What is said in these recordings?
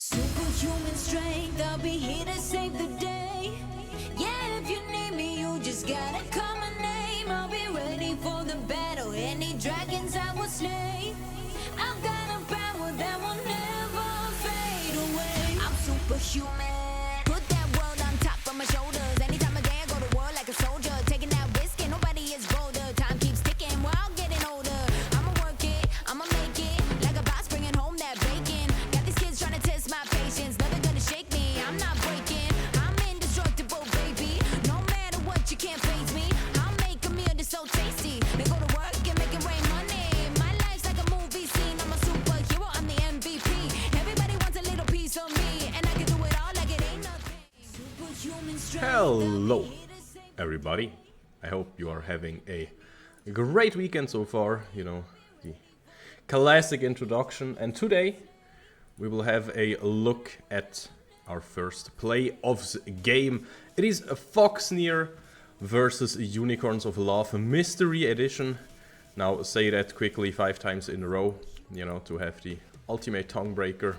Superhuman strength, I'll be here to save the day. Yeah, if you need me, you just gotta call my name. I'll be ready for the battle, any dragons I will slay. I've got a power that will never fade away. I'm superhuman, put that world on top of my shoulders. Anytime I day, I go to war like a soldier, taking that risk and nobody is bolder. Time keeps ticking, we're all getting older. I'ma work it, I'ma make it, like a boss bringing home that bacon. Got these kids trying to test my patience, nothing gonna shake me, I'm not breaking. I'm indestructible, baby, no matter what, you can't phase me. I'll make a meal that's so tasty, then go to work and make it rain money. My life's like a movie scene, I'm a superhero, I'm the MVP. Everybody wants a little piece of me, and I can do it all like it ain't nothing. Superhuman strength. Hello, everybody. I hope you are having a great weekend so far. You know, the classic introduction. And today we will have a look at our first playoffs game. It is a Foxnyr versus Unicorns of Love Mystery Edition. Now say that quickly 5 times in a row, you know, to have the ultimate tongue breaker.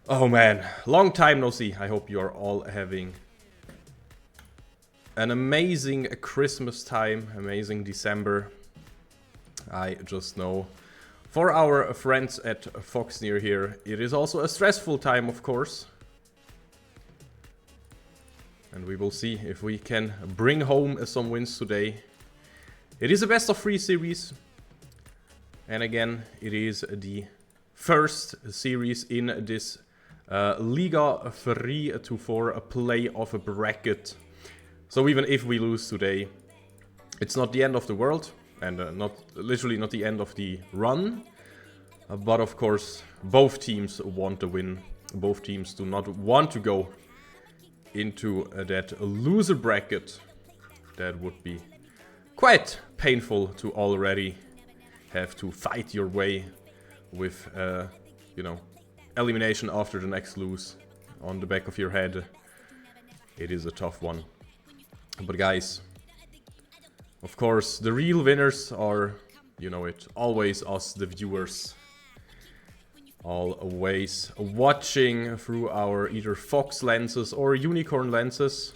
Oh man, long time no see. I hope you are all having an amazing Christmas time, amazing December. I just know for our friends at Foxnyr here, it is also a stressful time, of course. And we will see if we can bring home some wins today. It is a best of 3 series. And again, it is the first series in this Liga 3-4 playoff bracket. So even if we lose today, it's not the end of the world, and literally not the end of the run. But of course, both teams want to win. Both teams do not want to go into that loser bracket. That would be quite painful to already have to fight your way with, you know, elimination after the next lose on the back of your head. It is a tough one. But guys, of course, the real winners are, you know it, always us, the viewers. Always watching through our either Fox lenses or Unicorn lenses.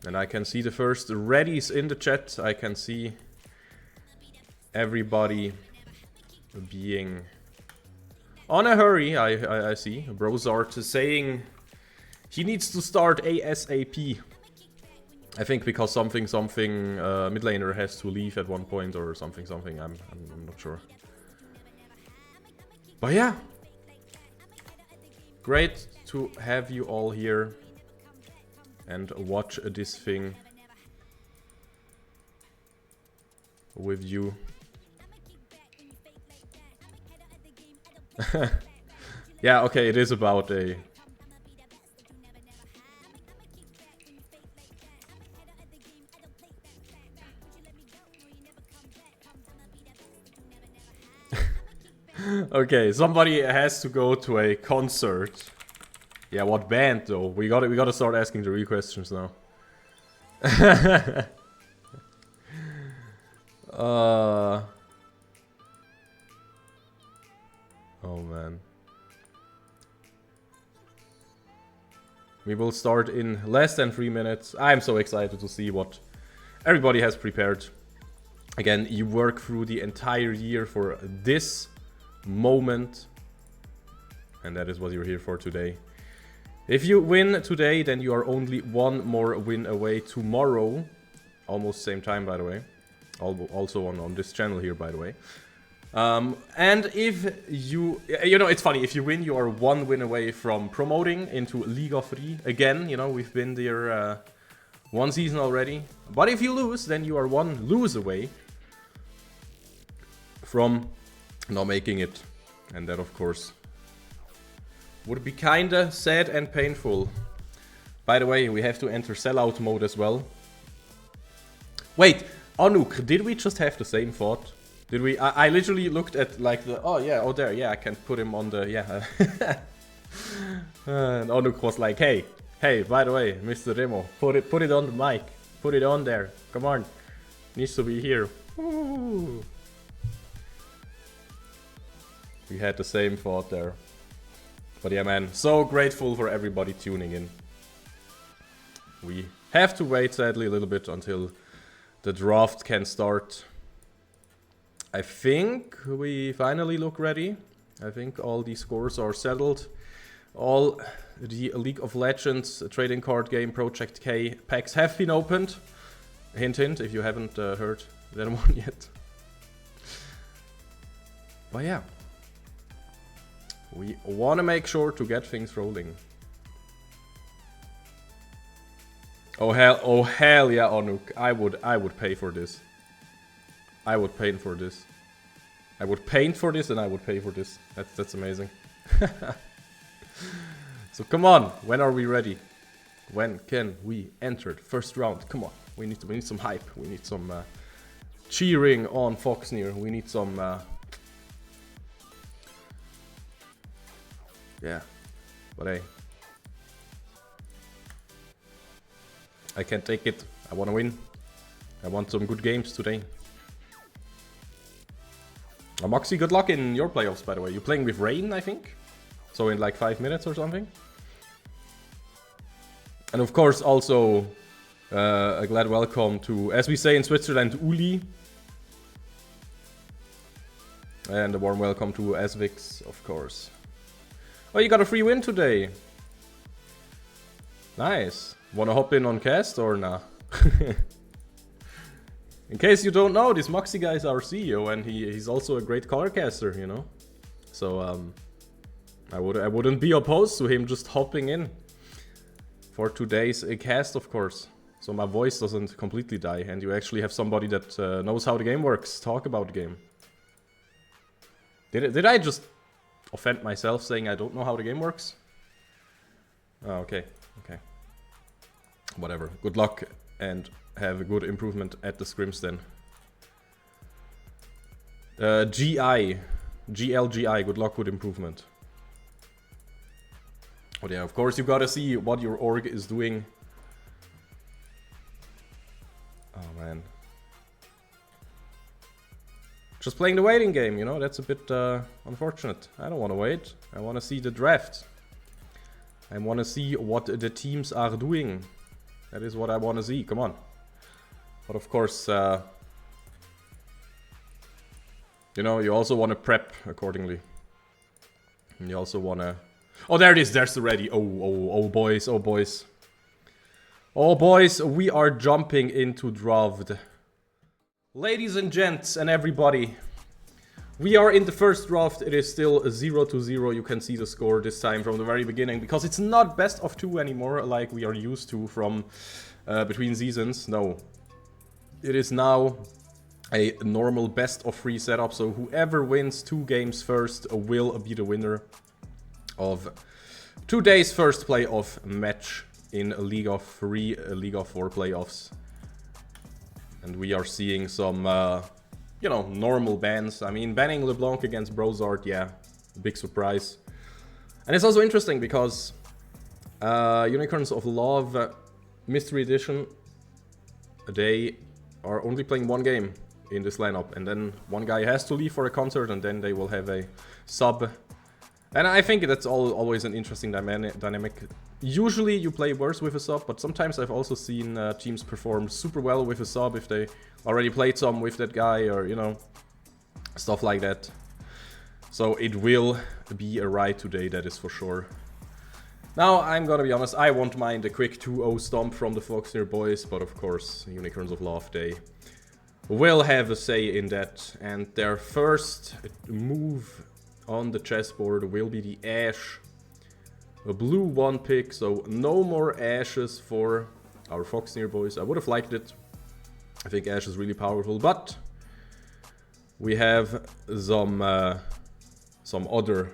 And I can see the first readies in the chat. I can see everybody being on a hurry. I see Brozart saying he needs to start ASAP. I think because something mid laner has to leave at one point or something. I'm not sure. But yeah, great to have you all here and watch this thing with you. Yeah, okay, it is about a... Okay, somebody has to go to a concert. Yeah, what band though? We gotta start asking the real questions now. Oh man. We will start in less than 3 minutes. I'm so excited to see what everybody has prepared. Again, you work through the entire year for this moment, and that is what you're here for today. If you win today, then you are only one more win away tomorrow. Almost same time, by the way. Also on this channel here, by the way. And if you know, it's funny, if you win, you are one win away from promoting into Liga 3. Again, you know, we've been there one season already. But if you lose, then you are one lose away from not making it. And that, of course, would be kinda sad and painful. By the way, we have to enter sellout mode as well. Wait, Anouk, did we just have the same thought? Did we? I literally looked at like the, oh yeah, oh there, yeah, I can put him on the, yeah. And Anouk was like, hey, by the way, Mr. Remo, put it on the mic. Put it on there. Come on. Needs to be here. Woo. We had the same thought there. But yeah, man, so grateful for everybody tuning in. We have to wait, sadly, a little bit until the draft can start. I think we finally look ready. I think all the scores are settled. All the League of Legends trading card game Project K packs have been opened. Hint, hint, if you haven't heard that one yet. But yeah. We want to make sure to get things rolling. Oh hell yeah, Onuk. I would pay for this. I would paint for this. I would paint for this and I would pay for this. That's amazing. So come on, when are we ready? When can we enter the first round? Come on, we need some hype. We need some cheering on Foxnyr. We need some yeah, but hey, I can't take it. I want to win. I want some good games today. Moxie, good luck in your playoffs, by the way. You're playing with Rain, I think? So in like 5 minutes or something? And of course also a glad welcome to, as we say in Switzerland, Uli. And a warm welcome to Asvix, of course. Oh, you got a free win today. Nice. Wanna hop in on cast or nah? In case you don't know, this Moxie guy is our CEO and he's also a great color caster, you know? So I wouldn't be opposed to him just hopping in for today's cast, of course. So my voice doesn't completely die and you actually have somebody that knows how the game works, talk about the game. Did I just offend myself saying I don't know how the game works? Oh, okay, okay. Whatever. Good luck and have a good improvement at the scrims then. GLGI, good luck with improvement. But yeah, of course you gotta see what your org is doing. Oh man. Just playing the waiting game, you know, that's a bit unfortunate. I don't want to wait. I want to see the draft. I want to see what the teams are doing. That is what I want to see, come on. But of course, you know, you also want to prep accordingly. And you also want to... Oh, there it is, there's the ready. Oh, boys, oh, boys. Oh, boys, we are jumping into draft. Ladies and gents and everybody, we are in the first draft. It is still 0-0. You can see the score this time from the very beginning because it's not best of 2 anymore like we are used to from between seasons. No, it is now a normal best of 3 setup. So whoever wins 2 games first will be the winner of today's first playoff match in a League of 3, League of 4 playoffs. And we are seeing some, you know, normal bans. I mean, banning LeBlanc against Brozart, yeah, big surprise. And it's also interesting because Unicorns of Love Mystery Edition, they are only playing 1 game in this lineup. And then one guy has to leave for a concert and then they will have a sub. And I think that's always an interesting dynamic. Usually you play worse with a sub, but sometimes I've also seen teams perform super well with a sub if they already played some with that guy or, you know, stuff like that. So it will be a ride today, that is for sure. Now, I'm gonna be honest, I won't mind a quick 2-0 stomp from the Foxnyr boys, but of course, Unicorns of Love, they will have a say in that. And their first move on the chessboard will be the Ashe. A blue 1 pick, so no more Ashes for our Foxnyr boys. I would have liked it. I think Ashe is really powerful, but we have some other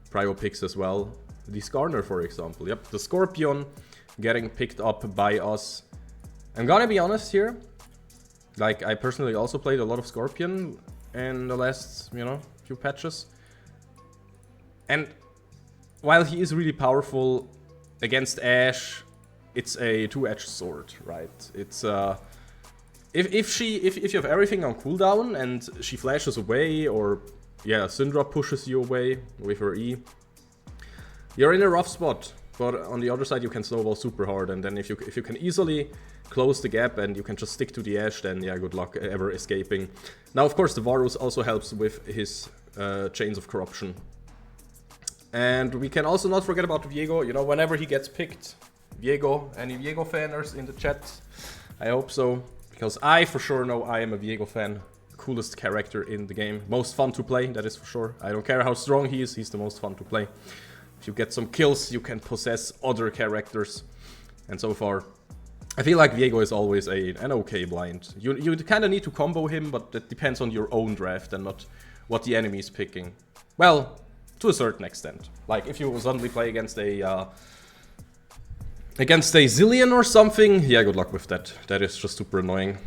prio picks as well. The Skarner, for example. Yep, the Scorpion getting picked up by us. I'm gonna be honest here. Like, I personally also played a lot of Scorpion in the last, you know, few patches. And while he is really powerful against Ashe, it's a 2-edged sword, right? It's if you have everything on cooldown and she flashes away, or yeah, Syndra pushes you away with her E, you're in a rough spot. But on the other side, you can snowball super hard, and then if you can easily close the gap and you can just stick to the edge, then yeah, good luck ever escaping. Now, of course, the Varus also helps with his Chains of Corruption. And we can also not forget about Viego, you know, whenever he gets picked. Viego, any Viego fanners in the chat? I hope so, because I for sure know I am a Viego fan. Coolest character in the game, most fun to play, that is for sure. I don't care how strong he is, he's the most fun to play. If you get some kills, you can possess other characters. And so far, I feel like Viego is always an okay blind. You kind of need to combo him, but that depends on your own draft and not what the enemy is picking. Well, to a certain extent. Like, if you suddenly play against a Zillion or something, yeah, good luck with that. That is just super annoying.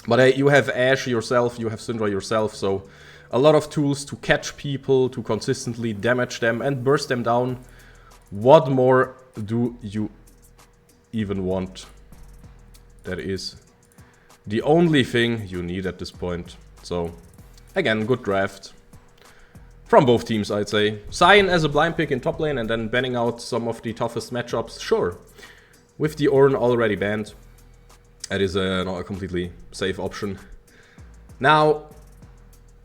But you have Ashe yourself, you have Syndra yourself, so a lot of tools to catch people, to consistently damage them and burst them down. What more do you even want? That is the only thing you need at this point. So, again, good draft. From both teams, I'd say. Sion as a blind pick in top lane and then banning out some of the toughest matchups, sure. With the Ornn already banned, that is not a completely safe option. Now,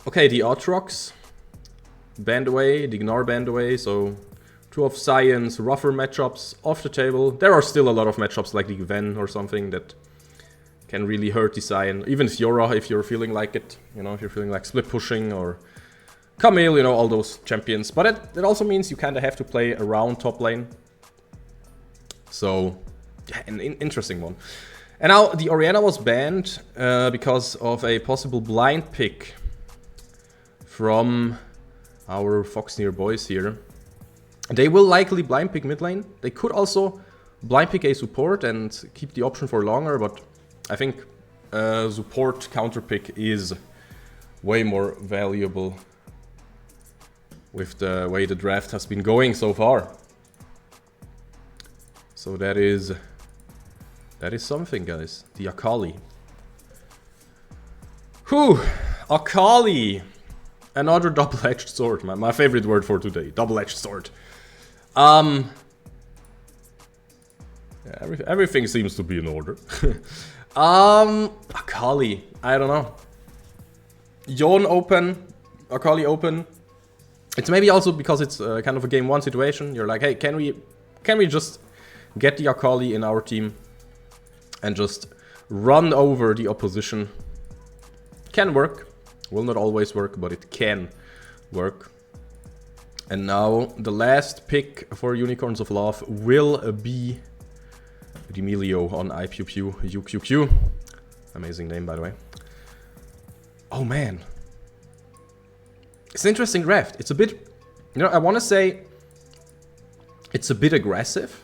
okay, the Aatrox banned away, the Gnar banned away, so two of Sion's rougher matchups off the table. There are still a lot of matchups like the Ven or something that can really hurt the Sion. Even Fiora, if you're feeling like it, you know, if you're feeling like split pushing, or Camille, you know, all those champions. But it also means you kind of have to play around top lane. So, yeah, an interesting one. And now the Orianna was banned because of a possible blind pick from our Foxnyr boys here. They will likely blind pick mid lane. They could also blind pick a support and keep the option for longer, but I think support counter pick is way more valuable with the way the draft has been going so far. So that is something, guys. The Akali. Whew! Akali! Another double-edged sword, my favorite word for today. Double-edged sword. Yeah, everything seems to be in order. Akali. I don't know. Yon open. Akali open. It's maybe also because it's kind of a game 1 situation. You're like, hey, can we just get the Akali in our team and just run over the opposition? Can work. Will not always work, but it can work. And now the last pick for Unicorns of Love will be Remilio on IPQ UQQ. Amazing name, by the way. Oh man. It's an interesting draft. It's a bit, you know, I want to say it's a bit aggressive.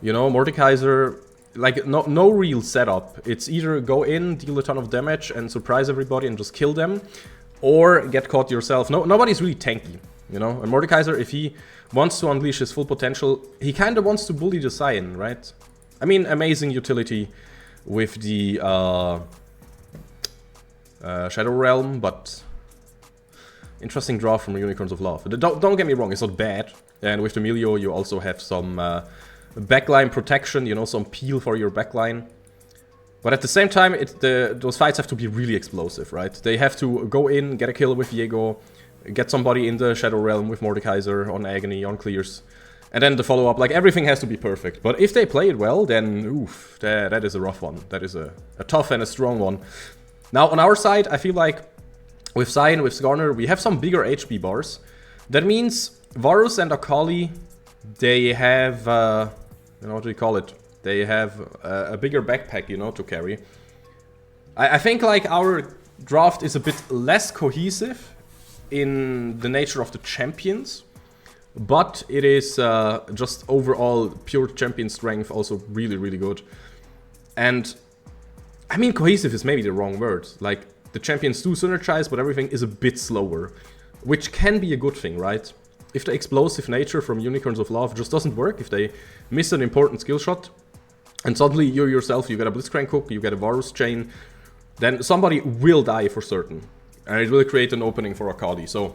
You know, Mordekaiser, like no real setup. It's either go in, deal a ton of damage and surprise everybody and just kill them, or get caught yourself. Nobody's really tanky, you know. And Mordekaiser, if he wants to unleash his full potential, he kind of wants to bully the Sion, right? I mean, amazing utility with the Shadow Realm, but interesting draw from Unicorns of Love. Don't get me wrong, it's not bad. And with the Emilio, you also have some backline protection, you know, some peel for your backline. But at the same time, those fights have to be really explosive, right? They have to go in, get a kill with Viego, get somebody in the Shadow Realm with Mordekaiser on Agony, on clears, and then the follow-up. Like, everything has to be perfect. But if they play it well, then, oof, that is a rough one. That is a tough and a strong one. Now, on our side, I feel like with Sion, with Skarner, we have some bigger HP bars. That means Varus and Akali, they have, you know, what do you call it? They have a bigger backpack, you know, to carry. I think, like, our draft is a bit less cohesive in the nature of the champions, but it is just overall pure champion strength also really, really good. And, I mean, cohesive is maybe the wrong word. Like, the champions do synergize, but everything is a bit slower, which can be a good thing, right? If the explosive nature from Unicorns of Love just doesn't work, if they miss an important skill shot, and suddenly you yourself, you get a Blitzcrank hook, you get a Varus chain, then somebody will die for certain. And it will create an opening for Akali. So,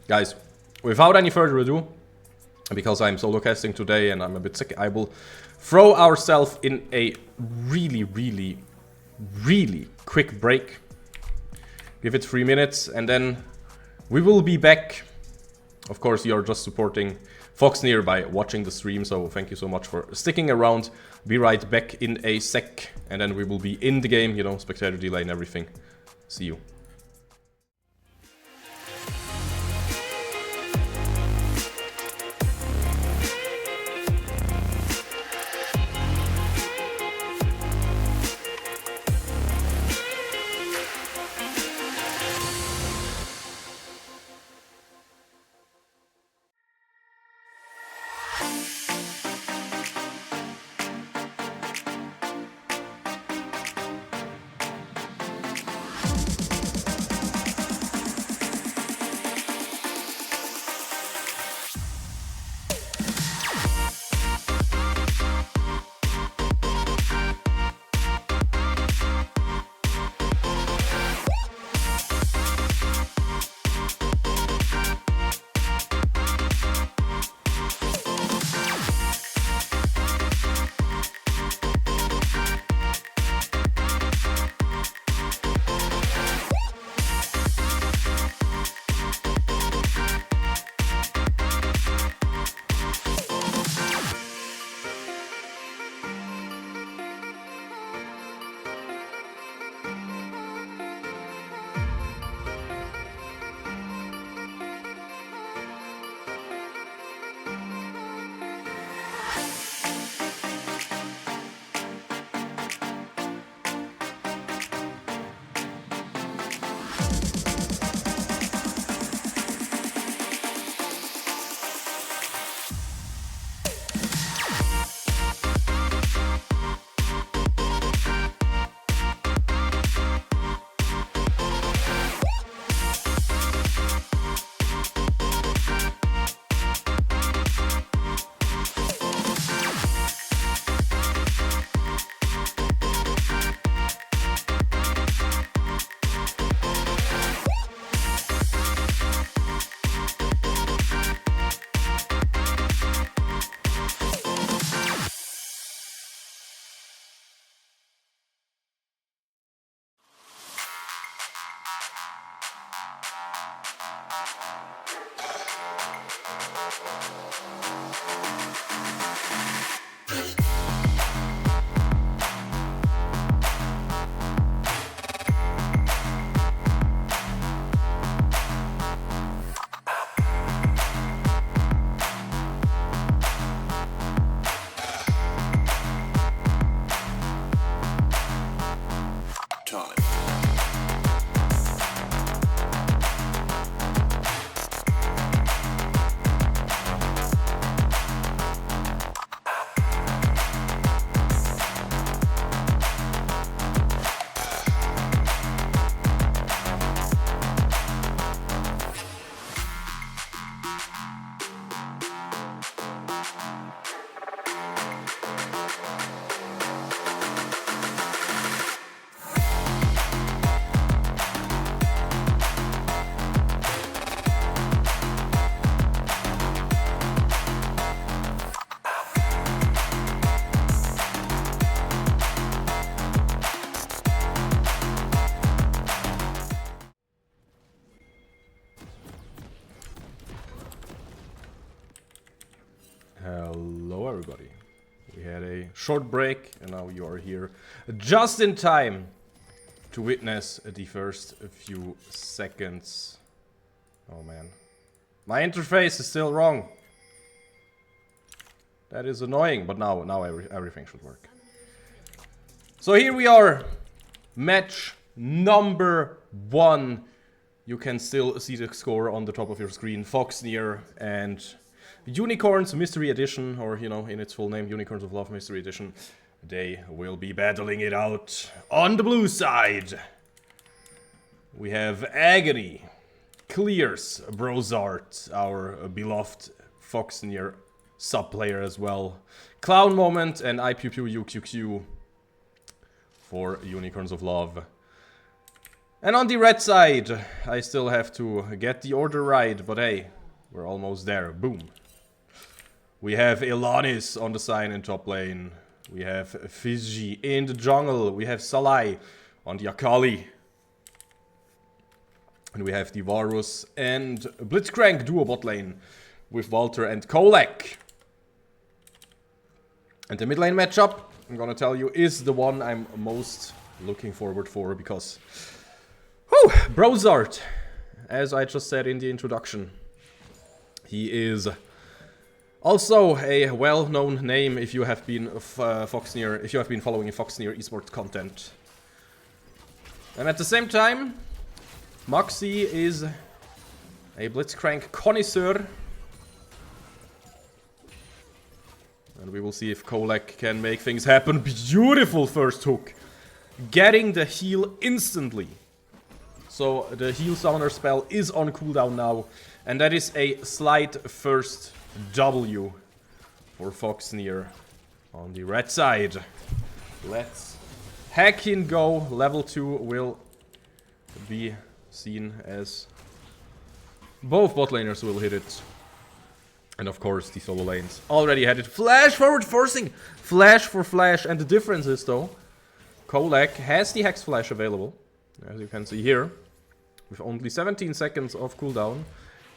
guys, without any further ado, because I'm solo casting today and I'm a bit sick, I will throw ourselves in a really, really, really quick break. Give it 3 minutes and then we will be back. Of course, you're just supporting Foxnyr by watching the stream, so thank you so much for sticking around. Be right back in a sec, and then we will be in the game, you know, spectator delay and everything. See you. Hello everybody. We had a short break and now you are here just in time to witness the first few seconds. Oh man. My interface is still wrong. That is annoying, but now everything should work. So here we are. Match number 1. You can still see the score on the top of your screen. Foxnyr and Unicorns Mystery Edition, or, you know, in its full name, Unicorns of Love Mystery Edition. They will be battling it out. On the blue side, we have Agony, Clears, Brozart, our beloved Foxnyr sub player as well. Clown Moment and IPPUQQ for Unicorns of Love. And on the red side, I still have to get the order right, but hey, we're almost there. Boom. We have Elanis on the sign in top lane. We have Fiji in the jungle. We have Salai on the Akali. And we have the Varus and Blitzcrank duo bot lane with Walter and Kolek. And the mid lane matchup, I'm gonna tell you, is the one I'm most looking forward for because... Whew! Brozart, as I just said in the introduction. He is also a well-known name if you have been Foxnyr, if you have been following Foxnyr esports content. And at the same time, Moxie is a Blitzcrank connoisseur. And we will see if Kolek can make things happen. Beautiful first hook. Getting the heal instantly. So the heal summoner spell is on cooldown now. And that is a slight first W for Foxnyr on the red side. Let's hack in go. Level 2 will be seen as both bot laners will hit it. And of course the solo lanes already had it. Flash forward forcing! Flash for flash. And the difference is though, Kolek has the Hex Flash available, as you can see here, with only 17 seconds of cooldown.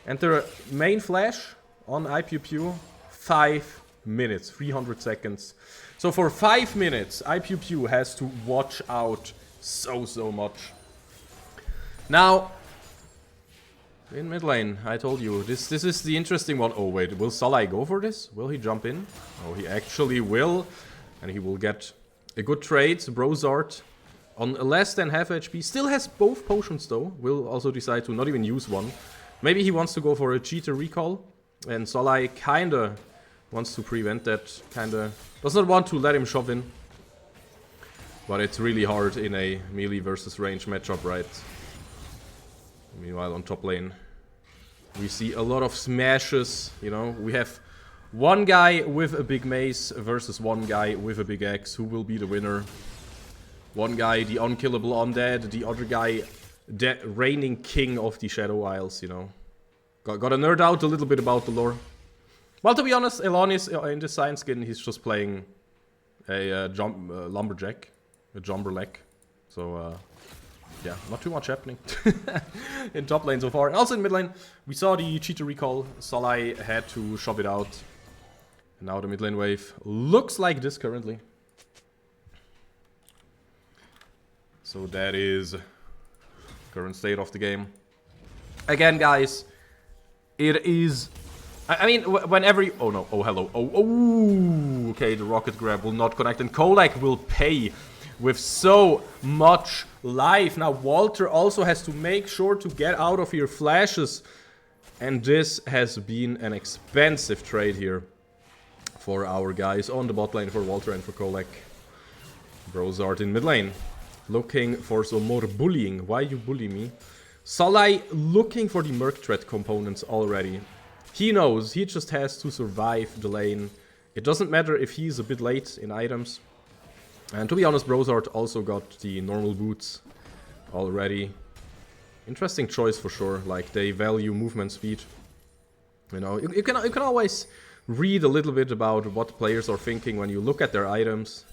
And the main flash on IPPU, 5 minutes, 300 seconds. So for 5 minutes, IPPU has to watch out so much. Now, in mid lane, I told you, this is the interesting one. Oh wait, will Salai go for this? Will he jump in? Oh, he actually will. And he will get a good trade. Brozart on less than half HP. Still has both potions though. Will also decide to not even use one. Maybe he wants to go for a cheater recall. And Salai kinda wants to prevent that. Kinda does not want to let him shove in. But it's really hard in a melee versus range matchup, right? Meanwhile, on top lane, we see a lot of smashes, you know. We have one guy with a big mace versus one guy with a big axe. Who will be the winner? One guy, the unkillable undead. The other guy, the reigning king of the Shadow Isles, you know. Gotta nerd out a little bit about the lore. Well, to be honest, Elanis in the science skin, he's just playing a lumberjack, a jumberleg. So, yeah, not too much happening in top lane so far. And also in mid lane, we saw the cheater recall. Salai had to shove it out. And now the mid lane wave looks like this currently. So that is current state of the game. Again, guys, it is... I mean, whenever you... Oh no, oh hello, oh, okay, the rocket grab will not connect. And Kolek will pay with so much life. Now Walter also has to make sure to get out of here flashes. And this has been an expensive trade here for our guys on the bot lane, for Walter and for Kolek. Brozart in mid lane, looking for some more bullying. Why you bully me? Salai looking for the Merc Threat components already. He knows he just has to survive the lane. It doesn't matter if he's a bit late in items. And to be honest, Brozart also got the normal boots already. Interesting choice for sure, like they value movement speed. You know, you can always read a little bit about what players are thinking when you look at their items.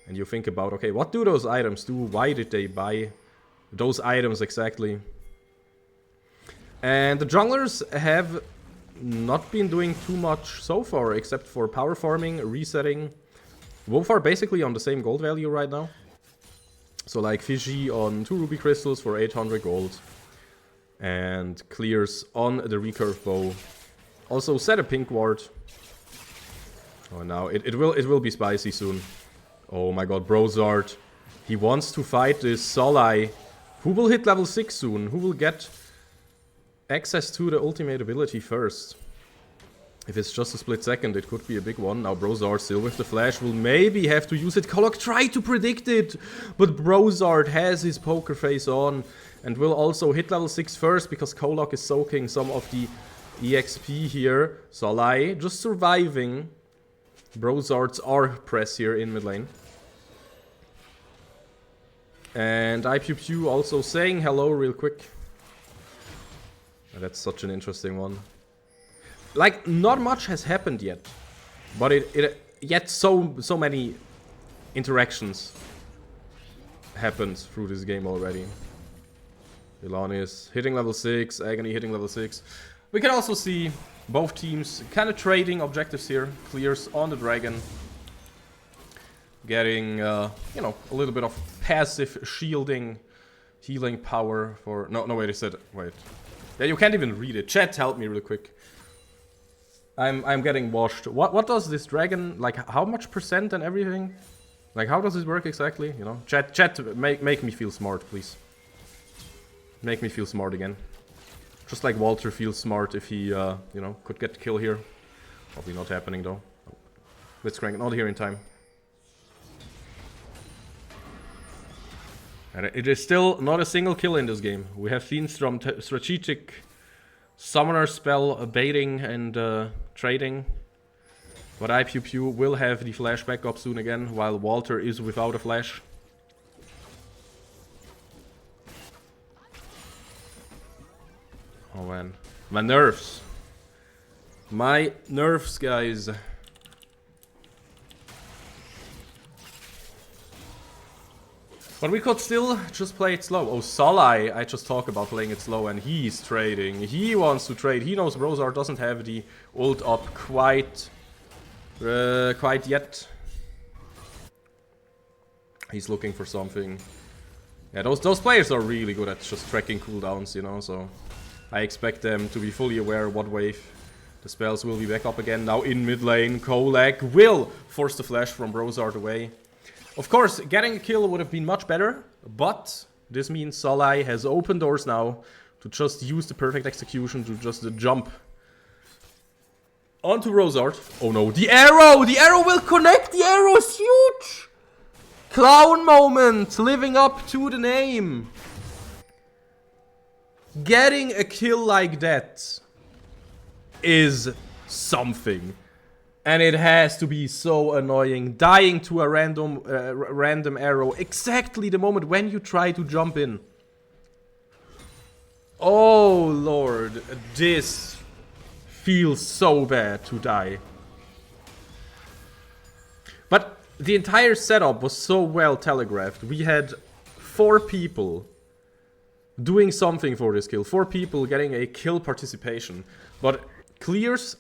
And you think about, okay, what do those items do? Why did they buy those items exactly? And the junglers have not been doing too much so far, except for power farming, resetting. Both are basically on the same gold value right now. So like Fiji on 2 ruby crystals for 800 gold. And clears on the recurve bow. Also set a pink ward. Oh, now it will be spicy soon. Oh my god, Brozart. He wants to fight this Salai. Who will hit level 6 soon? Who will get access to the ultimate ability first? If it's just a split second, it could be a big one. Now Brozart still with the flash will maybe have to use it. Kolok tried to predict it, but Brozart has his poker face on and will also hit level 6 first because Kolok is soaking some of the EXP here. Solai just surviving. Brozards are press here in mid lane. And IPew also saying hello real quick. That's such an interesting one. Like, not much has happened yet. But yet so many interactions happened through this game already. Ilanis hitting level 6, Agony hitting level 6. We can also see both teams kind of trading objectives here. Clears on the dragon. Getting, you know, a little bit of passive shielding, healing power for... No, wait, I said... Wait. Yeah, you can't even read it. Chat, help me real quick. I'm getting washed. What does this dragon... Like, how much percent and everything? Like, how does this work exactly? You know? Chat, make me feel smart, please. Make me feel smart again. Just like Walter feels smart if he, you know, could get the kill here. Probably not happening, though. Blitzcrank not here in time. And it is still not a single kill in this game. We have seen some strategic summoner spell baiting and trading. But IPew will have the flash back up soon again, while Walter is without a flash. Oh man. My nerves. My nerves, guys. But we could still just play it slow. Oh, Solai, I just talk about playing it slow and he's trading. He wants to trade. He knows Brozar doesn't have the ult up quite yet. He's looking for something. Yeah, those players are really good at just tracking cooldowns, you know, so I expect them to be fully aware what wave the spells will be back up again. Now in mid lane, Kolak will force the flash from Brozard away. Of course, getting a kill would have been much better, but this means Solai has open doors now to just use the perfect execution to just jump onto Brozard. Oh no, the arrow! The arrow will connect! The arrow is huge! Clown moment, living up to the name. Getting a kill like that is something. And it has to be so annoying, dying to a random arrow exactly the moment when you try to jump in. Oh lord, this feels so bad to die. But the entire setup was so well telegraphed. We had 4 people doing something for this kill. 4 people getting a kill participation. But clears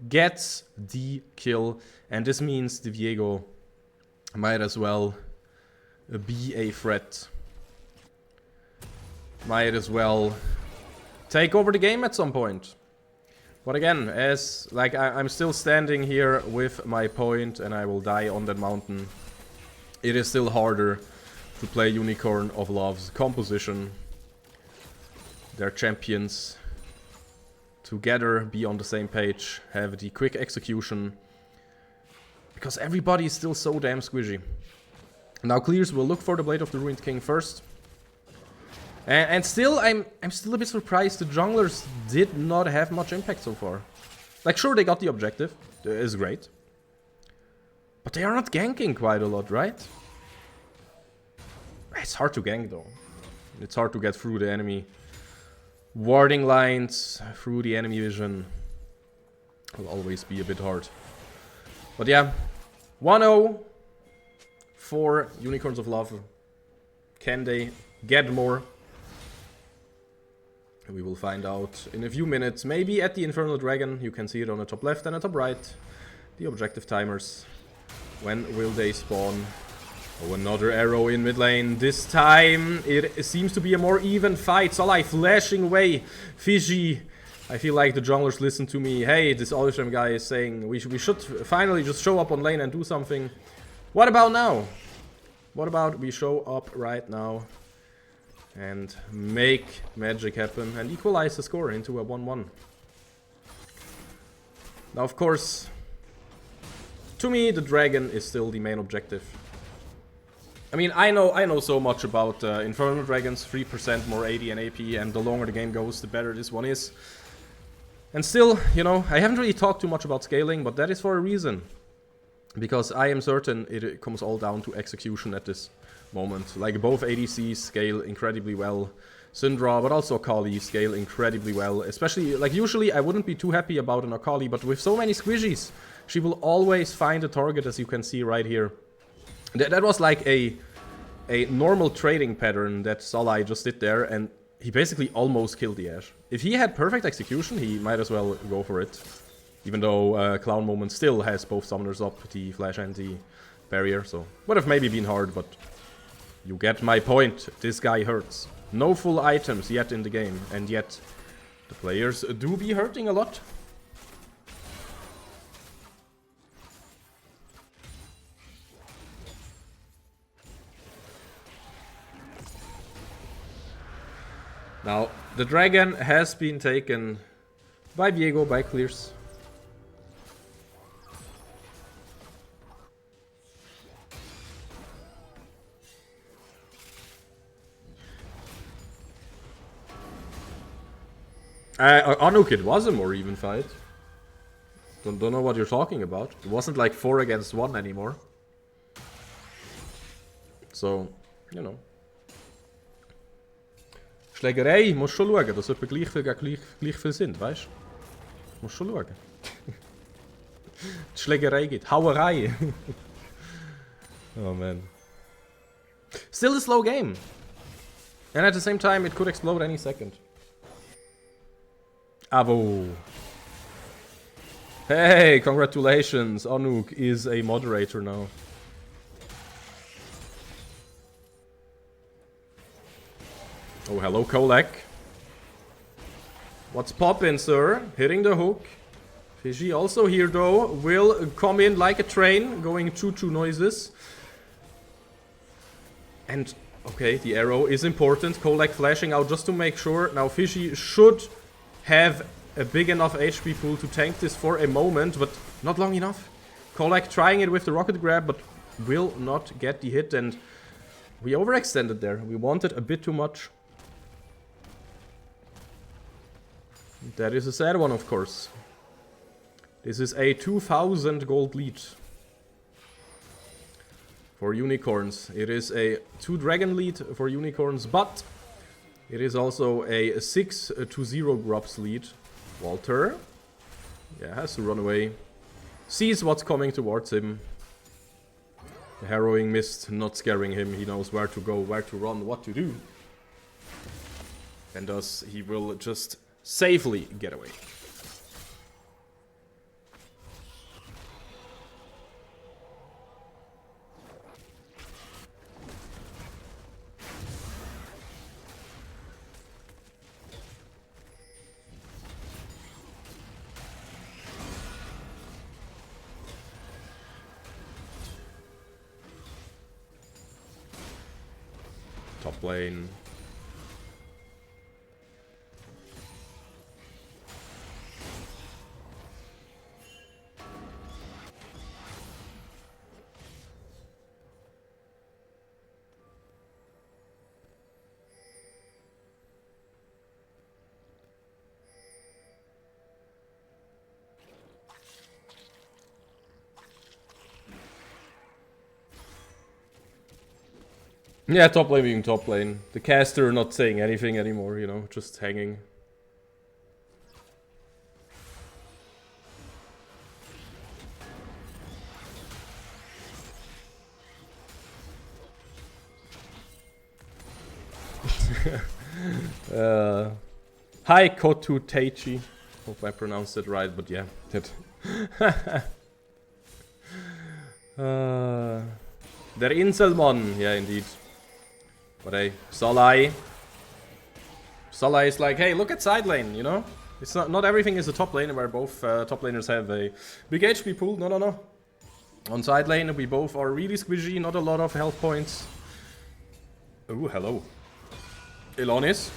gets the kill, and this means the Viego might as well be a threat. Might as well take over the game at some point. But again, as like I'm still standing here with my point and I will die on that mountain, it is still harder to play Unicorn of Love's composition. Their champions together, be on the same page, have the quick execution, because everybody is still so damn squishy. Now clears will look for the Blade of the Ruined King first. And still, I'm still a bit surprised the junglers did not have much impact so far. Like, sure, they got the objective, it is great. But they are not ganking quite a lot, right? It's hard to gank though. It's hard to get through the enemy warding lines, through the enemy vision. Will always be a bit hard. But yeah, 1-0 for Unicorns of Love. Can they get more? We will find out in a few minutes. Maybe at the Infernal Dragon. You can see it on the top left and the top right. The objective timers. When will they spawn? Oh, another arrow in mid lane. This time it seems to be a more even fight. Solai flashing away. Fiji. I feel like the junglers listen to me. Hey, this Alisham guy is saying we should finally just show up on lane and do something. What about now? What about we show up right now and make magic happen and equalize the score into a 1-1. Now, of course, to me, the dragon is still the main objective. I mean, I know so much about Infernal Dragons, 3% more AD and AP, and the longer the game goes, the better this one is. And still, you know, I haven't really talked too much about scaling, but that is for a reason. Because I am certain it comes all down to execution at this moment. Like, both ADCs scale incredibly well. Syndra, but also Akali scale incredibly well. Especially, like, usually I wouldn't be too happy about an Akali, but with so many squishies, she will always find a target, as you can see right here. That was like a normal trading pattern that Salai just did there, and he basically almost killed the Ashe. If he had perfect execution, he might as well go for it. Even though Clown Moment still has both summoners up, the flash and the barrier, so would have maybe been hard, but you get my point. This guy hurts. No full items yet in the game, and yet the players do be hurting a lot. Now, the dragon has been taken by Viego, by Clears. Anuk, it was a more even fight. Don't know what you're talking about. It wasn't like 4 against 1 anymore. So, you know. Schlägerei, musst schon schauen, dass etwa gleich viel sind, weißt du? Musst schon schauen. Die Schlägerei geht. Hauerei. Oh man. Still a slow game. And at the same time, it could explode any second. Avo. Hey, congratulations. Anuk is a moderator now. Oh, hello, Kolek. What's poppin', sir? Hitting the hook. Fishy also here, though. Will come in like a train, going choo-choo noises. And, okay, the arrow is important. Kolek flashing out just to make sure. Now, Fishy should have a big enough HP pool to tank this for a moment, but not long enough. Kolek trying it with the rocket grab, but will not get the hit, and we overextended there. We wanted a bit too much. That is a sad one, of course. This is a 2000 gold lead for Unicorns. It is a 2 dragon lead for Unicorns, but it is also a 6-0 Grubs lead. Walter, yeah, has to run away. Sees what's coming towards him. The harrowing mist not scaring him. He knows where to go, where to run, what to do. And thus he will just safely get away. Top lane. Yeah, top lane being top lane. The caster not saying anything anymore, you know, just hanging. Hi Kotu Teichi. Hope I pronounced it right, but yeah. Der Inselmon, yeah, indeed. But hey, Salai is like, hey, look at side lane, you know? It's not everything is a top lane where both top laners have a big HP pool. No. On side lane, we both are really squishy, not a lot of health points. Ooh, hello. Elonis.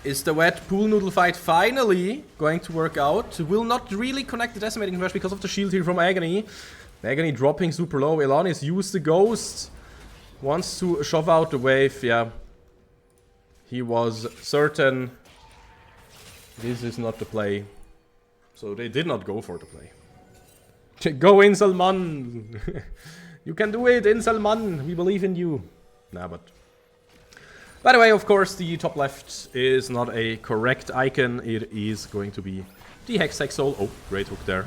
Is the wet pool noodle fight finally going to work out? Will not really connect the decimating crash because of the shield here from Agony. Agony dropping super low. Elonis used the ghost. Wants to shove out the wave, yeah. He was certain this is not the play. So they did not go for the play. Go Inselman! You can do it, Inselman! We believe in you. Nah, but... By the way, of course, the top left is not a correct icon. It is going to be the Hextech Soul. Oh, great hook there.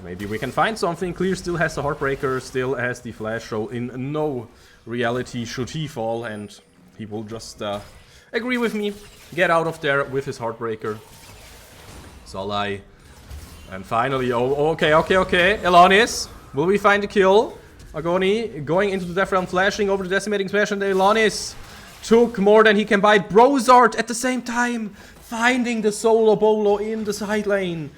Maybe we can find something. Clear still has the Heartbreaker, still has the Flash, so in no reality should he fall, and he will just agree with me, get out of there with his Heartbreaker. Solai. And finally, oh, okay. Elanis, will we find the kill? Agoni going into the Death Realm, flashing over the Decimating Smash, and Elanis took more than he can bite. Brozart at the same time, finding the solo bolo in the side lane.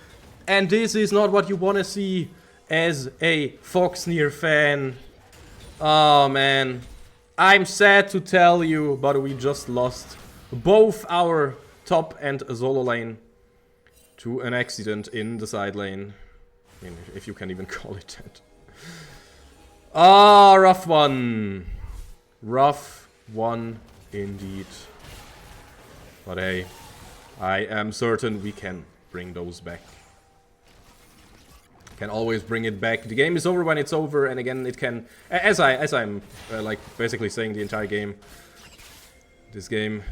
And this is not what you want to see as a Foxnyr fan. Oh man, I'm sad to tell you, but we just lost both our top and solo lane to an accident in the side lane. I mean, if you can even call it that. Ah, rough one. Rough one indeed. But hey, I am certain we can bring those back. Can always bring it back. The game is over when it's over, and again, it can, as I'm like basically saying the entire game, this game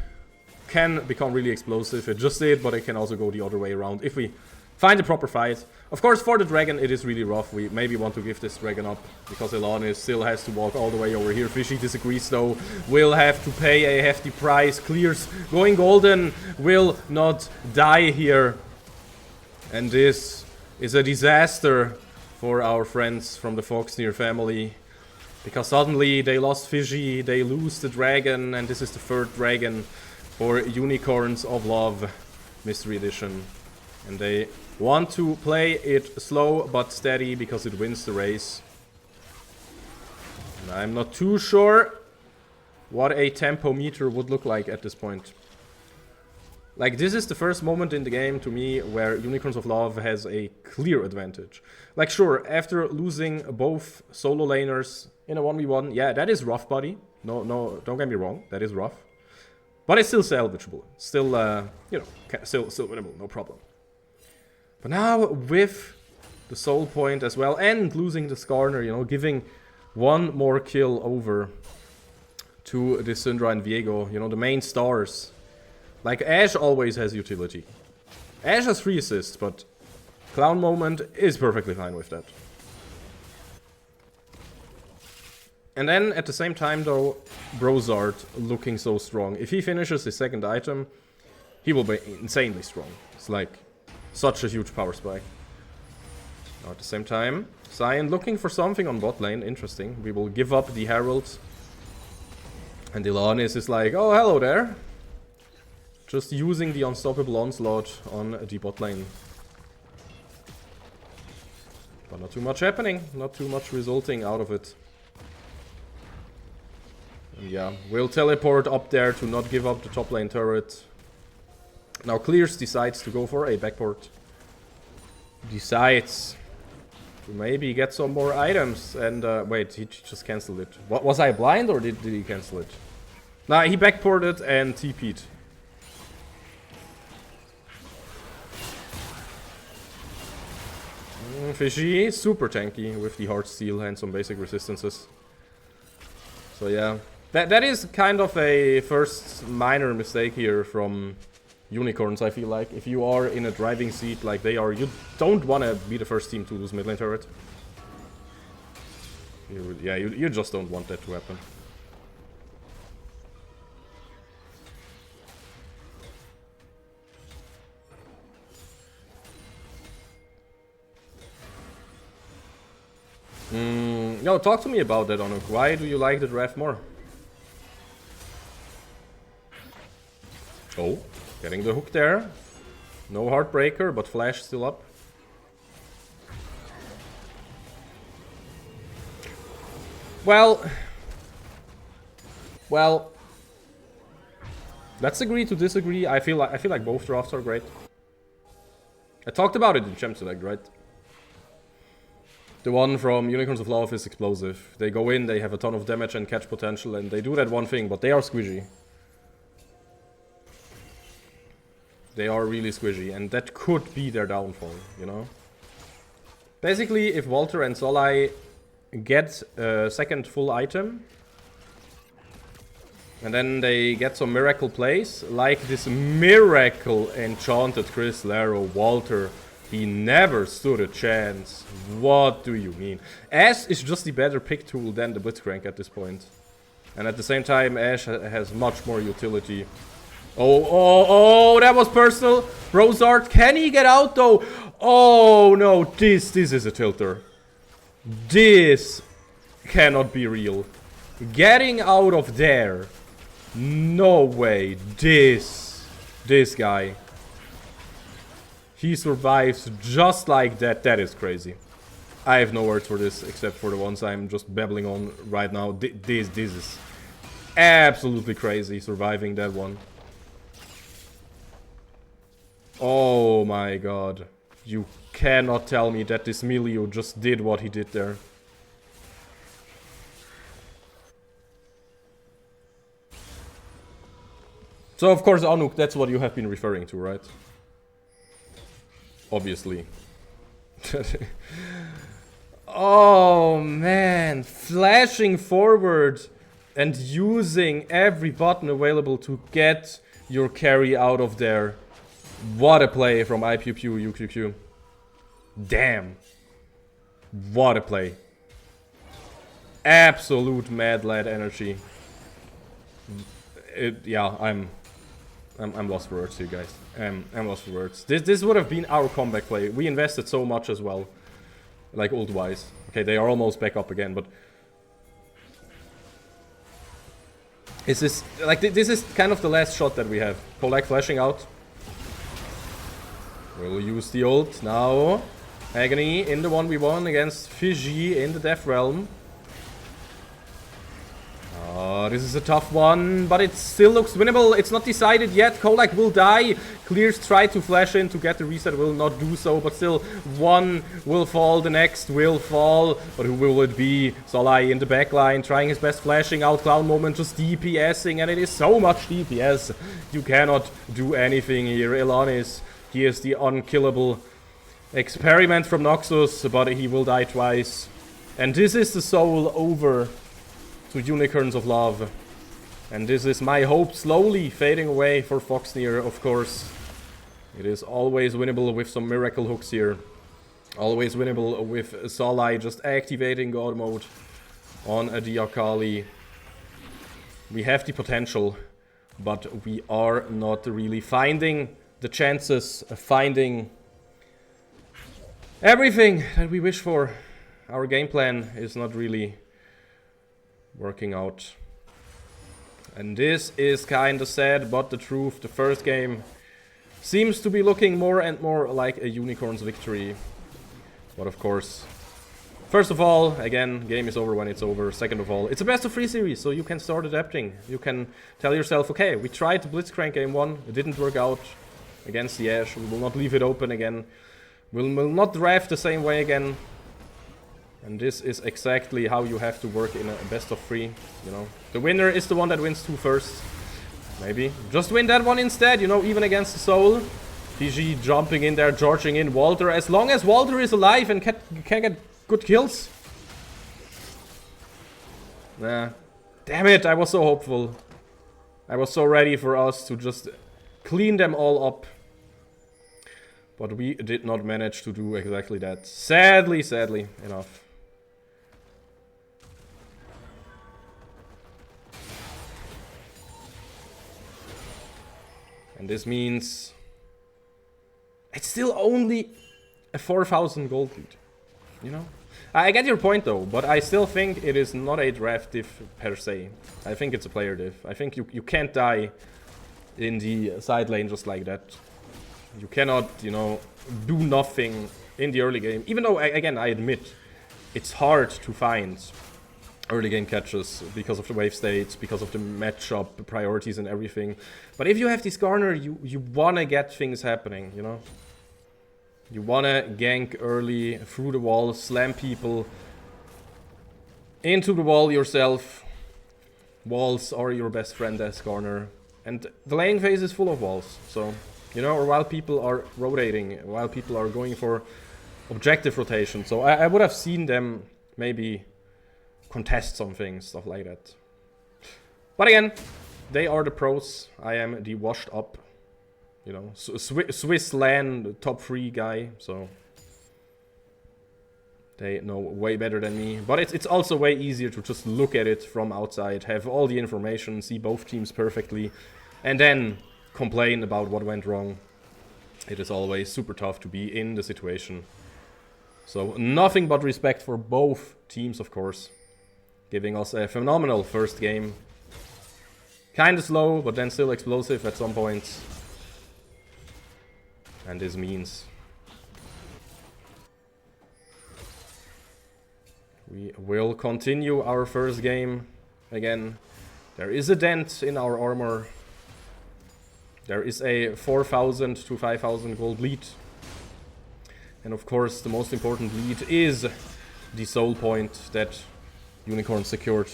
can become really explosive. It just did, but it can also go the other way around if we find a proper fight. Of course, for the dragon, it is really rough. We maybe want to give this dragon up because Elanis still has to walk all the way over here. Fishy disagrees though. Will have to pay a hefty price. Clears going golden. Will not die here. And this is a disaster for our friends from the Foxnyr family. Because suddenly they lost Fishy, they lose the dragon, and this is the third dragon for Unicorns of Love Mystery Edition. And they want to play it slow but steady because it wins the race. And I'm not too sure what a tempo meter would look like at this point. Like, this is the first moment in the game, to me, where Unicorns of Love has a clear advantage. Like, sure, after losing both solo laners in a 1v1, yeah, that is rough, buddy. No, don't get me wrong, that is rough. But it's still salvageable. Still, you know, still winnable, no problem. But now, with the soul point as well, and losing the Skarner, you know, giving one more kill over to the Syndra and Viego, you know, the main stars. Like, Ashe always has utility. Ashe has 3 assists, but Clown Moment is perfectly fine with that. And then, at the same time though, Brozart looking so strong. If he finishes his second item, he will be insanely strong. It's like such a huge power spike. Now at the same time, Cyan looking for something on bot lane. Interesting. We will give up the Herald. And Elanis is like, oh, hello there. Just using the unstoppable onslaught on the bot lane. But not too much happening, not too much resulting out of it. And yeah, we'll teleport up there to not give up the top lane turret. Now Clears decides to go for a backport. Decides to maybe get some more items. And wait, he just cancelled it. What, was I blind or did he cancel it? Nah, he backported and TP'd. Fishy, super tanky with the Heart Steel and some basic resistances. So yeah, that is kind of a first minor mistake here from Unicorns, I feel like. If you are in a driving seat like they are, you don't want to be the first team to lose mid lane turret. You just don't want that to happen. No, talk to me about that, Onuk. Why do you like the draft more? Oh, getting the hook there. No Heartbreaker, but Flash still up. Well, let's agree to disagree. I feel like both drafts are great. I talked about it in Champ Select, right? The one from Unicorns of Love is explosive. They go in, they have a ton of damage and catch potential, and they do that one thing, but they are squishy. They are really squishy, and that could be their downfall, you know? Basically, if Walter and Solai get a second full item, and then they get some miracle plays, like this miracle enchanted Crystal Arrow Walter, he never stood a chance. What do you mean? Ash is just the better pick tool than the Blitzcrank at this point. And at the same time, Ash has much more utility. Oh, that was personal. Rosart, can he get out though? Oh no, this is a tilter. This cannot be real. Getting out of there. No way. This guy. He survives just like that. That is crazy. I have no words for this except for the ones I'm just babbling on right now. This is absolutely crazy, surviving that one. Oh my god. You cannot tell me that this Milio just did what he did there. So of course, Anuk, that's what you have been referring to, right? Obviously. Oh man, flashing forward and using every button available to get your carry out of there. What a play from IPQ UQQ. Damn. What a play. Absolute mad lad energy. Yeah, I'm lost for words here, guys. I'm lost for words. This would have been our comeback play. We invested so much as well. Like ult-wise. Okay, they are almost back up again, but... Is this... Like, this is kind of the last shot that we have. Polak flashing out. We'll use the ult now. Agony in the 1v1 against Fiji in the Death Realm. Oh, this is a tough one, but it still looks winnable. It's not decided yet. Kolak will die. Clears tried to flash in to get the reset, will not do so, but still one will fall, the next will fall. But who will it be? Solai in the backline, trying his best, flashing out. Clown Moment just DPSing, and it is so much DPS. You cannot do anything here. Ilanis, he is the unkillable experiment from Noxus, but he will die twice. And this is the soul over to Unicorns of Love. And this is my hope slowly fading away for Foxnyr, of course. It is always winnable with some miracle hooks here. Always winnable with Solai just activating God mode on a Diakali. We have the potential, but we are not really finding the chances of finding everything that we wish for. Our game plan is not really working out. And this is kinda sad, but the truth, the first game seems to be looking more and more like a Unicorn's victory. But of course, first of all, again, game is over when it's over. Second of all, it's a best of 3 series, so you can start adapting. You can tell yourself, okay, we tried the Blitzcrank game 1, it didn't work out against the Ashe, we will not leave it open again. We'll not draft the same way again. And this is exactly how you have to work in a best of 3, you know. The winner is the one that wins 2 first. Maybe. Just win that one instead, you know, even against the Soul. PG jumping in there, charging in Walter. As long as Walter is alive and can get good kills. Nah. Damn it, I was so hopeful. I was so ready for us to just clean them all up. But we did not manage to do exactly that. Sadly enough. And this means it's still only a 4,000 gold lead, you know? I get your point though, but I still think it is not a draft diff per se. I think it's a player diff. I think you can't die in the side lane just like that. You cannot, you know, do nothing in the early game. Even though, again, I admit, it's hard to find early game catches because of the wave states, because of the matchup priorities and everything. But if you have this Garner, you wanna get things happening, you know? You wanna gank early, through the wall, slam people into the wall yourself. Walls are your best friend as Garner. And the lane phase is full of walls, so You know, or while people are rotating, while people are going for objective rotation. So I would have seen them maybe contest some things, stuff like that. But again, they are the pros. I am the washed up, you know, Swiss LAN top 3 guy. So they know way better than me. But it's also way easier to just look at it from outside, have all the information, see both teams perfectly, and then complain about what went wrong. It is always super tough to be in the situation. So nothing but respect for both teams, of course. Giving us a phenomenal first game. Kinda slow, but then still explosive at some points. And this means we will continue our first game. Again, there is a dent in our armor. There is a 4,000 to 5,000 gold lead. And of course, the most important lead is the soul point that Unicorn secured.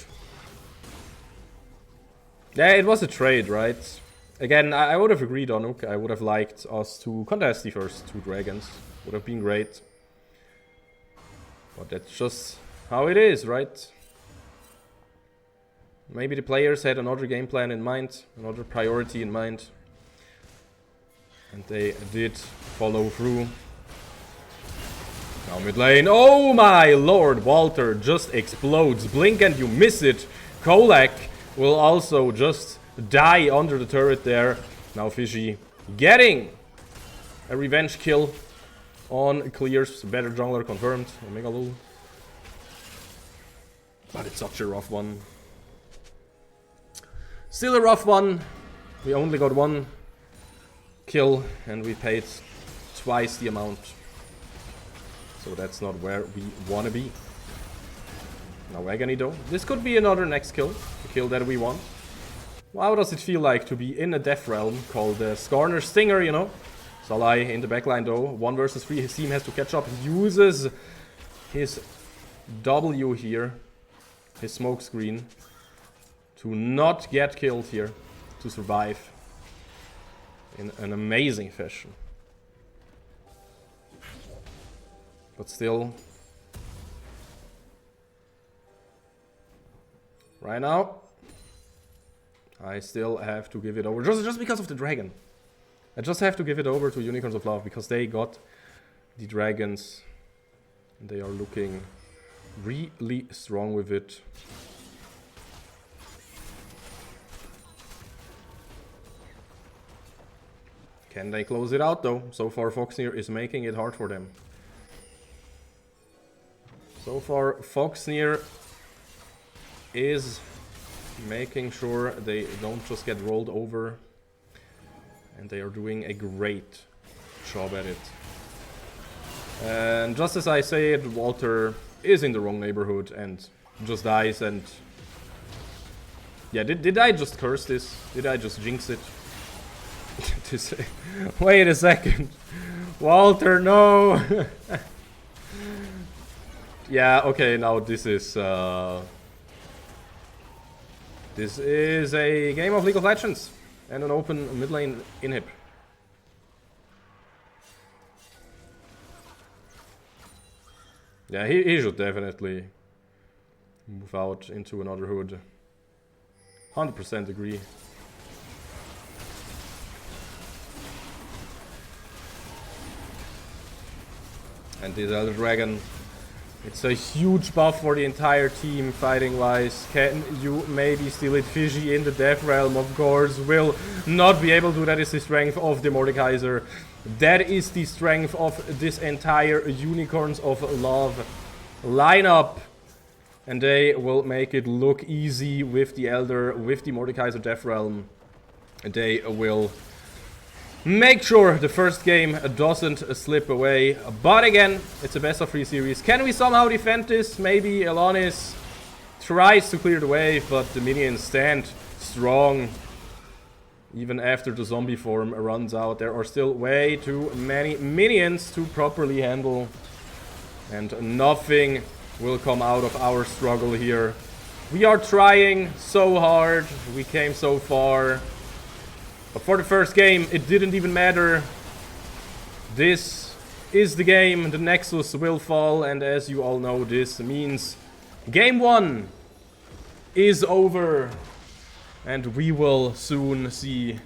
Yeah, it was a trade, right? Again, I would have agreed on Ook. I would have liked us to contest the first 2 dragons. Would have been great. But that's just how it is, right? Maybe the players had another game plan in mind, another priority in mind. And they did follow through. Now mid lane. Oh my lord, Walter just explodes. Blink and you miss it. Kolak will also just die under the turret there. Now Fishy getting a revenge kill on Clears. Better jungler confirmed. Omega Lul. But it's such a rough one. Still a rough one. We only got 1 kill and we paid twice the amount. So that's not where we want to be. Now Agony though. This could be another next kill. The kill that we want. Well, how does it feel like to be in a death realm called Skarner Stinger, you know? Salai in the backline though. 1 versus 3. His team has to catch up. He uses his W here. His smoke screen. To not get killed here. To survive. In an amazing fashion. But still, right now, I still have to give it over. Just because of the dragon. I just have to give it over to Unicorns of Love because they got the dragons. And they are looking really strong with it. Can they close it out though? So far Foxnyr is making it hard for them. So far, Foxnyr is making sure they don't just get rolled over. And they are doing a great job at it. And just as I say it, Walter is in the wrong neighborhood and just dies and... Yeah, did I just curse this? Did I just jinx it? Wait a second. Walter, no! Yeah, okay, now this is a game of League of Legends and an open mid lane inhib. Yeah, he should definitely move out into another hood. 100% agree. And this Elder Dragon, it's a huge buff for the entire team fighting wise. Can you maybe steal it? Fishy in the Death Realm, of course, will not be able to. That is the strength of the Mordekaiser. That is the strength of this entire Unicorns of Love lineup. And they will make it look easy with the Elder, with the Mordekaiser Death Realm. They will make sure the first game doesn't slip away. But again, it's a best of 3 series. Can we somehow defend this? Maybe Elonis tries to clear the wave, but the minions stand strong. Even after the zombie form runs out, there are still way too many minions to properly handle. And nothing will come out of our struggle here. We are trying so hard. We came so far. But for the first game, it didn't even matter. This is the game. The Nexus will fall, and as you all know, this means game 1 is over. And we will soon see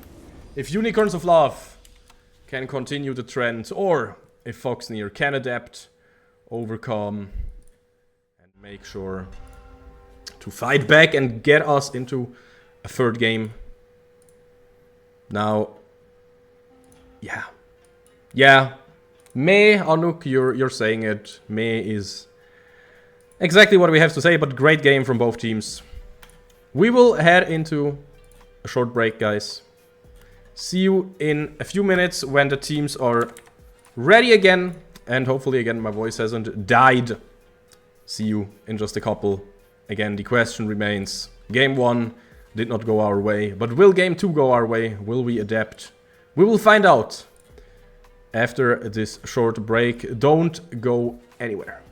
if Unicorns of Love can continue the trend, or if Foxnyr can adapt, overcome, and make sure to fight back and get us into a third game. Now, yeah, May, Anuk, you're saying it. May is exactly what we have to say, but great game from both teams. We will head into a short break, guys. See you in a few minutes when the teams are ready again, and hopefully again my voice hasn't died. See you in just a couple. Again, the question remains, game 1 did not go our way, but will game 2 go our way? Will we adapt? We will find out after this short break. Don't go anywhere.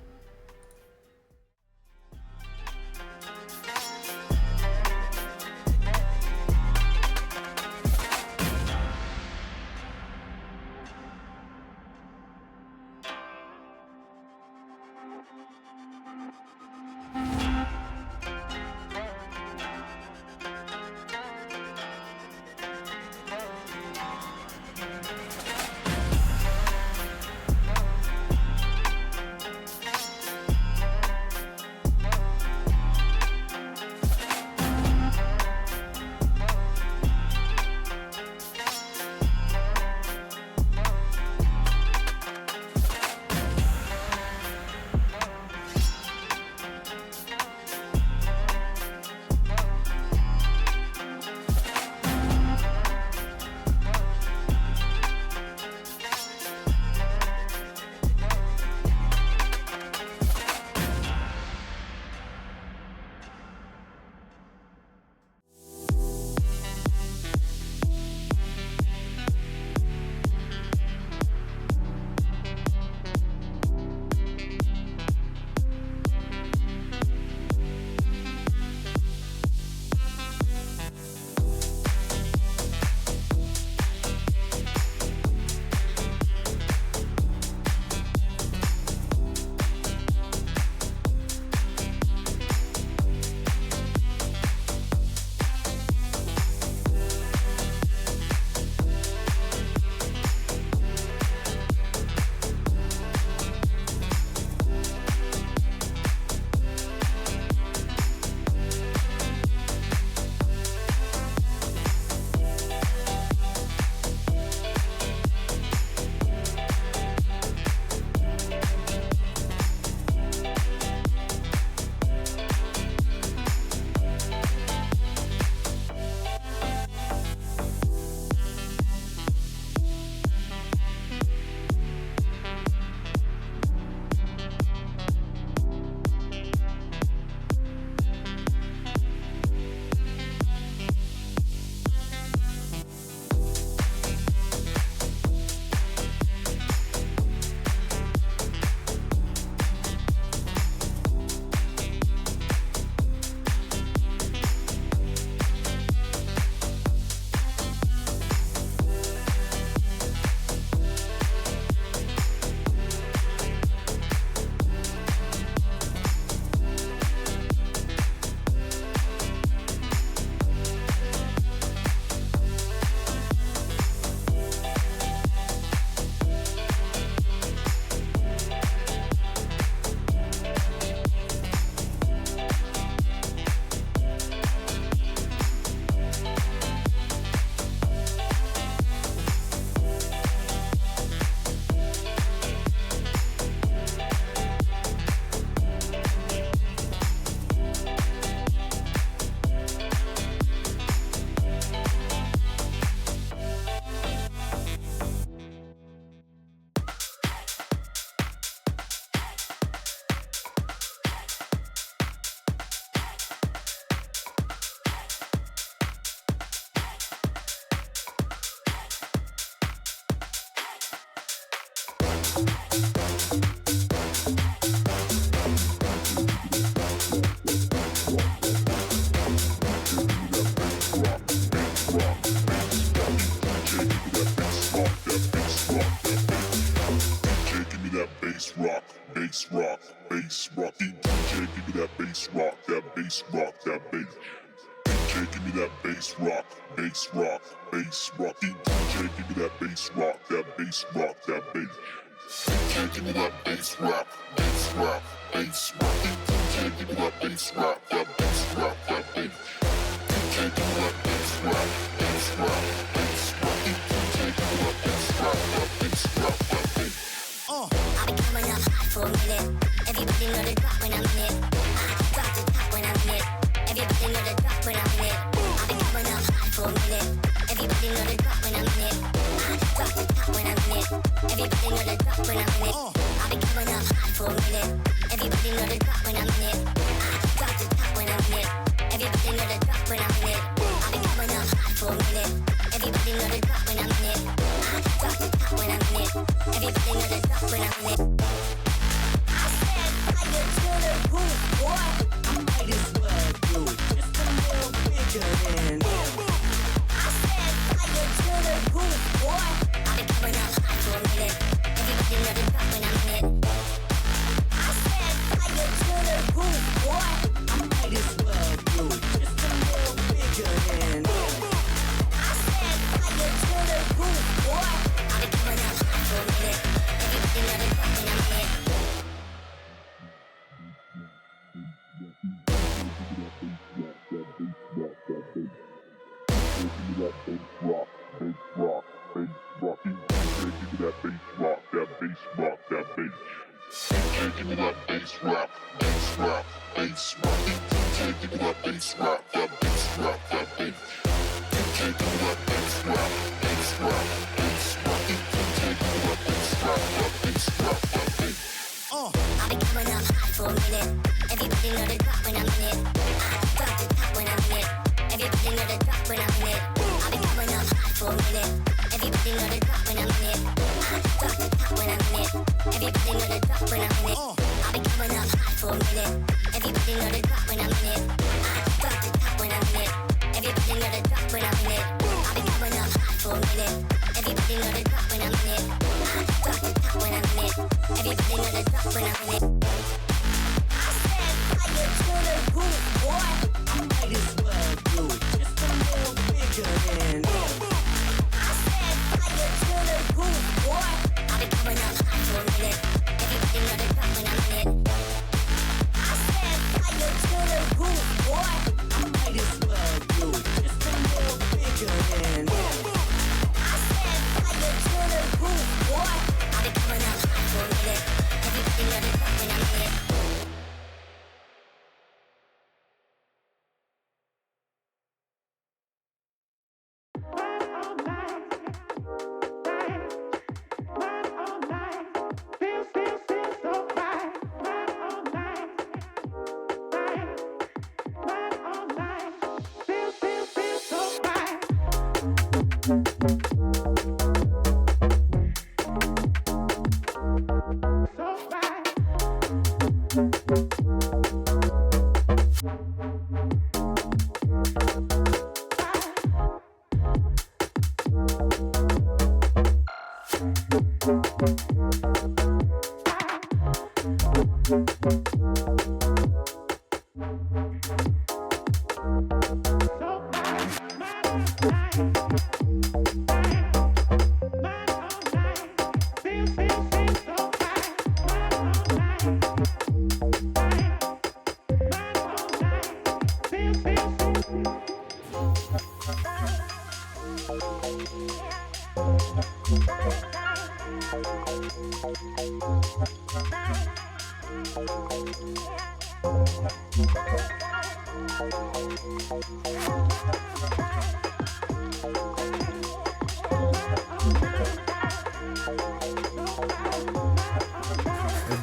bass rock, bass rock, bass rock. DJ, give me that bass rock, that bass rock, that bass. DJ, give me that bass rock, bass rock, bass rock. DJ, give me that bass rock, that bass rock, that bass. DJ, give me that bass rock, bass rock, bass rock. DJ, give me that bass rock, that bass rock, that bass. DJ, give me that bass rock, bass rock, bass rock. DJ, give me that bass rock, that bass rock, that bass. I've been coming up hot for a minute. Everybody know the drop when I'm in it. Drop the top when I'm in it. Everybody know the drop when I'm in it. I've been coming up hot for a minute. Everybody know the drop when I'm in it. Drop the top when I'm in it. Everybody know the drop when I'm in it. I've been coming up hot for a minute. Everybody know the drop when I'm in it. Drop the top when I'm in it. Everybody know the drop when I'm in it. I've been coming up hot for a minute. Everybody know the drop when I'm in it. Drop the top when I'm in it. Everybody know the drop when I'm in it. I said fire to the roof, boy. I might as well do it just a little bigger than. I said fire to the roof, boy. I've been coming up hot for a minute. Everybody know the drop when I'm in it. I said fire to the roof, boy. I might as well do it just a little bigger than. I said fire to the roof, boy. I've been coming up hot for a minute. Everybody know the drop when I'm in it. Give me that bass rock, bass rock, bass rock. DJ, give me that bass rock, that bass rock, that bass. DJ, give me that bass rock, bass rock, bass rock. DJ, give me that bass rock, that bass rock, that bass. I've been coming up hot for a minute. Everybody know the drop when I'm in it. Drop the top when I'm in it. Everybody know the drop when I'm in it. I've been coming up hot for a minute. Everybody know the drop when I'm in it. Drop the top when I'm in it. Everybody know the drop when I'm in it. I've been coming up hot for a minute. Everybody know the drop when I'm in it. Drop the top when I'm in it. Everybody know the drop when I'm in it. I've been coming up hot for a minute. Everybody know the drop when I'm in it. Drop the top when I'm in it. Everybody know the drop when I'm in it. I said fire to the roof, boy. I might as well do it just a little bigger than. I said fire to the roof, boy. I've been coming up hot for a minute. Everybody know the drop when I'm in it. I said fire to the roof, boy. I might as well do it just a little bigger than. I said fire to the roof, boy. I've been coming up hot for a minute. Everybody know the drop when I'm in it.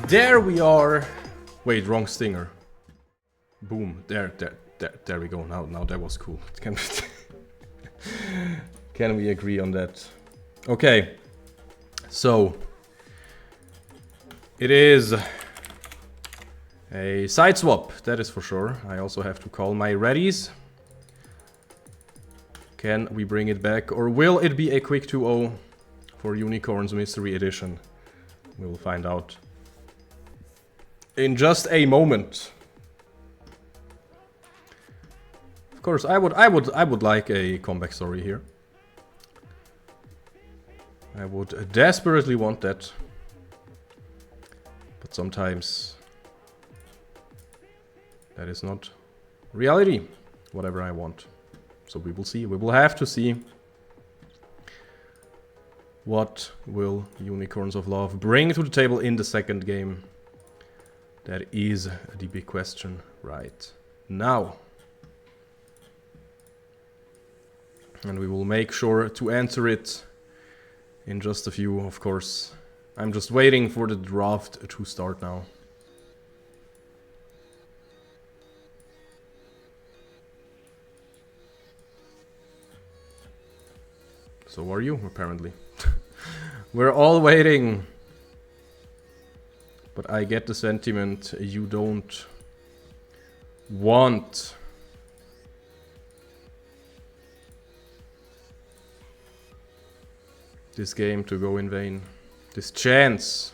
There we are. Wait, wrong stinger. Boom. There we go. Now that was cool. Can we agree on that? Okay. So it is a side swap, that is for sure. I also have to call my readies. Can we bring it back, or will it be a quick 2-0 for Unicorns Mystery Edition? We will find out in just a moment. Of course, I would like a comeback story here. I would desperately want that. But sometimes that is not reality, whatever I want. So we will see. We will have to see what will Unicorns of Love bring to the table in the second game. That is the big question right now. And we will make sure to answer it in just a few, of course. I'm just waiting for the draft to start now. So are you, apparently. We're all waiting. But I get the sentiment you don't want this game to go in vain. This chance.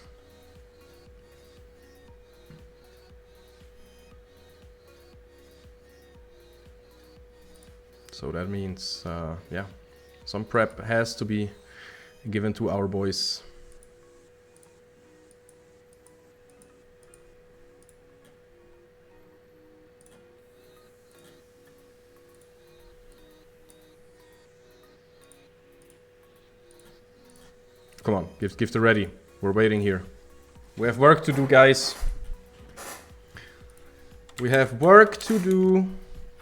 So that means, yeah, some prep has to be given to our boys. Come on, give the ready. We're waiting here. We have work to do, guys. We have work to do.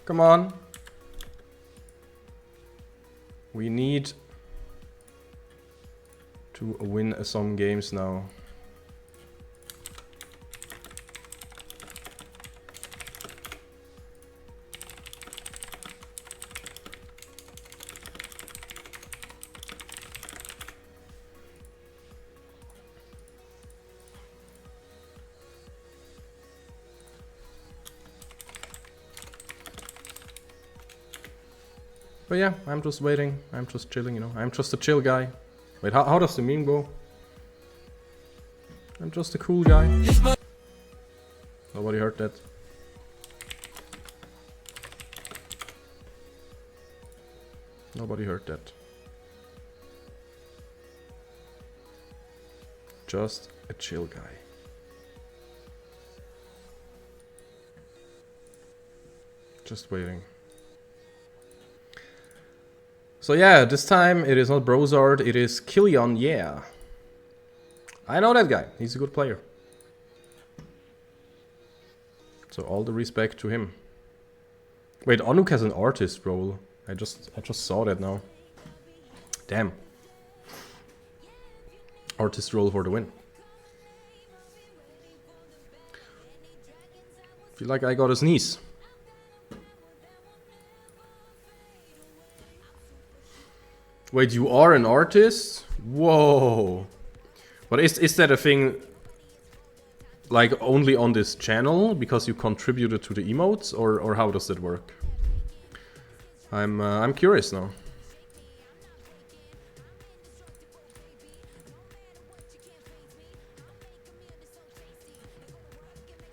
Come on. We need to win some games now. But yeah, I'm just waiting. I'm just chilling, you know. I'm just a chill guy. Wait, how does the meme go? I'm just a cool guy. Nobody heard that. Nobody heard that. Just a chill guy. Just waiting. So yeah, this time it is not Brozard, it is Killian, yeah. I know that guy, he's a good player. So all the respect to him. Wait, Onuk has an artist role. I just saw that now. Damn. Artist role for the win. Feel like I got a sneeze. Wait, you are an artist? Whoa. But is that a thing like only on this channel because you contributed to the emotes, or how does that work? I'm curious now.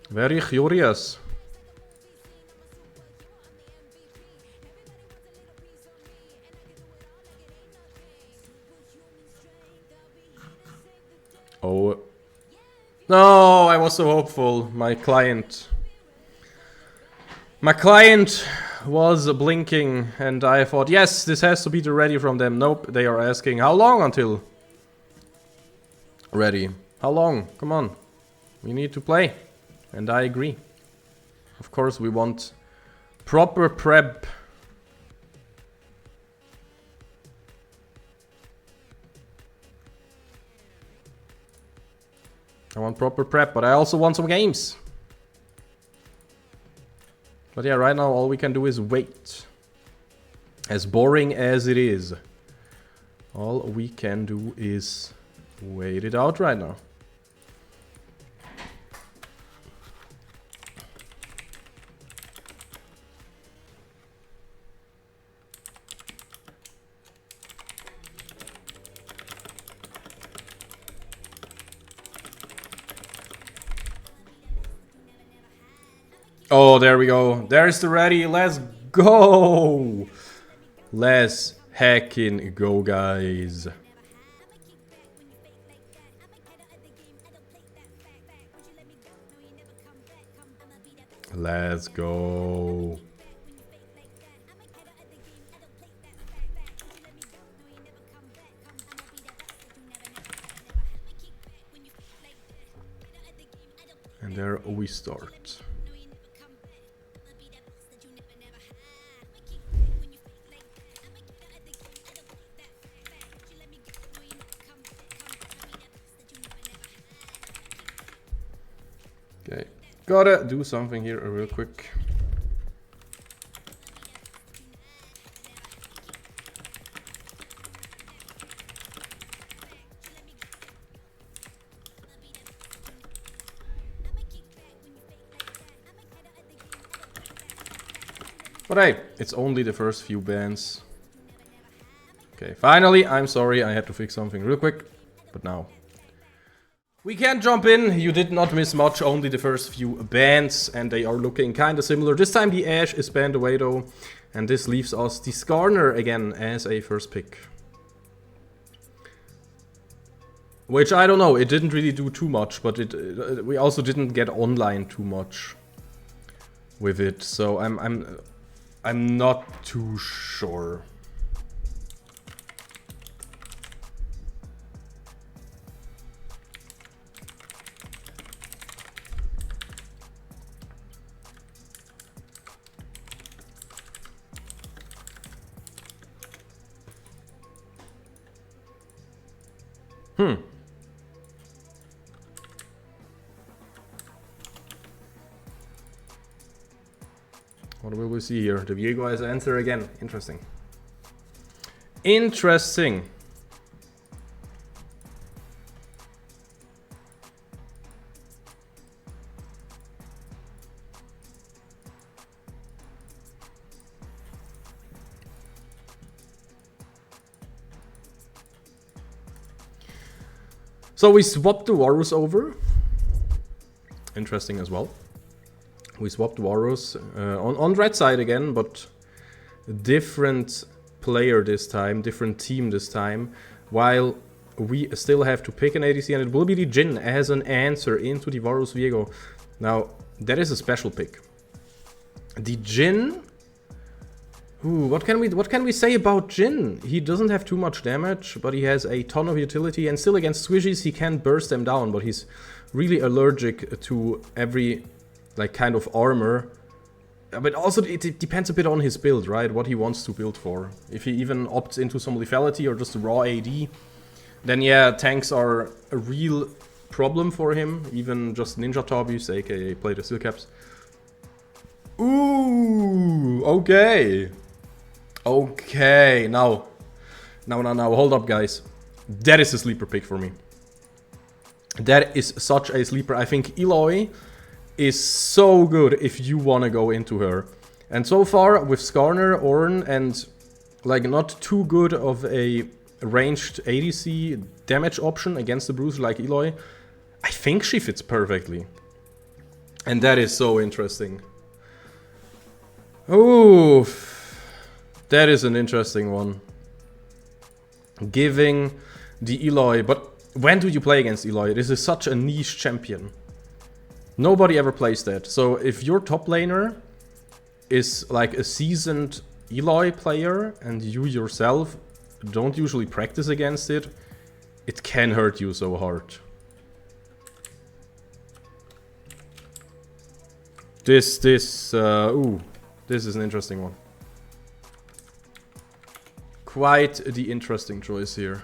Very curious. Oh. No, I was so hopeful. My client was blinking and I thought, yes, this has to be the ready from them. Nope, they are asking, how long until ready? How long? Come on. We need to play. And I agree. Of course, we want proper prep. I want proper prep, but I also want some games. But yeah, right now all we can do is wait. As boring as it is, all we can do is wait it out right now. Oh, there we go. There's the ready. Let's go. Let's heckin' go, guys. Let's go. And there we start. Okay, gotta do something here real quick. But hey, it's only the first few bands. Okay, finally, I'm sorry, I had to fix something real quick, but now we can jump in. You did not miss much, only the first few bands, and they are looking kind of similar. This time the Ash is banned away though, and this leaves us the Skarner again as a first pick. Which, I don't know, it didn't really do too much, but we also didn't get online too much with it, so I'm not too sure. What will we see here? The Viego has answer again. Interesting. Interesting. So we swapped the Warus over. Interesting as well. We swapped Warus on red side again, but different player this time, different team this time, while we still have to pick an ADC, and it will be the Jhin as an answer into the Varus Viego. Now, that is a special pick. The Jhin... Ooh, what can we say about Jhin? He doesn't have too much damage, but he has a ton of utility, and still against Squishies he can burst them down, but he's really allergic to every like kind of armor. But also it depends a bit on his build, right? What he wants to build for. If he even opts into some lethality or just a raw AD, then yeah, tanks are a real problem for him. Even just Ninja Tobbies, aka play the Steel Caps. Ooh, okay. Okay, now, hold up, guys. That is a sleeper pick for me. That is such a sleeper. I think Eloy is so good if you want to go into her. And so far, with Skarner, Ornn, and like not too good of a ranged ADC damage option against the bruiser like Eloy, I think she fits perfectly. And that is so interesting. Ooh, that is an interesting one. Giving the Eloy, but when do you play against Eloy? This is such a niche champion. Nobody ever plays that. So if your top laner is like a seasoned Eloy player and you yourself don't usually practice against it, it can hurt you so hard. This is an interesting one. Quite the interesting choice here.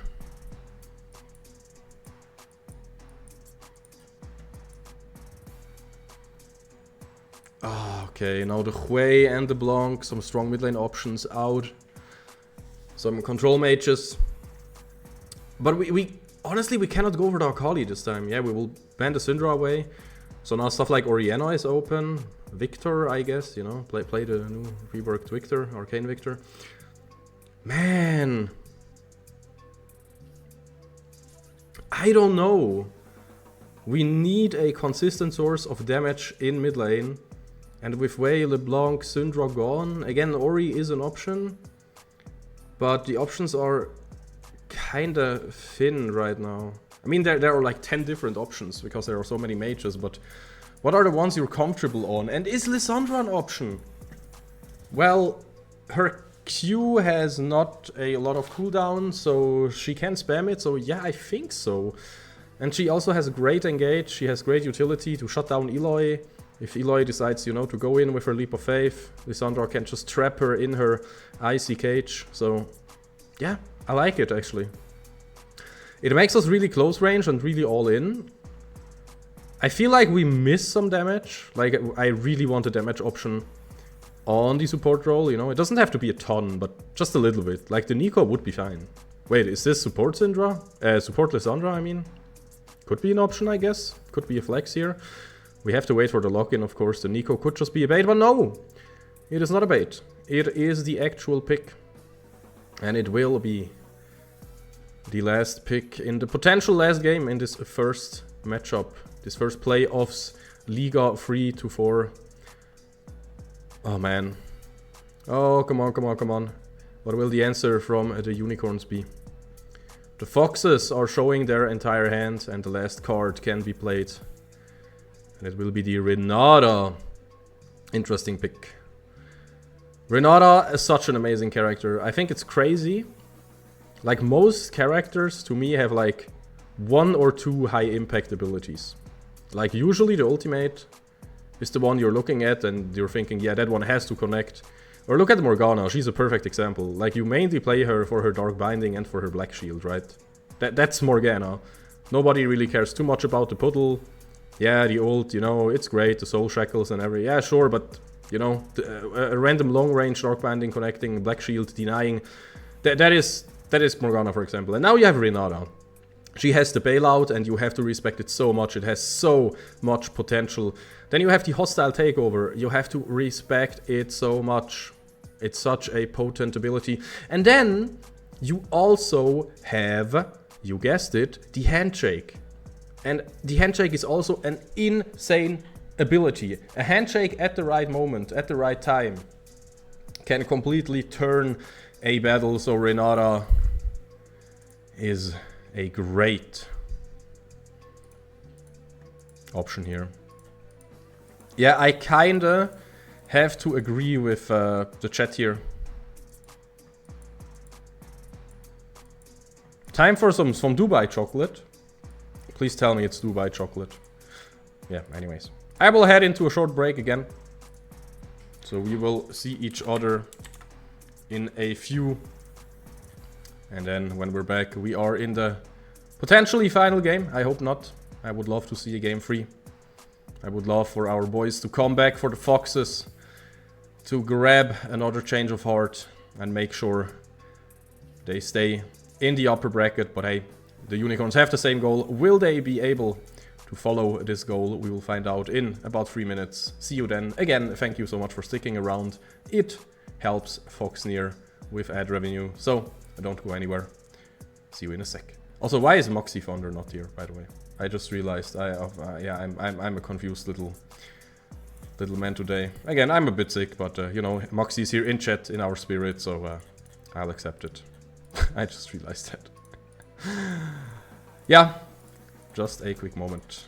Okay, now the Hui and the Blanc, some strong mid lane options out. Some control mages. But we honestly, we cannot go for the Akali this time. Yeah, we will ban the Syndra away. So now stuff like Orianna is open. Victor, I guess, you know, play the new reworked Victor, Arcane Victor. Man, I don't know. We need a consistent source of damage in mid lane. And with Wei, LeBlanc, Syndra gone, again Ori is an option. But the options are kinda thin right now. I mean, there are like 10 different options because there are so many mages, but what are the ones you're comfortable on? And is Lissandra an option? Well, her Q has not a lot of cooldown, so she can spam it, so yeah, I think so. And she also has great engage, she has great utility to shut down Eloy. If Eloy decides, you know, to go in with her Leap of Faith, Lissandra can just trap her in her icy cage. So, yeah, I like it actually. It makes us really close range and really all in. I feel like we miss some damage. Like, I really want a damage option on the support role, you know. It doesn't have to be a ton, but just a little bit. Like, the Nico would be fine. Wait, is this support Syndra? Support Lissandra, I mean? Could be an option, I guess. Could be a flex here. We have to wait for the lock-in, of course. The Nico could just be a bait, but no! It is not a bait. It is the actual pick. And it will be the last pick in the potential last game in this first matchup. This first playoffs, Liga 3-4. Oh man. Oh, come on, come on, come on. What will the answer from the unicorns be? The foxes are showing their entire hand and the last card can be played. And it will be the Renata. Interesting pick. Renata is such an amazing character. I think it's crazy. Like most characters to me have like 1 or 2 high impact abilities. Like usually the ultimate is the one you're looking at and you're thinking, yeah, that one has to connect. Or look at Morgana, she's a perfect example. Like you mainly play her for her Dark Binding and for her Black Shield, right? That's Morgana. Nobody really cares too much about the puddle. Yeah, the ult, you know, it's great, the Soul Shackles and every... Yeah, sure, but, you know, a random long-range Dark Binding connecting, Black Shield denying... That is Morgana, for example. And now you have Renata. She has the bailout and you have to respect it so much. It has so much potential. Then you have the hostile takeover. You have to respect it so much. It's such a potent ability. And then you also have, you guessed it, the handshake. And the handshake is also an insane ability. A handshake at the right moment, at the right time, can completely turn a battle. So Renata is a great option here. Yeah, I kinda have to agree with the chat here. Time for some Dubai chocolate. Please tell me it's Dubai chocolate. Yeah, anyways. I will head into a short break again. So we will see each other in a few. And then when we're back, we are in the potentially final game. I hope not. I would love to see a game 3. I would love for our boys to come back, for the Foxes to grab another change of heart and make sure they stay in the upper bracket. But hey, the Unicorns have the same goal. Will they be able to follow this goal? We will find out in about 3 minutes. See you then. Again, thank you so much for sticking around. It helps Foxnyr with ad revenue. So don't go anywhere. See you in a sec. Also, why is Moxie Founder not here, by the way? I just realized. Yeah, I'm a confused little man today. Again, I'm a bit sick, but you know, Moxie's here in chat in our spirit, so I'll accept it. I just realized that. Yeah, just a quick moment.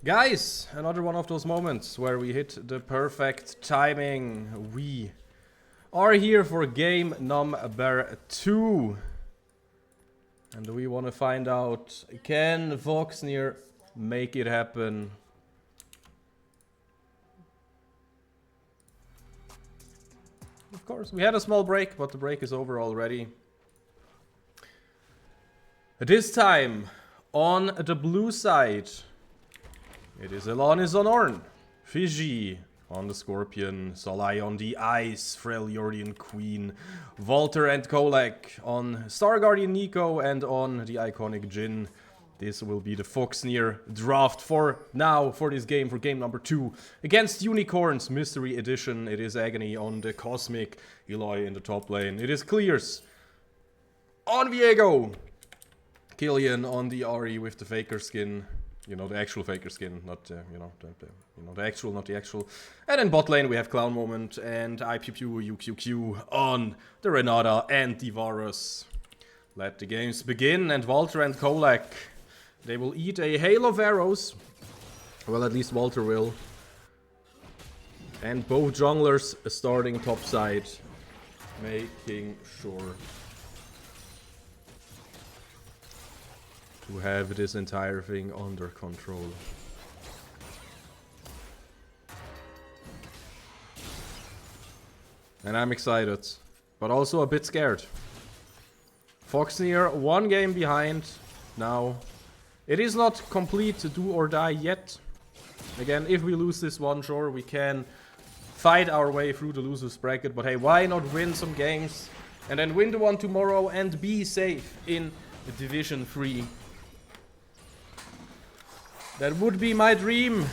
Guys, another one of those moments where we hit the perfect timing. We are here for game number 2. And we want to find out, can Foxnyr make it happen? Of course, we had a small break, but the break is over already. This time, on the blue side, it is Elanis on Ornn, Fiji on the Scorpion, Solai on the Ice, Freljordian Queen, Walter and Kolek on Star Guardian Nico, and on the iconic Jhin. This will be the Foxnyr draft for now, for this game, for game number 2. Against Unicorns, Mystery Edition. It is Agony on the Cosmic, Eloy in the top lane. It is Clears on Viego, Killian on the Ahri with the Faker skin. You know, the actual Faker skin, not, the actual, not the actual. And in bot lane we have Clown Moment and IPQ UQQ on the Renata and the Varus. Let the games begin, and Walter and Kolek, they will eat a hail of arrows. Well, at least Walter will. And both junglers starting top side, making sure to have this entire thing under control. And I'm excited, but also a bit scared. Foxnyr 1 game behind now. It is not complete to do or die yet. Again, if we lose this one, sure, we can fight our way through the losers bracket, but hey, why not win some games and then win the one tomorrow and be safe in Division 3? That would be my dream.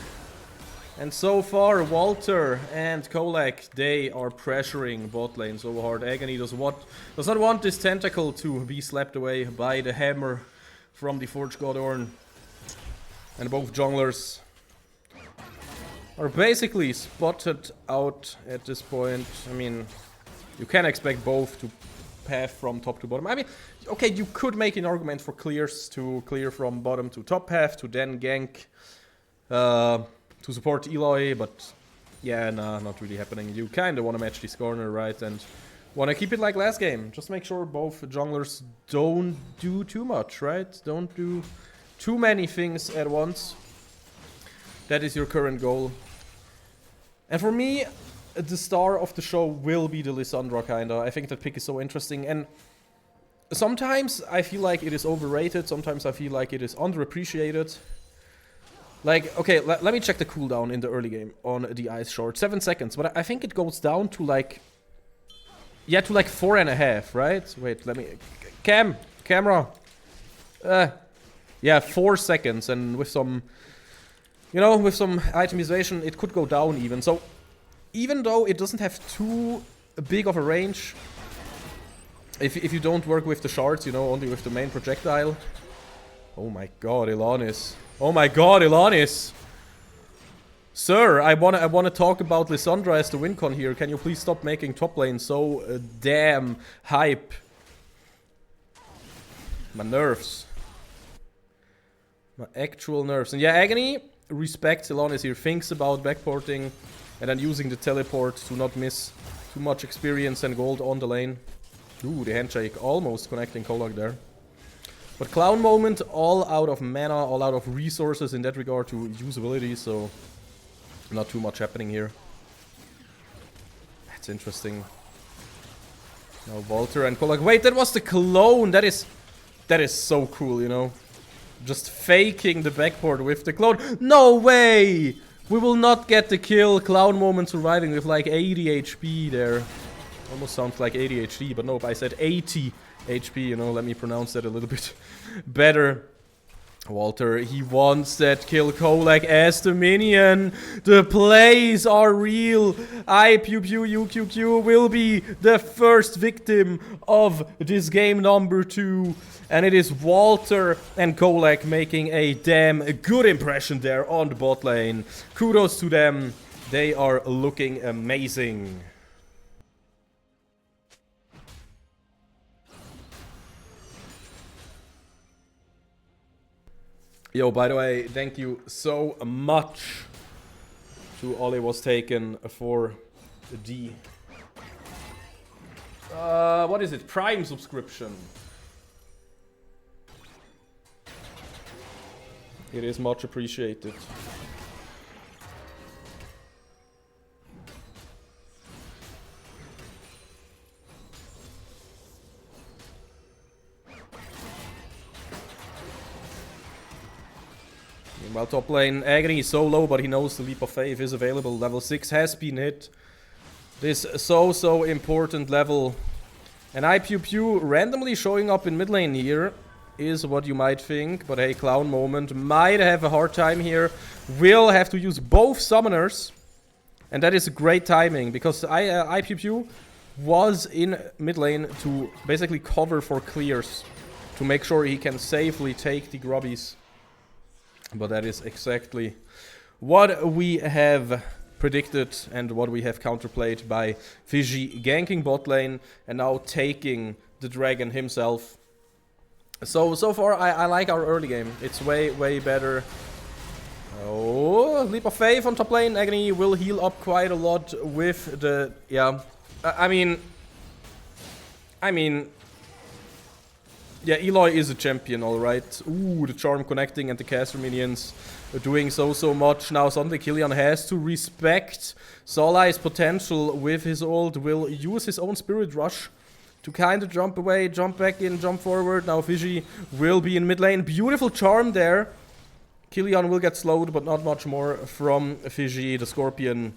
And so far, Walter and Kolek, they are pressuring bot lane so hard. Agony does not want this tentacle to be slapped away by the hammer from the Forge God Ornn. And both junglers are basically spotted out at this point. I mean, you can expect both to path from top to bottom. I mean, okay, you could make an argument for clears to clear from bottom to top path to then gank to support Eloy, but yeah, nah, not really happening. You kind of want to match this corner, right? And want to keep it like last game. Just make sure both junglers don't do too much, right? Don't do too many things at once. That is your current goal. And for me, the star of the show will be the Lissandra, kinda. I think that pick is so interesting, and sometimes I feel like it is overrated, sometimes I feel like it is underappreciated. Like, okay, let me check the cooldown in the early game on the Ice Short. 7 seconds, but I think it goes down to like... yeah, to like 4.5, right? Wait, let me... Camera! Yeah, 4 seconds, and with some... you know, with some itemization, it could go down even. So, even though it doesn't have too big of a range, if you don't work with the shards, you know, only with the main projectile. Oh my god, Elanis. Oh my god, Elanis! Sir, I wanna talk about Lissandra as the win con here. Can you please stop making top lane so damn hype? My nerves. My actual nerves. And yeah, Agony respects Elanis here, thinks about backporting and then using the teleport to not miss too much experience and gold on the lane. Ooh, the handshake almost connecting Kolak there. But Clown Moment, all out of mana, all out of resources in that regard to usability, so not too much happening here. That's interesting. Now Walter and Kolak. Wait, that was the clone! That is so cool, you know? Just faking the backport with the clone. No way! We will not get the kill. Clown Moment surviving with like 80 HP there. Almost sounds like ADHD, but nope, I said 80 HP, you know, let me pronounce that a little bit better. Walter, he wants that kill Kolak as the minion. The plays are real. IPQ will be the first victim of this game number 2. And it is Walter and Kolak making a damn good impression there on the bot lane. Kudos to them. They are looking amazing. Yo, by the way, thank you so much to Ollie was taken for the what is it? Prime subscription. It is much appreciated. Meanwhile, top lane Agony is so low, but he knows the Leap of Faith is available. Level 6 has been hit. This so important level. And IPew randomly showing up in mid lane here is what you might think. But hey, Clown Moment might have a hard time here. Will have to use both summoners. And that is great timing, because IPew was in mid lane to basically cover for clears. To make sure he can safely take the grubbies. But that is exactly what we have predicted and what we have counterplayed by Fiji ganking bot lane and now taking the dragon himself. So far I like our early game. It's way better. Oh, Leap of Faith on top lane. Agony will heal up quite a lot with the... Yeah, I mean... Yeah, Eloy is a champion, alright. Ooh, the charm connecting and the caster minions are doing so much. Now suddenly Killian has to respect Solai's potential with his ult. Will use his own Spirit Rush to kind of jump away, jump back in, jump forward. Now Fiji will be in mid lane. Beautiful charm there. Killian will get slowed, but not much more from Fiji, the Scorpion.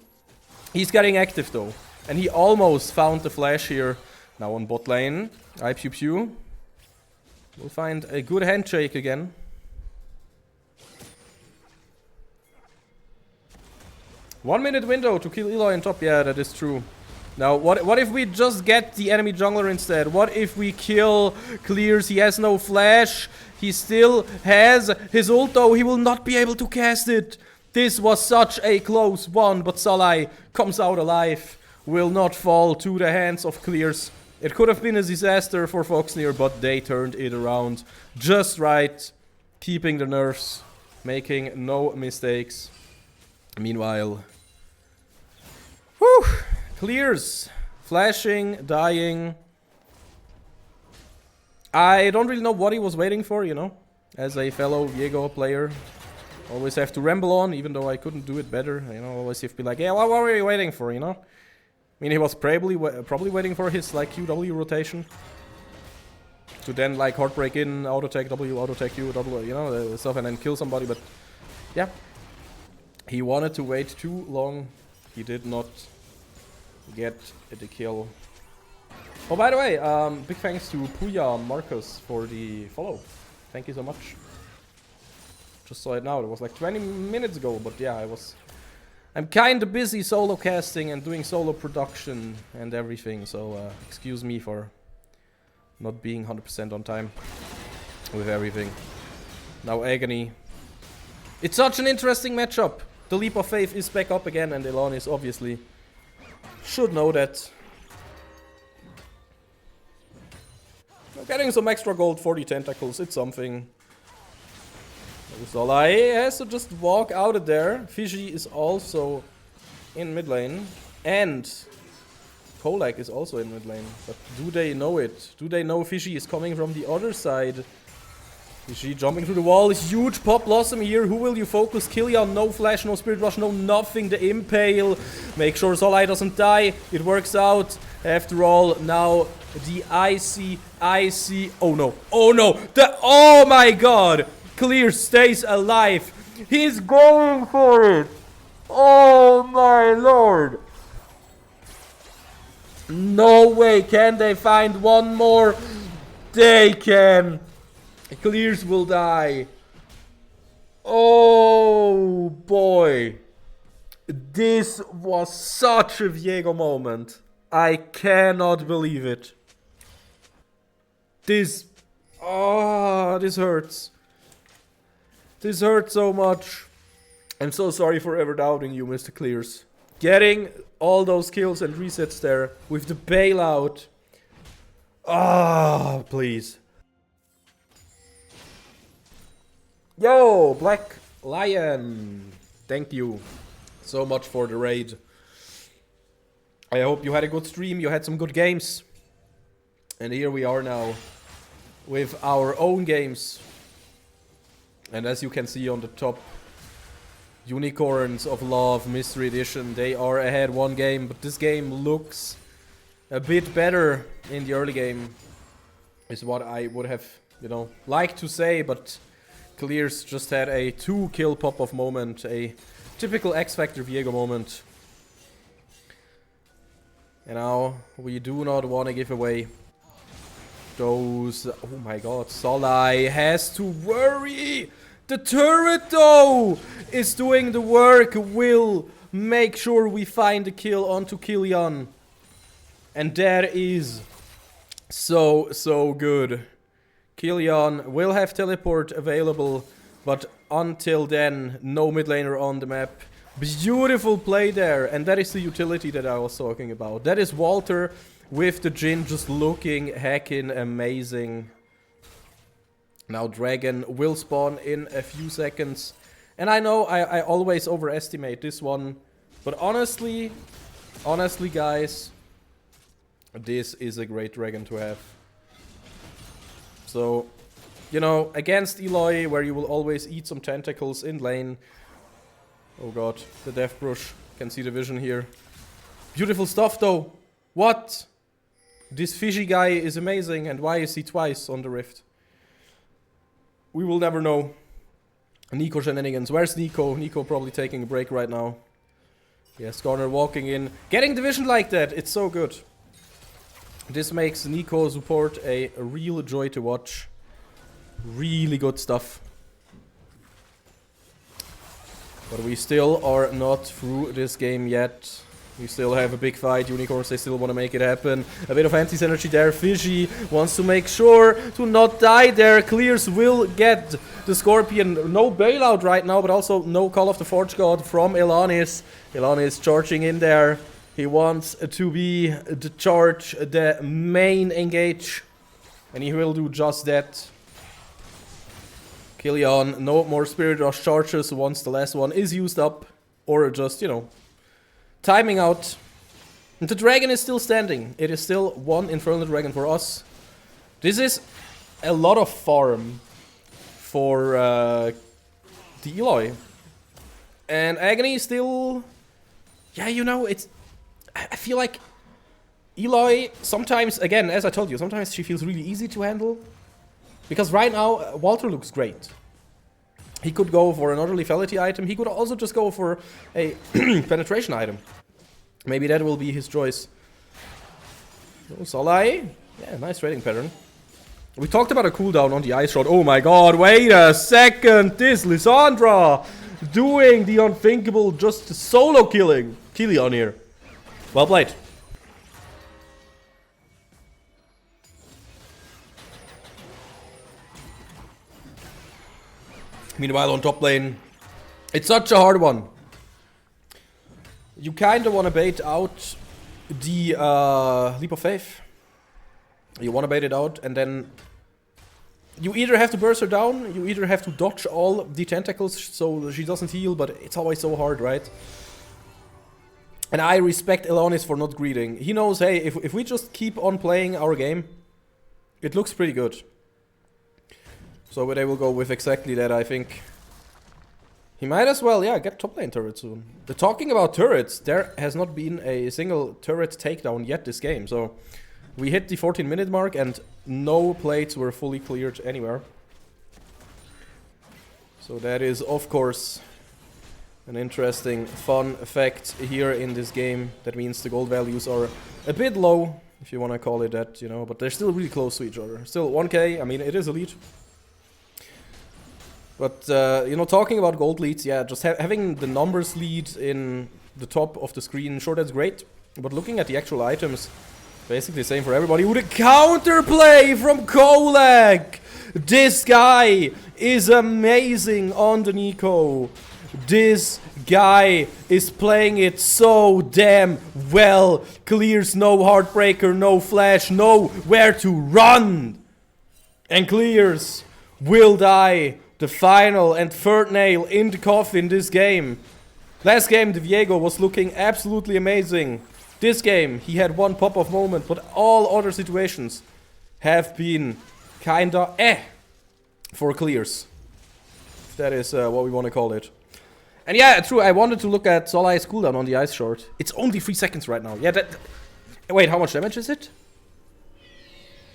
He's getting active though. And he almost found the flash here. Now on bot lane, IPew. We'll find a good handshake again. One minute window to kill Eloy on top. Yeah, that is true. Now, what if we just get the enemy jungler instead? What if we kill Clears? He has no flash. He still has his ult though. He will not be able to cast it. This was such a close one, but Salai comes out alive. Will not fall to the hands of Clears. It could have been a disaster for Foxnyr, but they turned it around just right. Keeping the nerves, making no mistakes. Meanwhile... Whew! Clears. Flashing, dying. I don't really know what he was waiting for, you know. As a fellow Viego player. Always have to ramble on, even though I couldn't do it better. You know, always have to be like, yeah, what were you waiting for, you know? I mean, he was probably waiting for his, like, QW rotation. To then, like, heartbreak in, auto-attack W, auto-attack Q, double, you know, stuff, and then kill somebody, but... Yeah. He wanted to wait too long. He did not get the kill. Oh, by the way, big thanks to Puya Marcus for the follow. Thank you so much. Just saw it now. It was like 20 minutes ago, but yeah, I'm kind of busy solo casting and doing solo production and everything, so excuse me for not being 100% on time with everything. Now Agony. It's such an interesting matchup. The Leap of Faith is back up again, and Elonis obviously should know that. Getting some extra gold for the tentacles, it's something. Solai has to just walk out of there. Fiji is also in mid lane. And Kolak is also in mid lane. But do they know it? Do they know Fiji is coming from the other side? Fiji jumping through the wall. Huge pop blossom here. Who will you focus? Killian, no flash, no spirit rush, no nothing. The impale. Make sure Solai doesn't die. It works out. After all, now the IC. Oh no. Oh no. Oh my god. Clear stays alive. He's going for it. Oh my lord. No way. Can they find one more? They can. Clears will die. Oh boy. This was such a Viego moment. I cannot believe it. This hurts. This hurts so much. I'm so sorry for ever doubting you, Mr. Clears. Getting all those kills and resets there with the bailout. Ah, please. Yo, Black Lion. Thank you so much for the raid. I hope you had a good stream, you had some good games. And here we are now with our own games. And as you can see on the top, Unicorns of Love Mystery Edition, they are ahead one game, but this game looks a bit better in the early game, is what I would have, you know, liked to say, but Clears just had a 2-kill pop-off moment, a typical X-Factor Viego moment. And now we do not want to give away those. Oh my god, Solai has to worry. The turret though is doing the work. Will make sure we find the kill onto Killian. And that is so good. Killian will have teleport available, but until then, no mid laner on the map. Beautiful play there, and that is the utility that I was talking about. That is Walter with the Jhin just looking heckin' amazing. Now Dragon will spawn in a few seconds. And I know I always overestimate this one, but honestly guys, this is a great Dragon to have. So, you know, against Eloy, where you will always eat some tentacles in lane. Oh god, the Death Brush. Can see the vision here. Beautiful stuff though. What? This fishy guy is amazing, and why is he twice on the Rift? We will never know. Nico shenanigans. Where's Nico? Nico probably taking a break right now. Yes, Garner walking in. Getting the vision like that, it's so good. This makes Nico support a real joy to watch. Really good stuff. But we still are not through this game yet. We still have a big fight. Unicorns, they still want to make it happen. A bit of anti-synergy there. Fishy wants to make sure to not die there. Clears will get the Scorpion. No bailout right now, but also no Call of the Forge God from Elanis. Elanis charging in there. He wants to be the charge, the main engage. And he will do just that. Killian, no more Spirit Rush charges once the last one is used up. Or just, you know, timing out. And the dragon is still standing. It is still one Infernal Dragon for us. This is a lot of farm for the Eloy. And Agony is still... Yeah, you know, it's... I feel like Eloy sometimes, again, as I told you, sometimes she feels really easy to handle. Because right now, Walter looks great. He could go for another lethality item. He could also just go for a penetration item. Maybe that will be his choice. Oh, Solai. Yeah, nice trading pattern. We talked about a cooldown on the ice shot. Oh my god, wait a second. This Lissandra doing the unthinkable, just solo killing Killian here. Well played. Meanwhile, on top lane, it's such a hard one. You kind of want to bait out the Leap of Faith. You want to bait it out, and then you either have to burst her down, you either have to dodge all the tentacles so she doesn't heal, but it's always so hard, right? And I respect Elanis for not greeting. He knows, hey, if we just keep on playing our game, it looks pretty good. So they will go with exactly that, I think. He might as well, yeah, get top lane turret soon. The talking about turrets, there has not been a single turret takedown yet this game. So we hit the 14-minute mark and no plates were fully cleared anywhere. So that is, of course, an interesting, fun fact here in this game. That means the gold values are a bit low, if you want to call it that, you know, but they're still really close to each other. Still 1k, I mean, it is elite. But, you know, talking about gold leads, yeah, just having the numbers lead in the top of the screen, sure, that's great. But looking at the actual items, basically the same for everybody. With a counterplay from Kolak! This guy is amazing on the Nico. This guy is playing it so damn well. Clears no Heartbreaker, no flash, no where to run. And Clears will die the final and third nail in the coffin this game. Last game, the Viego was looking absolutely amazing. This game, he had one pop-off moment, but all other situations have been kinda for clears. That is what we want to call it. And yeah, true, I wanted to look at Solai's cooldown on the ice shard. It's only 3 seconds right now. Yeah, wait, how much damage is it?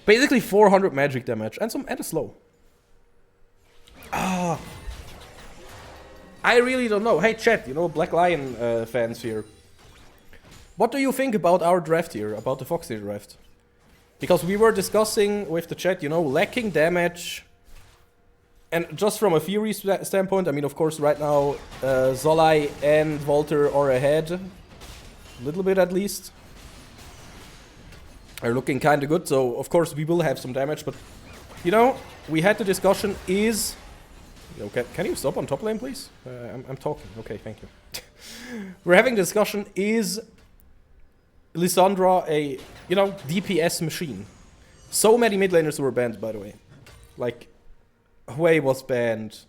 Basically 400 magic damage and a slow. Ah. I really don't know. Hey chat, you know, Black Lion fans here. What do you think about our draft here, about the Foxnyr draft? Because we were discussing with the chat, you know, lacking damage. And just from a theory standpoint, I mean, of course, right now, Zolai and Walter are ahead. A little bit at least. Are looking kind of good, so of course we will have some damage, but... You know, we had the discussion is... Okay, can you stop on top lane, please? I'm talking. Okay, thank you. We're having a discussion, is Lissandra a, you know, DPS machine? So many mid laners were banned, by the way. Like, Hui was banned.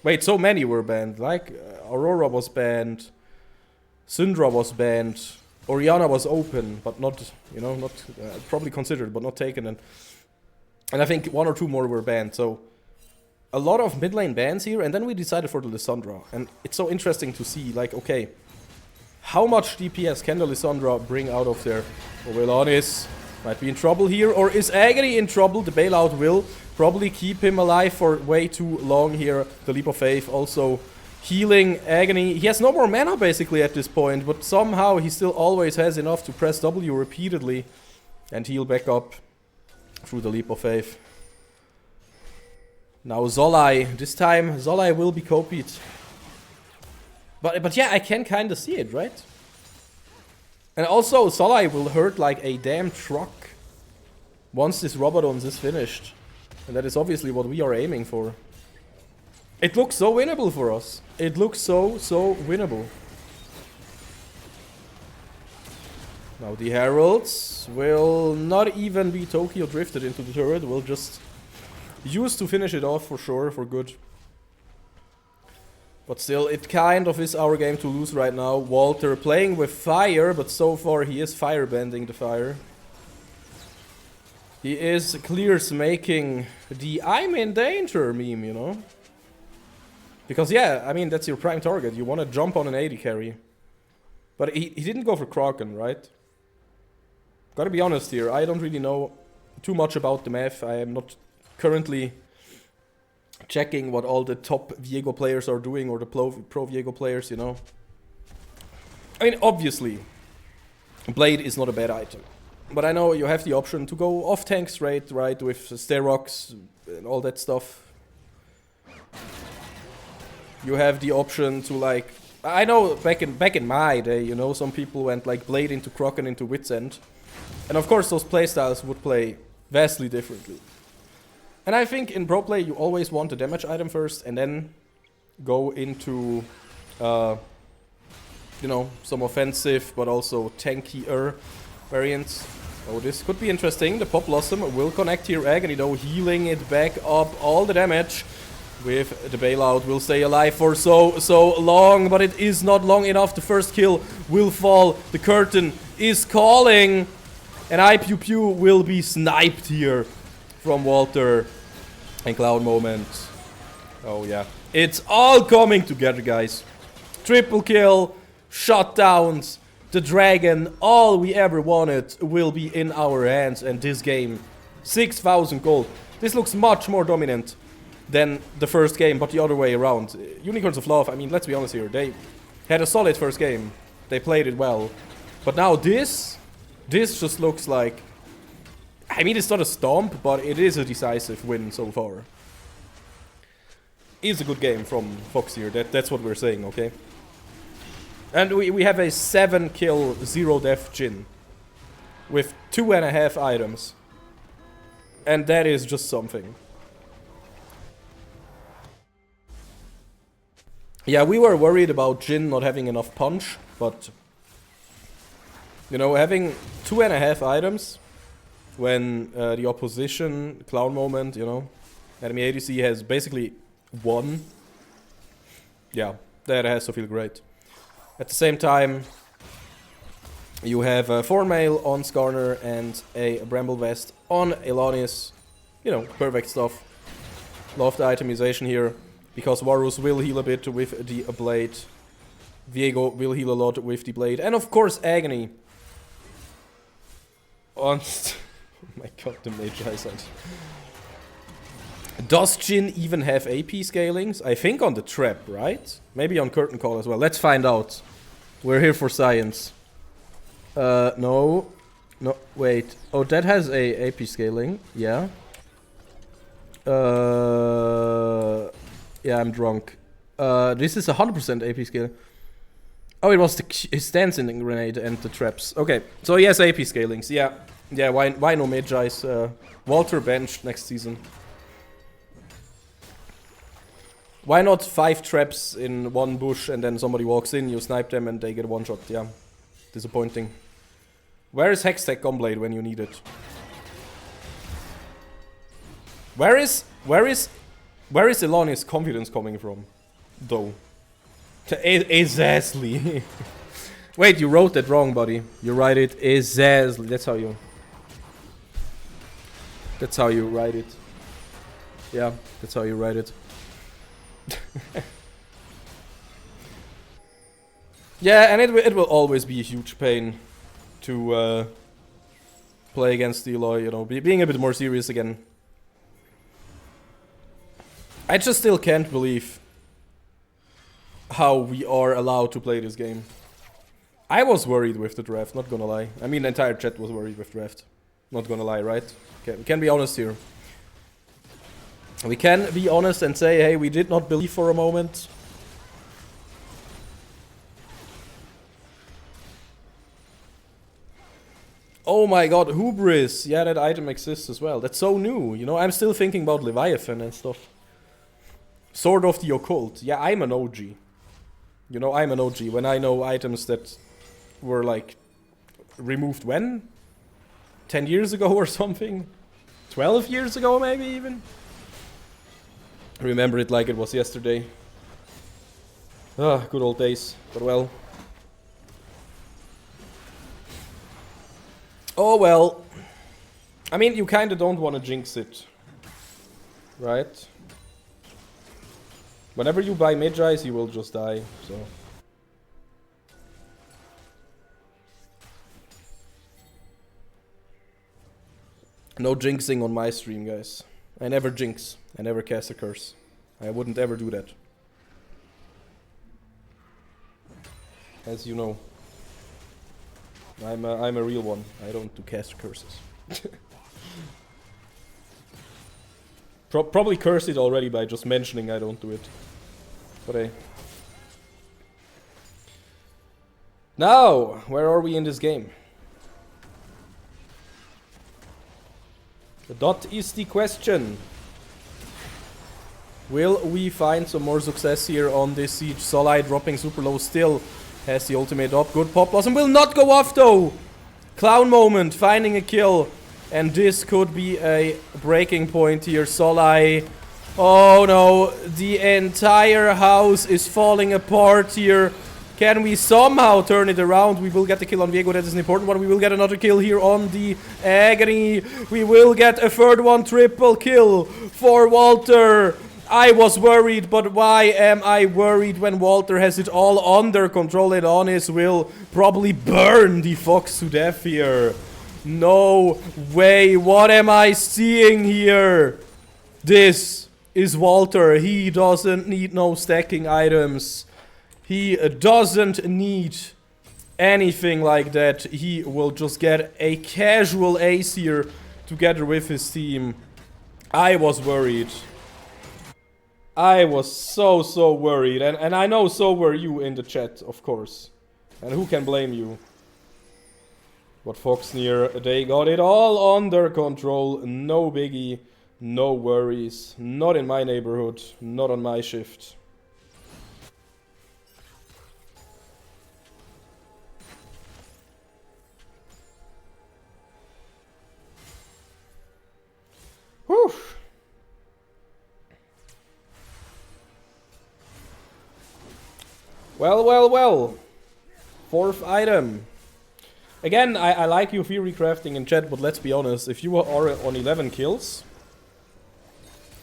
Wait, so many were banned. Like, Aurora was banned. Syndra was banned. Orianna was open, but not, you know, not probably considered, but not taken. And I think 1 or 2 more were banned. So a lot of mid lane bans here, and then we decided for the Lissandra. And it's so interesting to see, like, okay, how much DPS can the Lissandra bring out of there? Ovelonis might be in trouble here, or is Agony in trouble? The bailout will probably keep him alive for way too long here. The Leap of Faith also healing Agony. He has no more mana basically at this point, but somehow he still always has enough to press W repeatedly and heal back up through the Leap of Faith. Now Zolai. This time Zolai will be copied. But yeah, I can kinda see it, right? And also Zolai will hurt like a damn truck once this Robodons is finished. And that is obviously what we are aiming for. It looks so winnable for us. It looks so winnable. Now the Heralds will not even be Tokyo drifted into the turret. We'll just use to finish it off for sure, for good. But still, it kind of is our game to lose right now. Walter playing with fire, but so far he is firebending the fire. He is clears making the I'm in danger meme, you know? Because yeah, I mean, that's your prime target. You want to jump on an AD carry. But he didn't go for Kraken, right? Gotta be honest here, I don't really know too much about the math. I am not currently checking what all the top Viego players are doing, or the pro Viego players, you know. I mean, obviously, Blade is not a bad item. But I know you have the option to go off tank straight, right, with Sterox and all that stuff. You have the option to, like, I know back in my day, you know, some people went like Blade into Kraken into Wit's End. And of course those playstyles would play vastly differently. And I think in pro play you always want the damage item first and then go into, you know, some offensive but also tankier variants. Oh, this could be interesting. The Pop Blossom will connect here. Agony though, healing it back up, all the damage. With the bailout, will stay alive for so long, but it is not long enough. The first kill will fall. The curtain is calling, and I Pew Pew will be sniped here from Walter. And Cloud moment. Oh yeah, it's all coming together, guys. Triple kill, shutdowns, the dragon. All we ever wanted will be in our hands, and this game, 6,000 gold. This looks much more dominant than the first game, but the other way around. Unicorns of Love, I mean, let's be honest here, they had a solid first game. They played it well. But now this just looks like... I mean, it's not a stomp, but it is a decisive win so far. It's a good game from Foxnyr, that's what we're saying, okay? And we have a 7 kill, 0 death Jhin. With 2.5 items. And that is just something. Yeah, we were worried about Jhin not having enough punch, but... You know, having 2.5 items when the opposition, Clown moment, you know, Enemy ADC has basically one. Yeah, that has to feel great. At the same time, you have a Thornmail on Skarner and a Bramble Vest on Elanius. You know, perfect stuff. Love the itemization here, because Varus will heal a bit with the Blade. Viego will heal a lot with the Blade. And of course, Agony. On... oh my god, the Magi side. Does Jhin even have AP scalings? I think on the Trap, right? Maybe on Curtain Call as well. Let's find out. We're here for science. No. No, wait. Oh, that has a AP scaling. Yeah. Yeah, I'm drunk. This is 100% AP scaling. Oh, it was his dancing grenade and the traps. Okay, so he has AP scalings. Yeah. Yeah, why no Magi's? Walter benched next season. Why not 5 traps in one bush and then somebody walks in, you snipe them and they get one shot? Yeah, disappointing. Where is Hextech Gunblade when you need it? Where is Elani's confidence coming from, though? Exactly. Wait, you wrote that wrong, buddy. You write it exactly. That's how you write it. Yeah, that's how you write it. Yeah, and it will always be a huge pain to play against Eloy, you know, being a bit more serious again. I just still can't believe how we are allowed to play this game. I was worried with the draft, not gonna lie. I mean, the entire chat was worried with draft. Not gonna lie, right? Okay, we can be honest here. We can be honest and say, hey, we did not believe for a moment. Oh my god, Hubris! Yeah, that item exists as well. That's so new, you know? I'm still thinking about Leviathan and stuff. Sword of the Occult. Yeah, I'm an OG. You know, I'm an OG. When I know items that were, like, removed when? 10 years ago or something? 12 years ago, maybe, even? Remember it like it was yesterday. Ah, good old days. But well. Oh well. I mean, you kinda don't want to jinx it. Right? Whenever you buy Magi's, you will just die, so... No jinxing on my stream, guys. I never jinx. I never cast a curse. I wouldn't ever do that. As you know. I'm a real one. I don't do cast curses. Probably cursed it already by just mentioning I don't do it. But hey. Now, where are we in this game? That is the question. Will we find some more success here on this siege? Solai dropping super low still. Has the ultimate up. Good pop blossom. Will not go off though. Clown moment. Finding a kill. And this could be a breaking point here. Solai. Oh no. The entire house is falling apart here. Can we somehow turn it around? We will get the kill on Viego. That is an important one. We will get another kill here on the Agony. We will get a third one. Triple kill for Walter. I was worried, but why am I worried when Walter has it all under control? Elanius will probably burn the Fox to death here. No way. What am I seeing here? This is Walter. He doesn't need no stacking items. He doesn't need anything like that. He will just get a casual ace here together with his team. I was worried. I was so worried, and I know so were you in the chat, of course. And who can blame you? But Foxnyr, they got it all under control, no biggie, no worries. Not in my neighborhood, not on my shift. Whew. Well, well, well. 4th item. Again, I like your theory crafting in chat, but let's be honest. If you are on 11 kills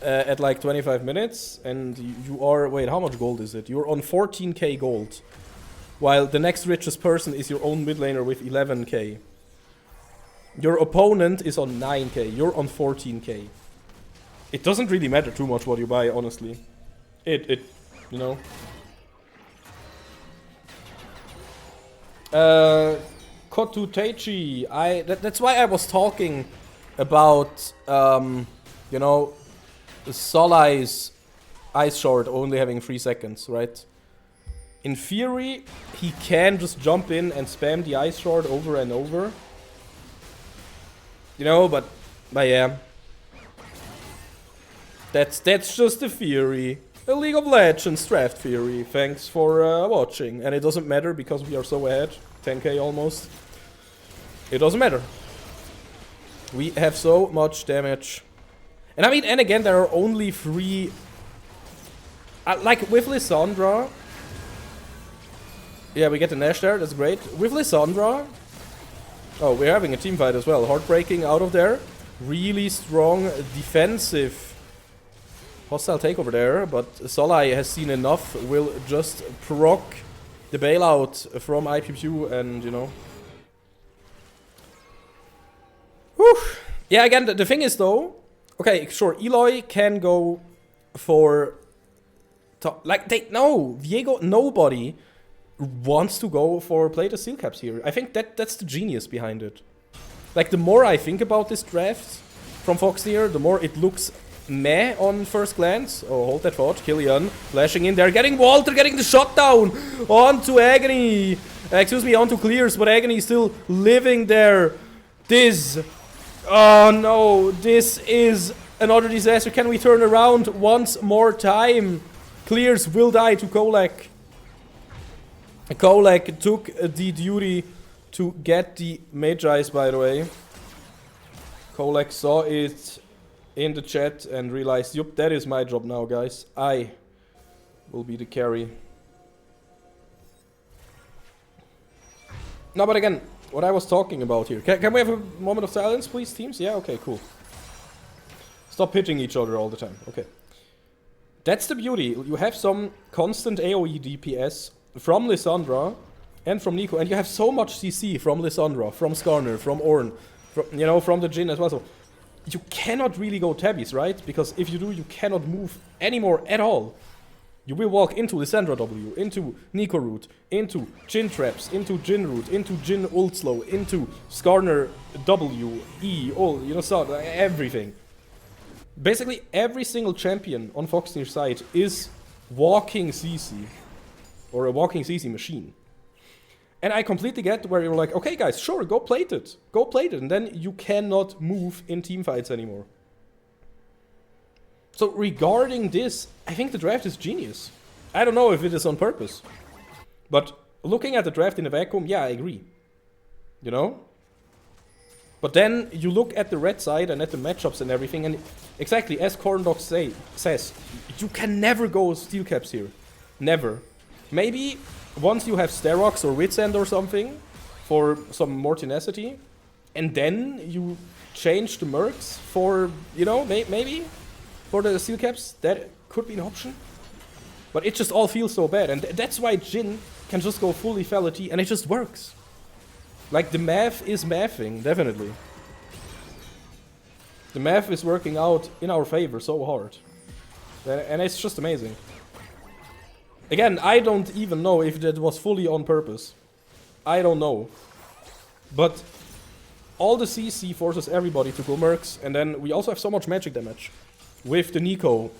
at like 25 minutes and you are... Wait, how much gold is it? You're on 14k gold. While the next richest person is your own mid laner with 11k. Your opponent is on 9k. You're on 14k. It doesn't really matter too much what you buy, honestly. You know. Kotu Teichi. That's why I was talking about, you know, Solai's Ice Shard only having 3 seconds, right? In theory, he can just jump in and spam the Ice Shard over and over. You know, but yeah. That's just a theory. A League of Legends draft theory. Thanks for watching. And it doesn't matter because we are so ahead. 10k almost. It doesn't matter. We have so much damage. And I mean, and again, there are only 3... like with Lissandra... Yeah, we get the Nash there, that's great. With Lissandra... Oh, we're having a team fight as well. Heartbreaking out of there. Really strong defensive hostile takeover there, but Solai has seen enough. Will just proc the bailout from IPQ and, you know... Whew. Yeah, again, the thing is though... Okay, sure, Eloy can go for... Like, Viego, nobody wants to go for play the seal caps here. I think that's the genius behind it. Like, the more I think about this draft from Foxnyr, the more it looks meh on first glance. Oh, hold that thought. Killian flashing in there, getting Walter, getting the shot down onto Agony. Excuse me, onto Clears, but Agony is still living there. This... Oh no, this is another disaster. Can we turn around once more time? Clears will die to Kolek. Kolek took the duty to get the Magi's, by the way. Kolek saw it in the chat and realized, yup, that is my job now, guys. I will be the carry. No, but again, what I was talking about here. Can we have a moment of silence, please, teams? Yeah, okay, cool. Stop hitting each other all the time. Okay. That's the beauty. You have some constant AoE DPS from Lissandra and from Nico, and you have so much CC from Lissandra, from Skarner, from Ornn, from, you know, from the Jhin as well. So you cannot really go tabbies, right? Because if you do, you cannot move anymore at all. You will walk into Lissandra W, into Nico root, into Jhin traps, into Jhin root, into Jhin ult slow, into Skarner W, E, all, you know, so everything. Basically, every single champion on Foxnyr's side is walking CC, or a walking CC machine. And I completely get where you're like, okay guys, sure, go plate it, and then you cannot move in teamfights anymore. So regarding this, I think the draft is genius. I don't know if it is on purpose. But looking at the draft in a vacuum, yeah, I agree. You know? But then you look at the red side and at the matchups and everything, and exactly as Corndog says, you can never go steel caps here. Never. Maybe once you have Sterox or Witsend or something for some more tenacity, and then you change the mercs for, you know, maybe for the steel caps, that could be an option. But it just all feels so bad, and that's why Jhin can just go full lethality, and it just works. Like, the math is mathing, definitely. The math is working out in our favor so hard. And it's just amazing. Again, I don't even know if that was fully on purpose. I don't know. But all the CC forces everybody to go mercs, and then we also have so much magic damage. With the Nico,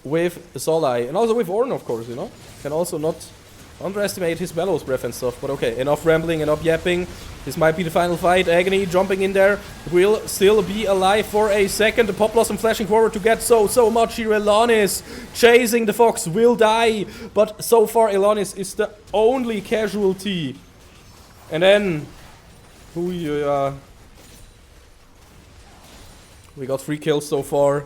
with Solai, and also with Ornn, of course, you know? Can also not underestimate his Bellows breath and stuff, but okay, enough rambling, enough yapping. This might be the final fight. Agony jumping in there, will still be alive for a second. The Pop Blossom flashing forward to get so much here. Elonis chasing the Fox, will die, but so far Elonis is the only casualty. And then, we got 3 kills so far.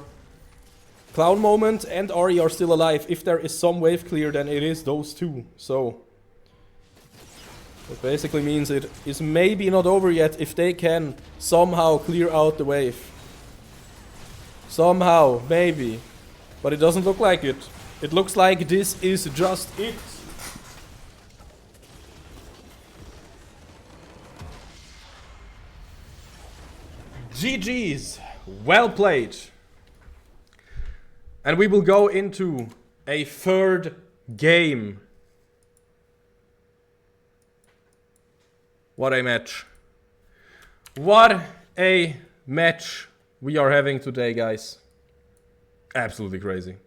Clown Moment and Ari are still alive. If there is some wave clear, then it is those two. So it basically means it is maybe not over yet if they can somehow clear out the wave. Somehow, maybe. But it doesn't look like it. It looks like this is just it. GG's. Well played. And we will go into a third game. What a match. What a match we are having today, guys. Absolutely crazy.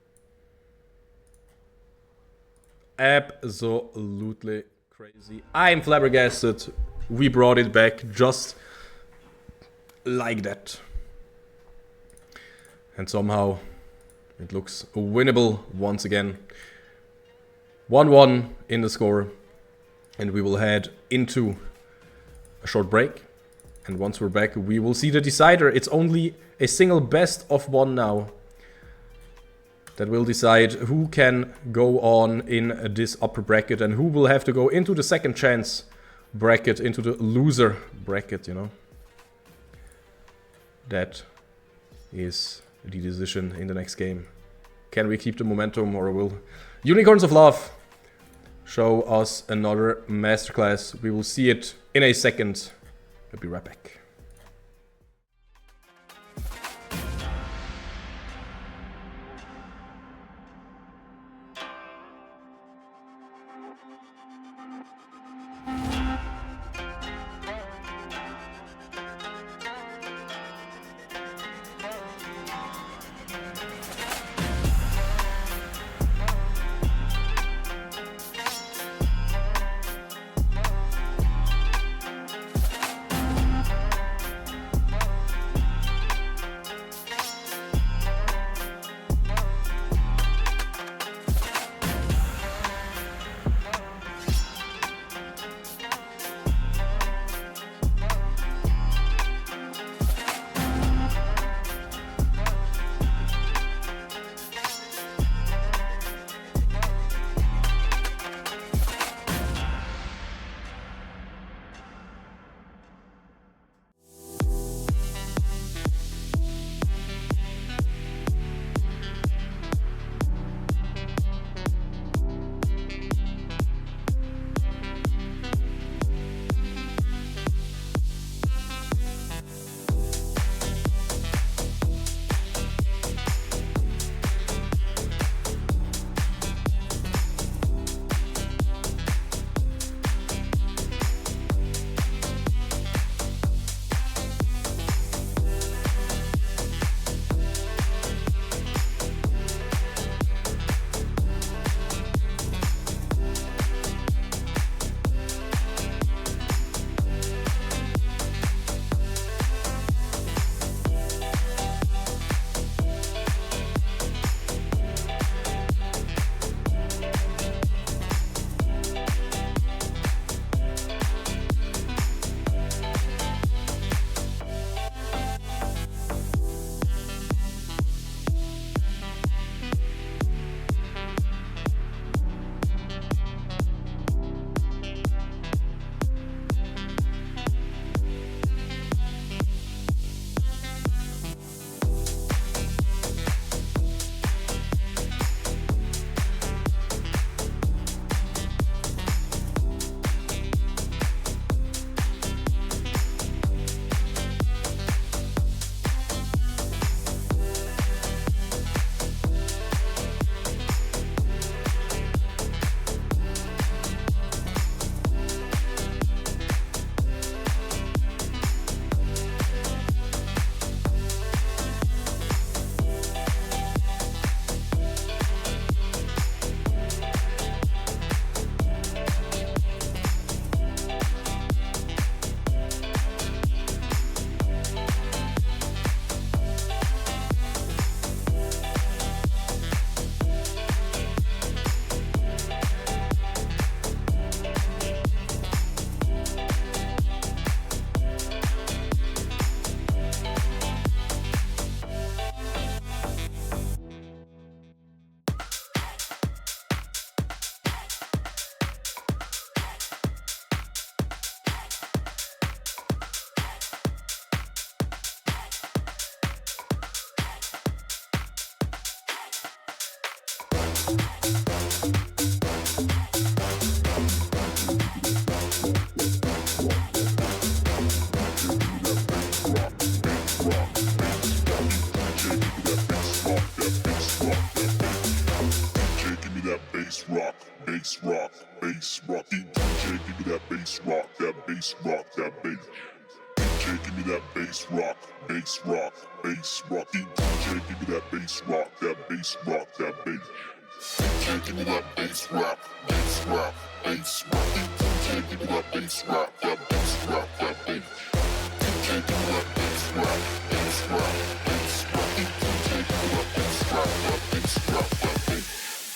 Absolutely crazy. I'm flabbergasted. We brought it back just like that. And somehow it looks winnable once again. 1-1 in the score. And we will head into a short break. And once we're back, we will see the decider. It's only a single best of one now that will decide who can go on in this upper bracket and who will have to go into the second chance bracket, into the loser bracket, you know. That is the decision in the next game. Can we keep the momentum, or will Unicorns of Love show us another masterclass? We will see it in a second. I'll be right back. rock, bass rock. DJ, give me that bass rock, that bass rock, that bass. DJ, give me that bass rock, bass rock, bass rock. DJ, give me that bass rock, that bass rock, that bass. DJ, give me that bass rock, bass rock, bass rock. DJ, give me that bass rock, that bass rock, that bass. DJ, give me that bass rock, bass rock, bass rock. DJ, give me that bass rock, that bass rock, that bass.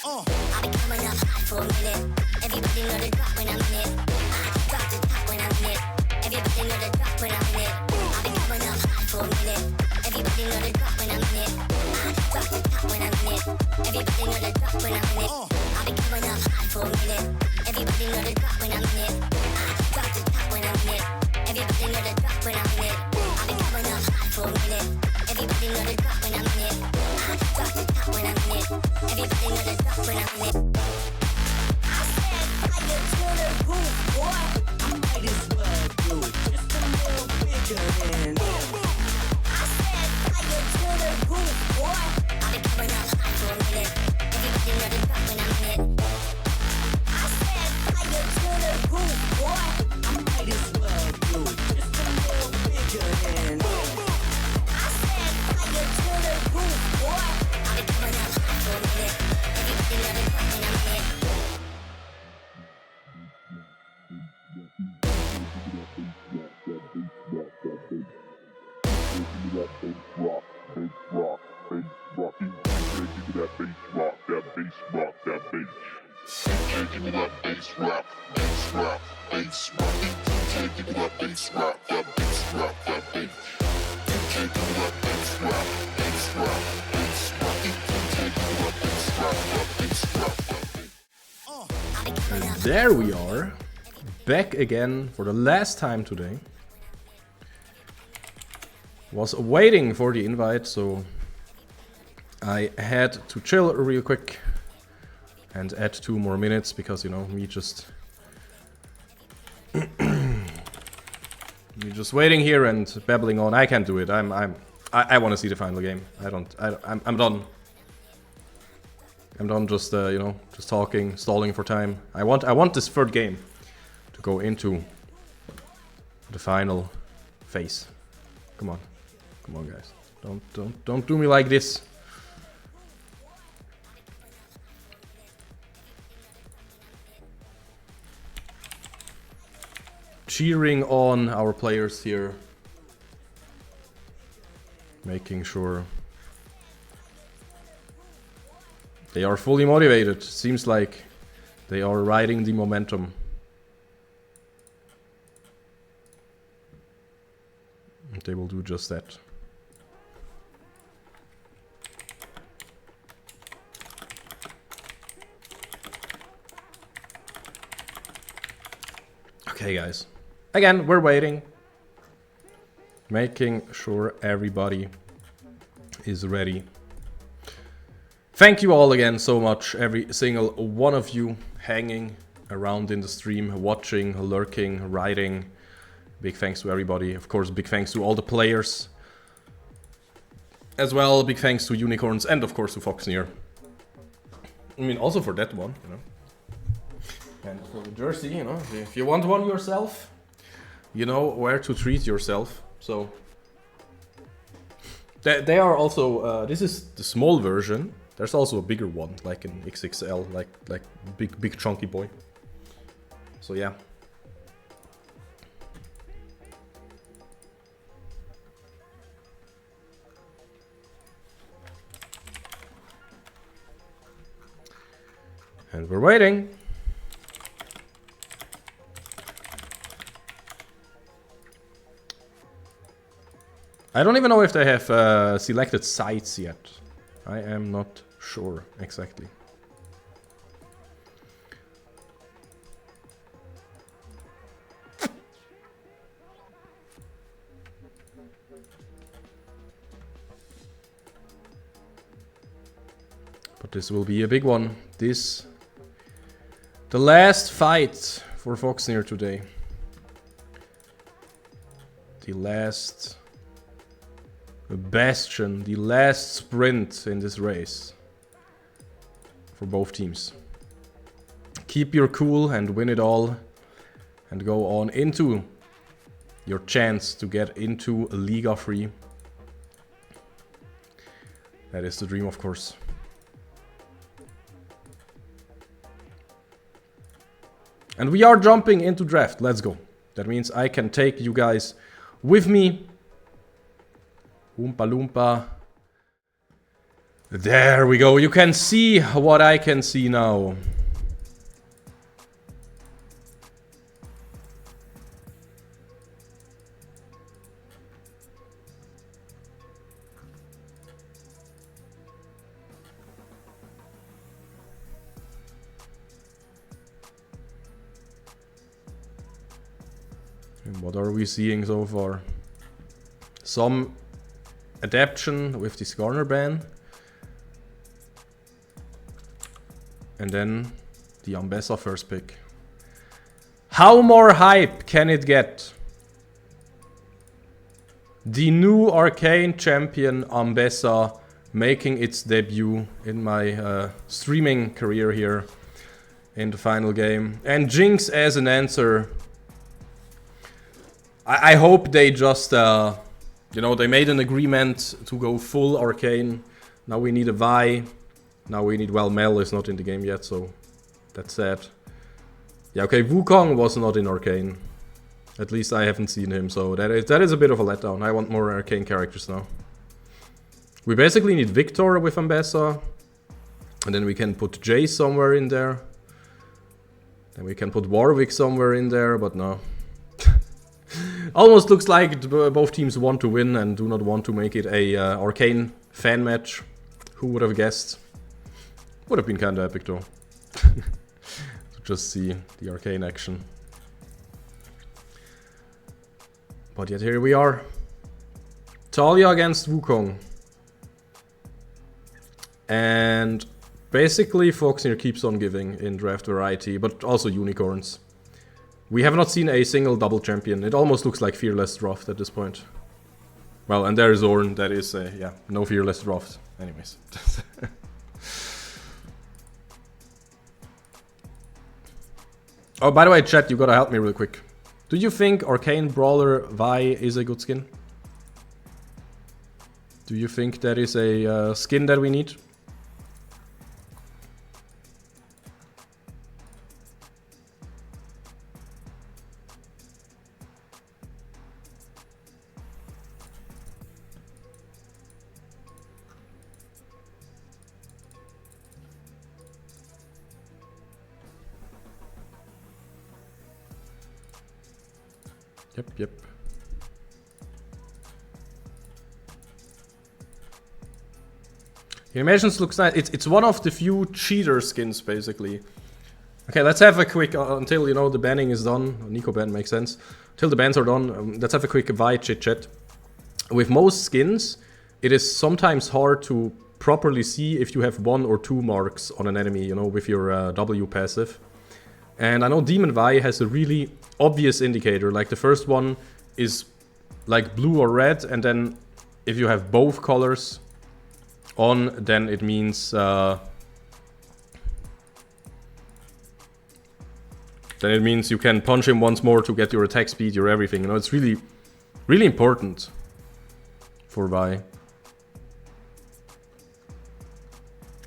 I've been coming up hot for a minute. Everybody know the drop when I'm in it. I drop the top when I'm in it. Everybody know the drop when I'm in it. I've been coming up hot for a minute. Everybody know the drop when I'm in it. I drop the top when I'm in it. Everybody know the drop when I'm in it. I've been coming up hot for a minute. Everybody know the drop when I'm in it. I drop the top when I'm in it. Everybody know the drop when I'm in it. I've been coming up hot for a minute. Everybody know the drop when I'm in it. I drop the top when I'm in it. Everybody know the drop when I'm in it. I said fire to the roof, boy. I might as well do it just a little bigger than them. I said fire to the roof, boy. I've been coming up hot for a minute. Everybody know the drop when I'm in it. I said fire to the roof, boy. I might as well do it just a little bigger than them. I said fire to the roof, boy. I've been coming up hot for a minute. Everybody know the drop when I'm in it. That bass rock, bass rock, bass rock. DJ, give me that bass rock, that bass rock, that bass. DJ, give me that bass rock, bass rock, bass rock. DJ, give me that bass rock, that bass rock, that bass. DJ, give me that bass rock, bass rock, bass rock. DJ, give me that bass rock, that bass rock, that bass. And there we are, back again for the last time today. Was waiting for the invite, so I had to chill real quick and add 2 more minutes because, you know, me just waiting here and babbling on. I can't do it. I want to see the final game. I'm done. I'm done just you know, just talking, stalling for time. I want this third game to go into the final phase. Come on. Come on, guys. Don't do me like this. Cheering on our players here. Making sure they are fully motivated. Seems like they are riding the momentum. And they will do just that. Okay, guys. Again, we're waiting. Making sure everybody is ready. Thank you all again so much, every single one of you hanging around in the stream, watching, lurking, writing. Big thanks to everybody. Of course, big thanks to all the players. As well, big thanks to Unicorns and of course to Foxnyr. I mean, also for that one, you know. And for the jersey, you know, if you want one yourself, you know where to treat yourself. So they are also. This is the small version. There's also a bigger one, like an XXL, like big chunky boy. So yeah. And we're waiting. I don't even know if they have selected sites yet. I am not sure exactly. But this will be a big one. The last fight for Foxnyr today. The last bastion, the last sprint in this race for both teams. keep your cool and win it all. And go on into your chance to get into a Liga free. That is the dream, of course. And we are jumping into draft. Let's go. That means I can take you guys with me. Oompa Loompa. There we go. You can see what I can see now. What are we seeing so far? Some adaptation with the Foxnyr ban. And then the Ambessa first pick. How more hype can it get? The new Arcane champion Ambessa making its debut in my streaming career here in the final game. And Jinx as an answer. I hope they just, you know, they made an agreement to go full Arcane. Now we need a Vi. Now we need, well, Mel is not in the game yet, so that's sad. Yeah, okay, Wukong was not in Arcane. At least I haven't seen him, so that is a bit of a letdown. I want more Arcane characters now. We basically need Victor with Ambessa. And then we can put Jace somewhere in there. Then we can put Warwick somewhere in there, but no. Almost looks like both teams want to win and do not want to make it a Arcane fan match. Who would have guessed? Would have been kinda epic though. To just see the Arcane action. But yet here we are. Talia against Wukong. And basically Foxnyr keeps on giving in draft variety, but also unicorns. We have not seen a single double champion. It almost looks like Fearless draft at this point. Well, and there is Ornn. That is, yeah, no Fearless draft. Anyways. Oh, by the way, chat, you gotta help me real quick. Do you think Arcane Brawler Vi is a good skin? Do you think that is a skin that we need? Yep. The animations looks nice. It's one of the few cheater skins, basically. Okay, let's have a quick, until, you know, the banning is done. Nico ban makes sense. Until the bans are done, let's have a quick Vi chit-chat. With most skins, it is sometimes hard to properly see if you have 1 or 2 marks on an enemy, you know, with your W passive. And I know Demon Vi has a really obvious indicator, like the first one is like blue or red, and then if you have both colors on, then it means you can punch him once more to get your attack speed, your everything. You know, it's really, really important for Vi.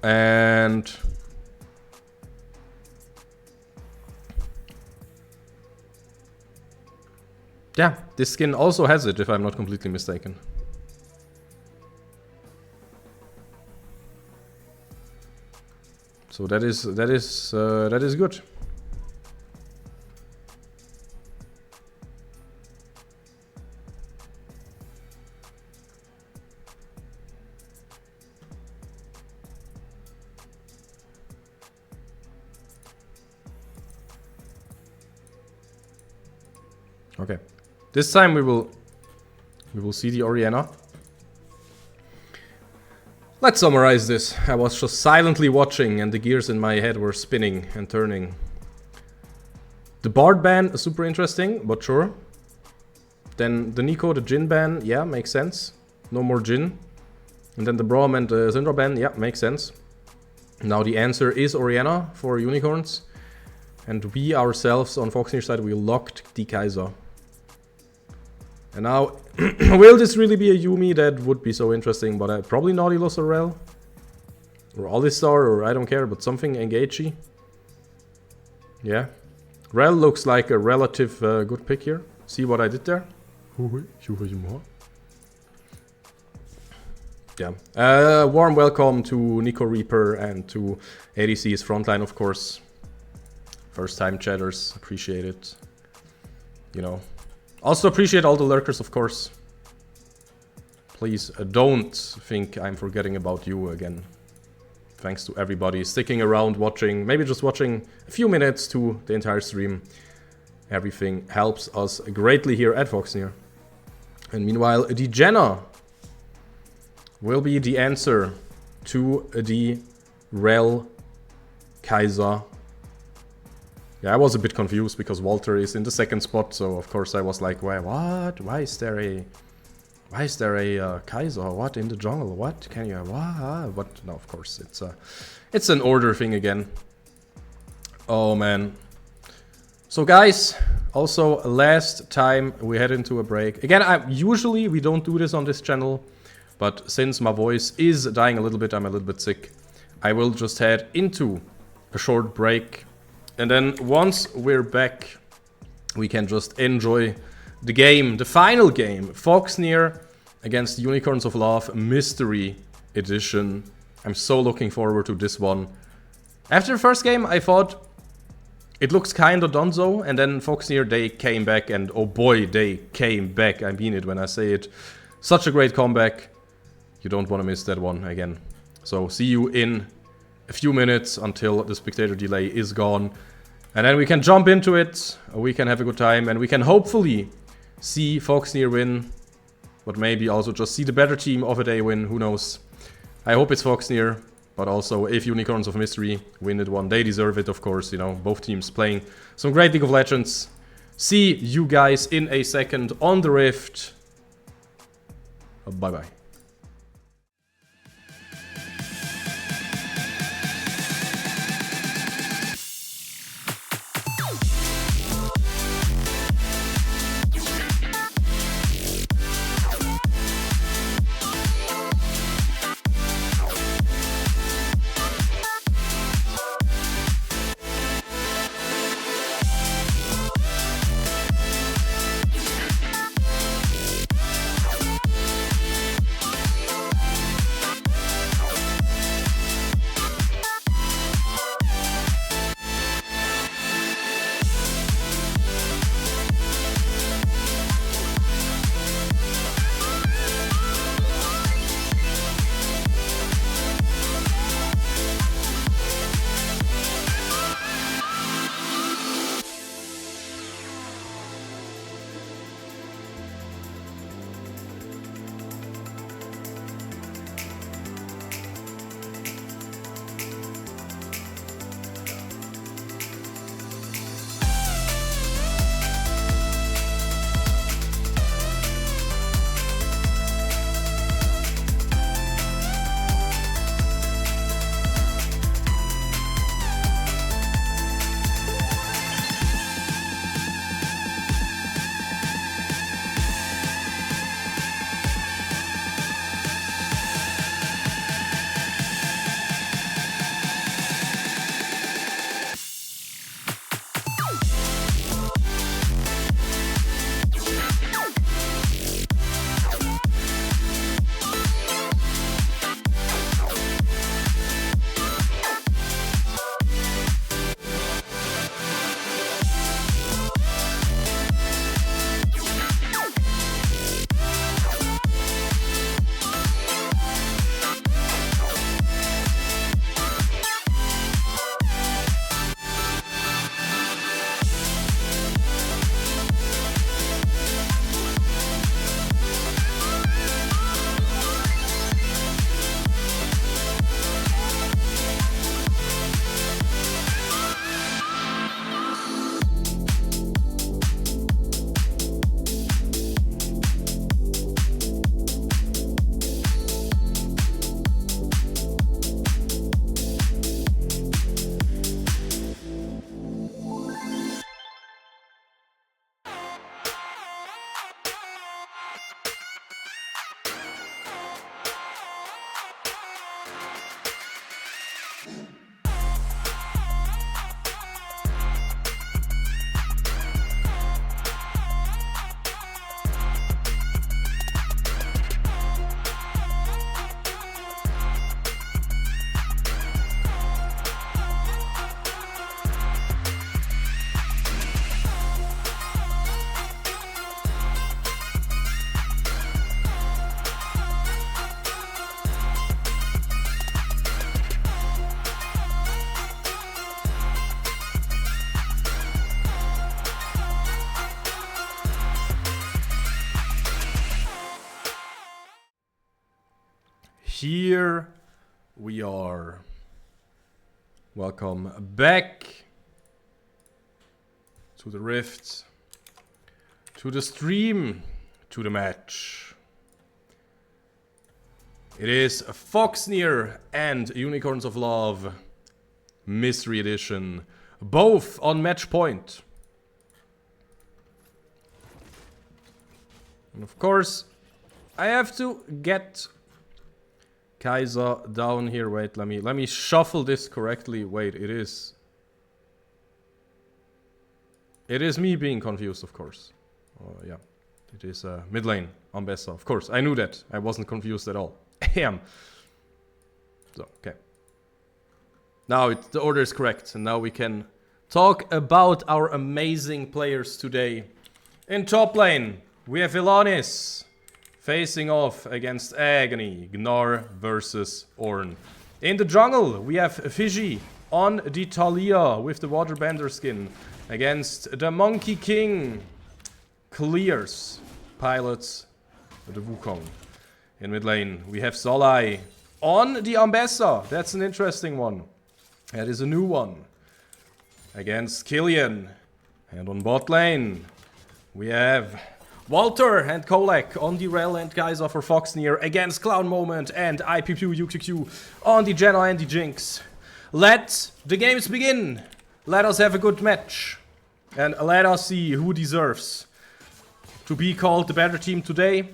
And yeah, this skin also has it, if I'm not completely mistaken. So that is good. Okay. This time we will see the Orianna. Let's summarize this. I was just silently watching and the gears in my head were spinning and turning. The Bard ban is super interesting, but sure. Then the Nico, the Jhin ban, yeah, makes sense. No more Jhin. And then the Braum and the Syndra ban, yeah, makes sense. Now the answer is Orianna for unicorns. And we ourselves on Foxnyr side, we locked the Kaiser. And now, will this really be a Yumi? That would be so interesting, but probably Nautilus or Rel. Or Alistar, or I don't care, but something engagey. Yeah. Rel looks like a relative good pick here. See what I did there? Yeah. Warm welcome to Nico Reaper and to ADC's Frontline, of course. First time chatters, appreciate it. You know. Also appreciate all the lurkers, of course. Please don't think I'm forgetting about you again. Thanks to everybody sticking around, watching, maybe just watching a few minutes to the entire stream. Everything helps us greatly here at Foxnyr. And meanwhile, the Jenna will be the answer to the Rel Kaiser. Yeah, I was a bit confused because Walter is in the second spot, so of course I was like, why, what? Why is there a Kaiser? What in the jungle? What can you? What? No, of course it's an order thing again. Oh man. So guys, also last time we head into a break. Again, usually we don't do this on this channel, but since my voice is dying a little bit, I'm a little bit sick. I will just head into a short break, and then once we're back, we can just enjoy the game, the final game, Foxnyr against Unicorns of Love Mystery Edition. I'm so looking forward to this one. After the first game, I thought it looks kinda donezo, and then Foxnyr, they came back, and oh boy, they came back. I mean it when I say it. Such a great comeback. You don't want to miss that one again. So see you in a few minutes until the spectator delay is gone. And then we can jump into it, we can have a good time, and we can hopefully see Foxnyr win, but maybe also just see the better team of a day win, who knows. I hope it's Foxnyr, but also if Unicorns of Mystery win it one, they deserve it, of course, you know, both teams playing some great League of Legends. See you guys in a second on the Rift. Bye-bye. here we are. Welcome back to the Rift, to the stream, to the match. It is Foxnyr and Unicorns of Love Mystery Edition, both on match point. And of course, I have to get Kaiser down here. Wait, let me shuffle this correctly. Wait, it is me being confused, of course. Oh yeah, it is mid lane Ambessa. Of course, I knew that. I wasn't confused at all. I am. So okay. Now the order is correct, and now we can talk about our amazing players today. In top lane, we have Ilanis facing off against Agony, Gnar versus Ornn. In the jungle, we have Fiji on the Talia with the Waterbender skin against the Monkey King. Clears pilots the Wukong. In mid lane, we have Zolai on the Ambessa. That's an interesting one. That is a new one. Against Killian. And on bot lane, we have Walter and Kolek on the Rel and Kaiser for Foxnyr against Clown Moment and IPQ UQQ on the Jenna and the Jinx. Let the games begin. Let us have a good match. And let us see who deserves to be called the better team today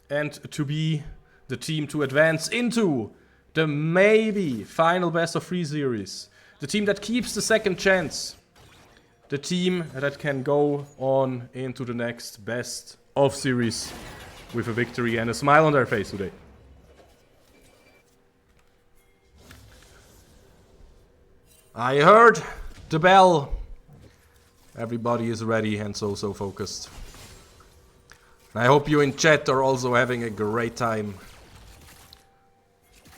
and to be the team to advance into the maybe final best of 3 series. The team that keeps the second chance. The team that can go on into the next best of series with a victory and a smile on their face today. I heard the bell. Everybody is ready and so focused. I hope you in chat are also having a great time.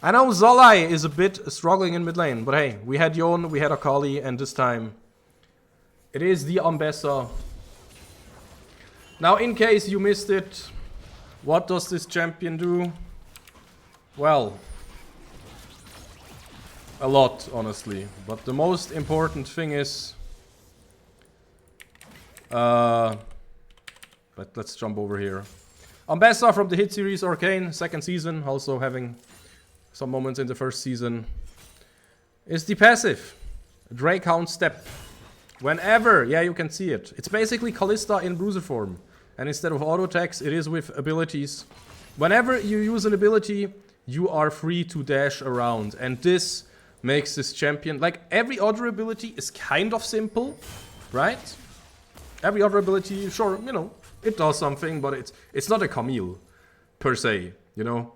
I know Zolai is a bit struggling in mid lane, but hey, we had Yon, we had Akali, and this time it is the Ambessa. Now, in case you missed it, what does this champion do? Well, a lot, honestly. But the most important thing is... but let's jump over here. Ambessa from the hit series Arcane, second season, also having some moments in the first season, is the passive. Drakehound Step. Whenever, yeah, you can see it. It's basically Kalista in bruiser form. And instead of auto attacks, it is with abilities. Whenever you use an ability, you are free to dash around. And this makes this champion... Like, every other ability is kind of simple, right? Every other ability, sure, you know, it does something, but it's not a Camille, per se, you know?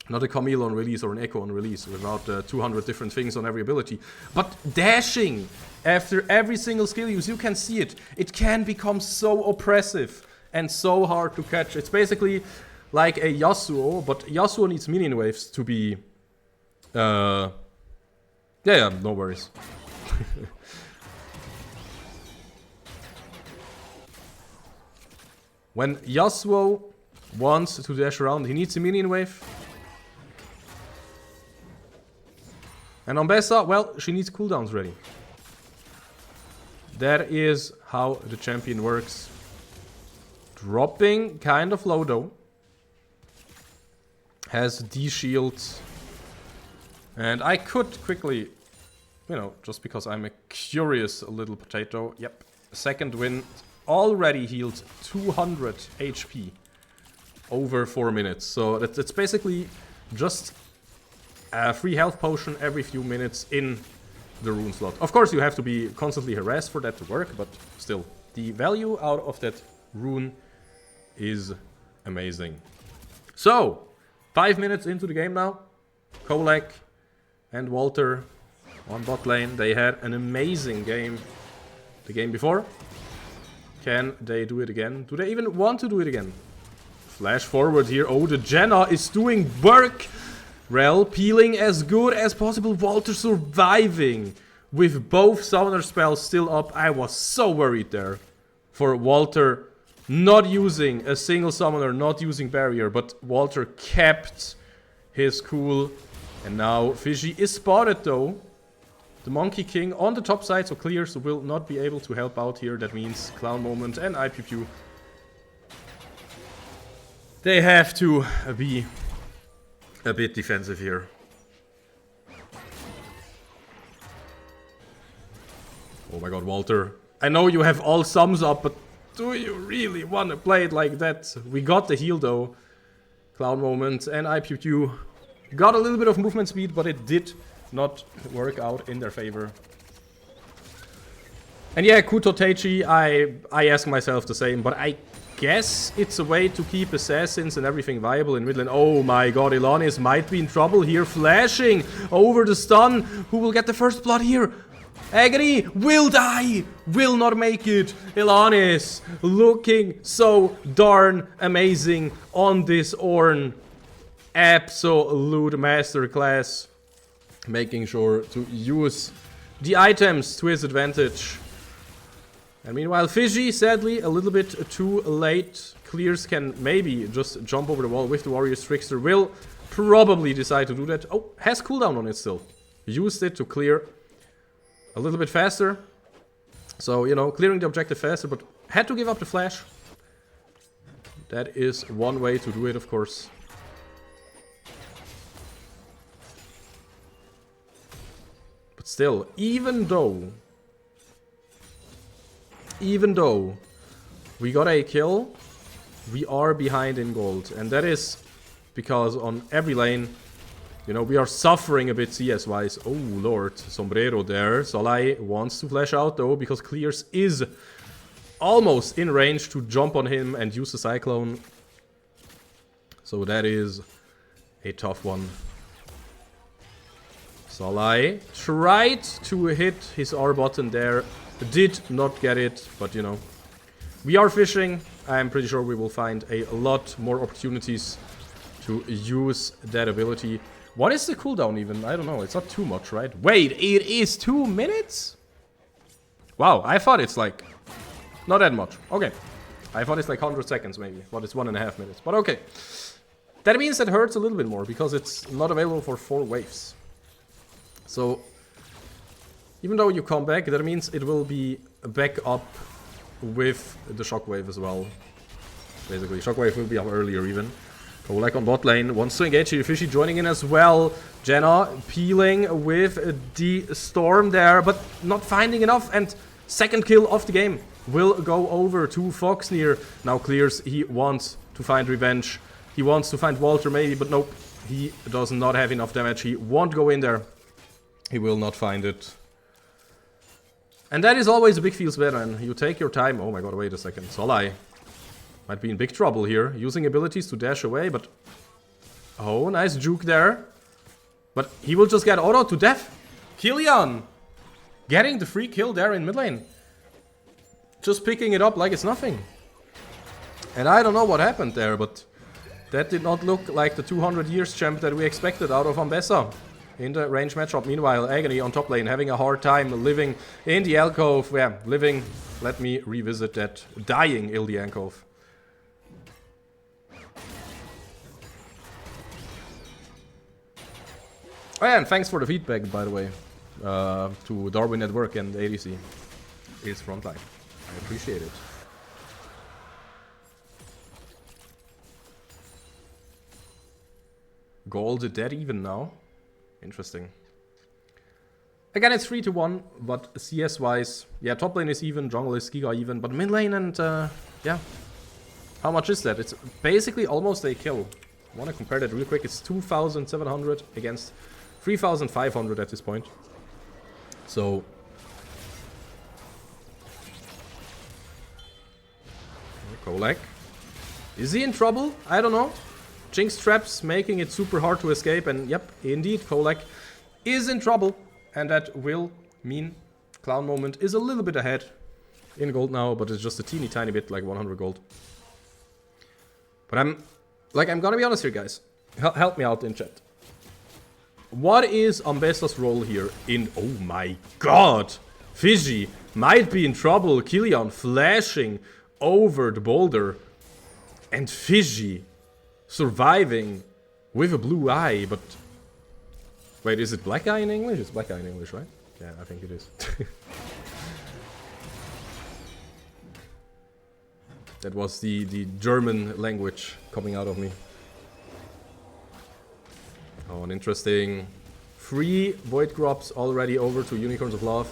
Not a Camille on release or an Echo on release without 200 different things on every ability. But dashing after every single skill use, you can see it. It can become so oppressive and so hard to catch. It's basically like a Yasuo, but Yasuo needs minion waves to be... yeah, no worries. When Yasuo wants to dash around, he needs a minion wave. And Ambessa, well, she needs cooldowns ready. That is how the champion works. Dropping kind of low though. Has D-shield. And I could quickly, you know, just because I'm a curious little potato. Yep, second win. Already healed 200 HP over 4 minutes. So that's basically just a free health potion every few minutes in the rune slot. Of course, you have to be constantly harassed for that to work, but still, the value out of that rune is amazing. So, 5 minutes into the game now. Kolek and Walter on bot lane. They had an amazing game the game before. Can they do it again? Do they even want to do it again? Flash forward here. Oh, the Jenna is doing work. Rel peeling as good as possible. Walter surviving with both summoner spells still up. I was so worried there for Walter not using a single summoner, not using barrier. But Walter kept his cool. And now Fiji is spotted though. The Monkey King on the top side, so Clears will not be able to help out here. That means Clown Moment and IPQ. They have to be a bit defensive here. Oh my god, Walter. I know you have all sums up, but do you really want to play it like that? We got the heal though. Clown Moment and IPQ got a little bit of movement speed, but it did not work out in their favor. And yeah, Kuto Teichi, I ask myself the same, but I guess it's a way to keep assassins and everything viable in mid lane. Oh my god, Elanis might be in trouble here, flashing over the stun. Who will get the first blood here? Agony will die, will not make it. Elanis looking so darn amazing on this Ornn. Absolute masterclass. Making sure to use the items to his advantage. And meanwhile, Fiji, sadly, a little bit too late. Clears can maybe just jump over the wall with the Warriors. Trickster will probably decide to do that. Oh, has cooldown on it still. Used it to clear a little bit faster. So, you know, clearing the objective faster, but had to give up the flash. That is one way to do it, of course. But still, even though we got a kill, we are behind in gold. And that is because on every lane, you know, we are suffering a bit CS-wise. Oh, Lord. Sombrero there. Solai wants to flash out, though, because Clears is almost in range to jump on him and use the Cyclone. So that is a tough one. Solai tried to hit his R button there. Did not get it, but, you know, we are fishing. I'm pretty sure we will find a lot more opportunities to use that ability. What is the cooldown even? I don't know. It's not too much, right? Wait, it is 2 minutes? Wow, I thought it's like not that much. Okay. I thought it's like 100 seconds maybe, but it's 1.5 minutes. But okay. That means it hurts a little bit more because it's not available for 4 waves. So, even though you come back, that means it will be back up with the shockwave as well. Basically, shockwave will be up earlier even. Kolek on bot lane wants to engage here. Fishy joining in as well. Jenna peeling with the storm there, but not finding enough. And second kill of the game will go over to Foxnyr. Now Clears, he wants to find revenge. He wants to find Walter maybe, but nope. He does not have enough damage. He won't go in there. He will not find it. And that is always a big feels better, and you take your time. Oh my god, wait a second. Solai might be in big trouble here, using abilities to dash away, but... Oh, nice juke there. But he will just get auto to death. Killian getting the free kill there in mid lane. Just picking it up like it's nothing. And I don't know what happened there, but that did not look like the 200 years champ that we expected out of Ambessa in the range matchup. Meanwhile, Agony on top lane having a hard time living in the alcove. Yeah, living. Let me revisit that. Dying in the alcove. Oh yeah, and thanks for the feedback, by the way, to Darwin at work and ADC. It's frontline. I appreciate it. Gold dead even now. Interesting. Again, it's 3-1, but CS-wise, yeah, top lane is even, jungle is Giga even, but mid lane and, yeah. How much is that? It's basically almost a kill. I want to compare that real quick. It's 2,700 against 3,500 at this point. So... Kolek. Is he in trouble? I don't know. Jinx traps making it super hard to escape, and yep, indeed, Kolek is in trouble. And that will mean Clown Moment is a little bit ahead in gold now, but it's just a teeny tiny bit, like 100 gold. But I'm gonna be honest here, guys. Help me out in chat. What is Ambessa's role here in... Oh my god! Fiji might be in trouble. Killian flashing over the boulder. And Fiji surviving With a blue eye, but... Wait, is it black eye in English? It's black eye in English, right? Yeah, I think it is. That was the German language coming out of me. Oh, an interesting 3 Void Crops already over to Unicorns of Love.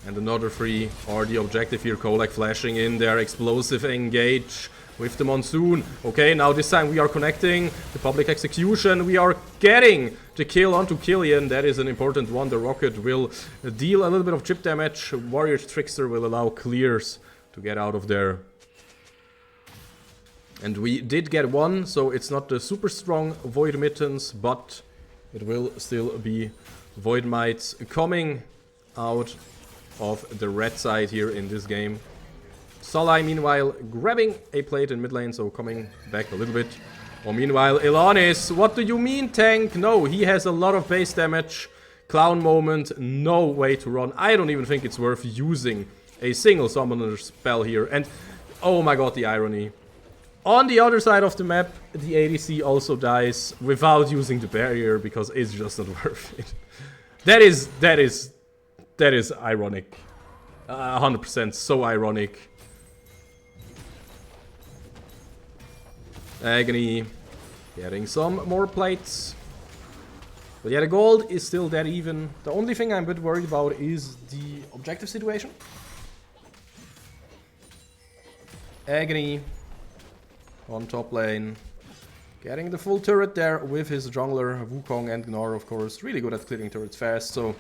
And another 3 are the objective here. Kolak flashing in there, explosive engage with the Monsoon. Okay, now this time we are connecting the public execution. We are getting the kill onto Killian. That is an important one. The rocket will deal a little bit of chip damage. Warrior Trickster will allow clears to get out of there. And we did get one, so it's not the super strong Void Mittens, but it will still be Void Mites coming out of the red side here in this game. Solai, meanwhile, grabbing a plate in mid lane, so coming back a little bit. Or meanwhile, Ilanis, what do you mean, tank? No, he has a lot of base damage. Clown moment, no way to run. I don't even think it's worth using a single summoner spell here. And, oh my god, the irony. On the other side of the map, the ADC also dies without using the barrier because it's just not worth it. That is ironic. 100% so ironic. Agony getting some more plates. But yeah, the gold is still dead even. The only thing I'm a bit worried about is the objective situation. Agony on top lane, getting the full turret there with his jungler, Wukong and Gnar, of course. Really good at clearing turrets fast, so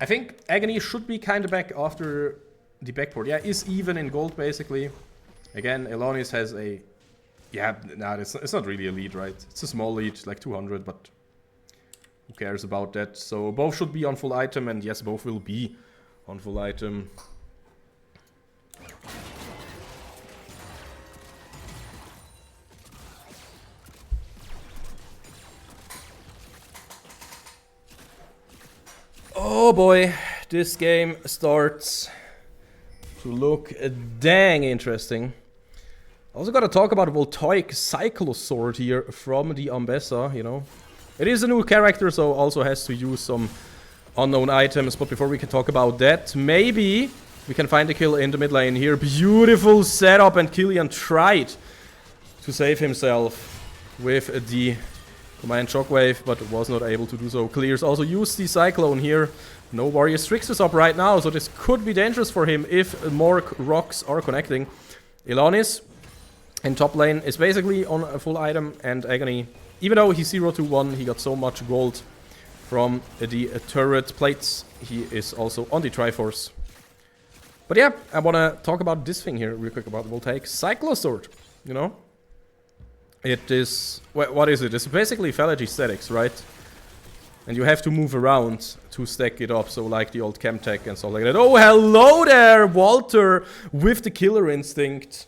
I think Agony should be kind of back after the backport. Yeah, is even in gold, basically. Again, Elonis has a... Yeah, nah, it's not really a lead, right? It's a small lead, like 200, but who cares about that? So both should be on full item, and yes, both will be on full item. Oh boy, this game starts to look dang interesting. Also gotta talk about Voltaic Cyclosword here from the Ambessa, you know. It is a new character, so also has to use some unknown items, but before we can talk about that, maybe we can find a kill in the mid lane here. Beautiful setup, and Killian tried to save himself with the Command Shockwave, but was not able to do so. Clears also used the Cyclone here. No Warrior Strixus up right now, so this could be dangerous for him if more rocks are connecting. Ilanis in top lane is basically on a full item, and Agony, even though he's 0-1, he got so much gold from the turret plates. He is also on the Triforce. But yeah, I want to talk about this thing here real quick about Voltaic Cyclosword, you know? It is... What is it? It's basically Phalange statics, right? And you have to move around to stack it up, so like the old Chemtech and stuff like that. Oh, hello there, Walter, with the Killer Instinct.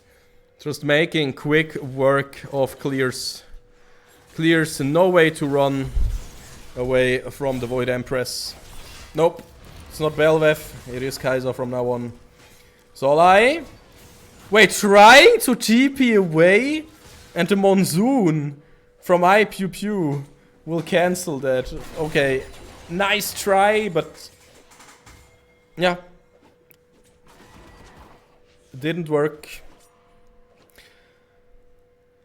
Just making quick work of clears. Clears, no way to run away from the Void Empress. Nope, it's not Belveth, it is Kaiser from now on. Solai? Wait, trying to TP away? And the Monsoon from I Pew Pew will cancel that. Okay, nice try, but yeah, didn't work.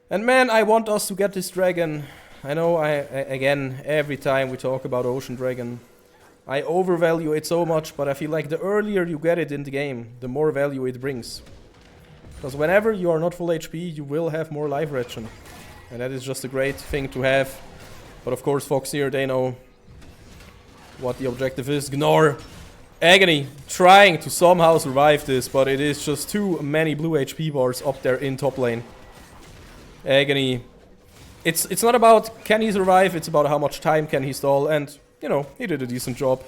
And man, I want us to get this dragon. I know again, every time we talk about Ocean Dragon, I overvalue it so much, but I feel like the earlier you get it in the game, the more value it brings. Because whenever you are not full HP, you will have more life regen. And that is just a great thing to have. But of course, Foxnyr, they know what the objective is. Gnar, Agony, trying to somehow survive this, but it is just too many blue HP bars up there in top lane. Agony, it's not about can he survive, it's about how much time can he stall, and, you know, he did a decent job.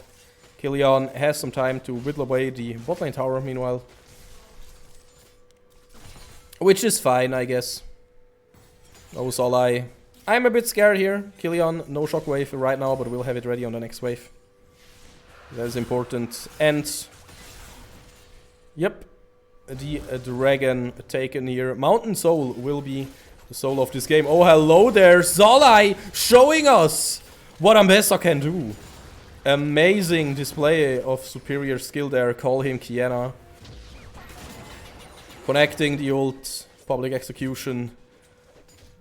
Killian has some time to whittle away the bot lane tower, meanwhile. Which is fine, I guess. Oh, Solai. I'm a bit scared here. Killian, no shockwave right now, but we'll have it ready on the next wave. That is important. And... Yep. The dragon taken here. Mountain Soul will be the soul of this game. Oh, hello there, Zolai, showing us what Ambessa can do. Amazing display of superior skill there. Call him Kiana. Connecting the ult, public execution,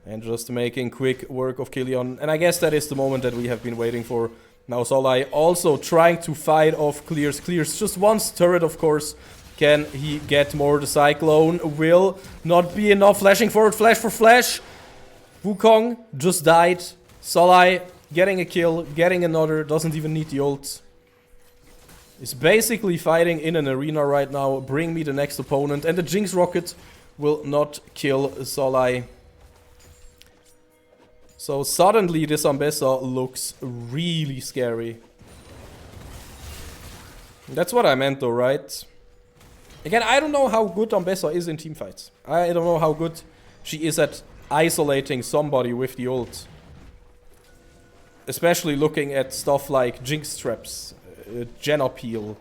and just making quick work of Killian. And I guess that is the moment that we have been waiting for. Now Zolai also trying to fight off Clears. Clears just once turret, of course. Can he get more? The Cyclone will not be enough. Flashing forward, flash for flash. Wukong just died. Zolai getting a kill, getting another, doesn't even need the ult. Is basically fighting in an arena right now. Bring me the next opponent. And the Jinx Rocket will not kill Zolai. So suddenly this Ambessa looks really scary. That's what I meant though, right? Again, I don't know how good Ambessa is in teamfights. I don't know how good she is at isolating somebody with the ult. Especially looking at stuff like Jinx Traps, Gen Appeal,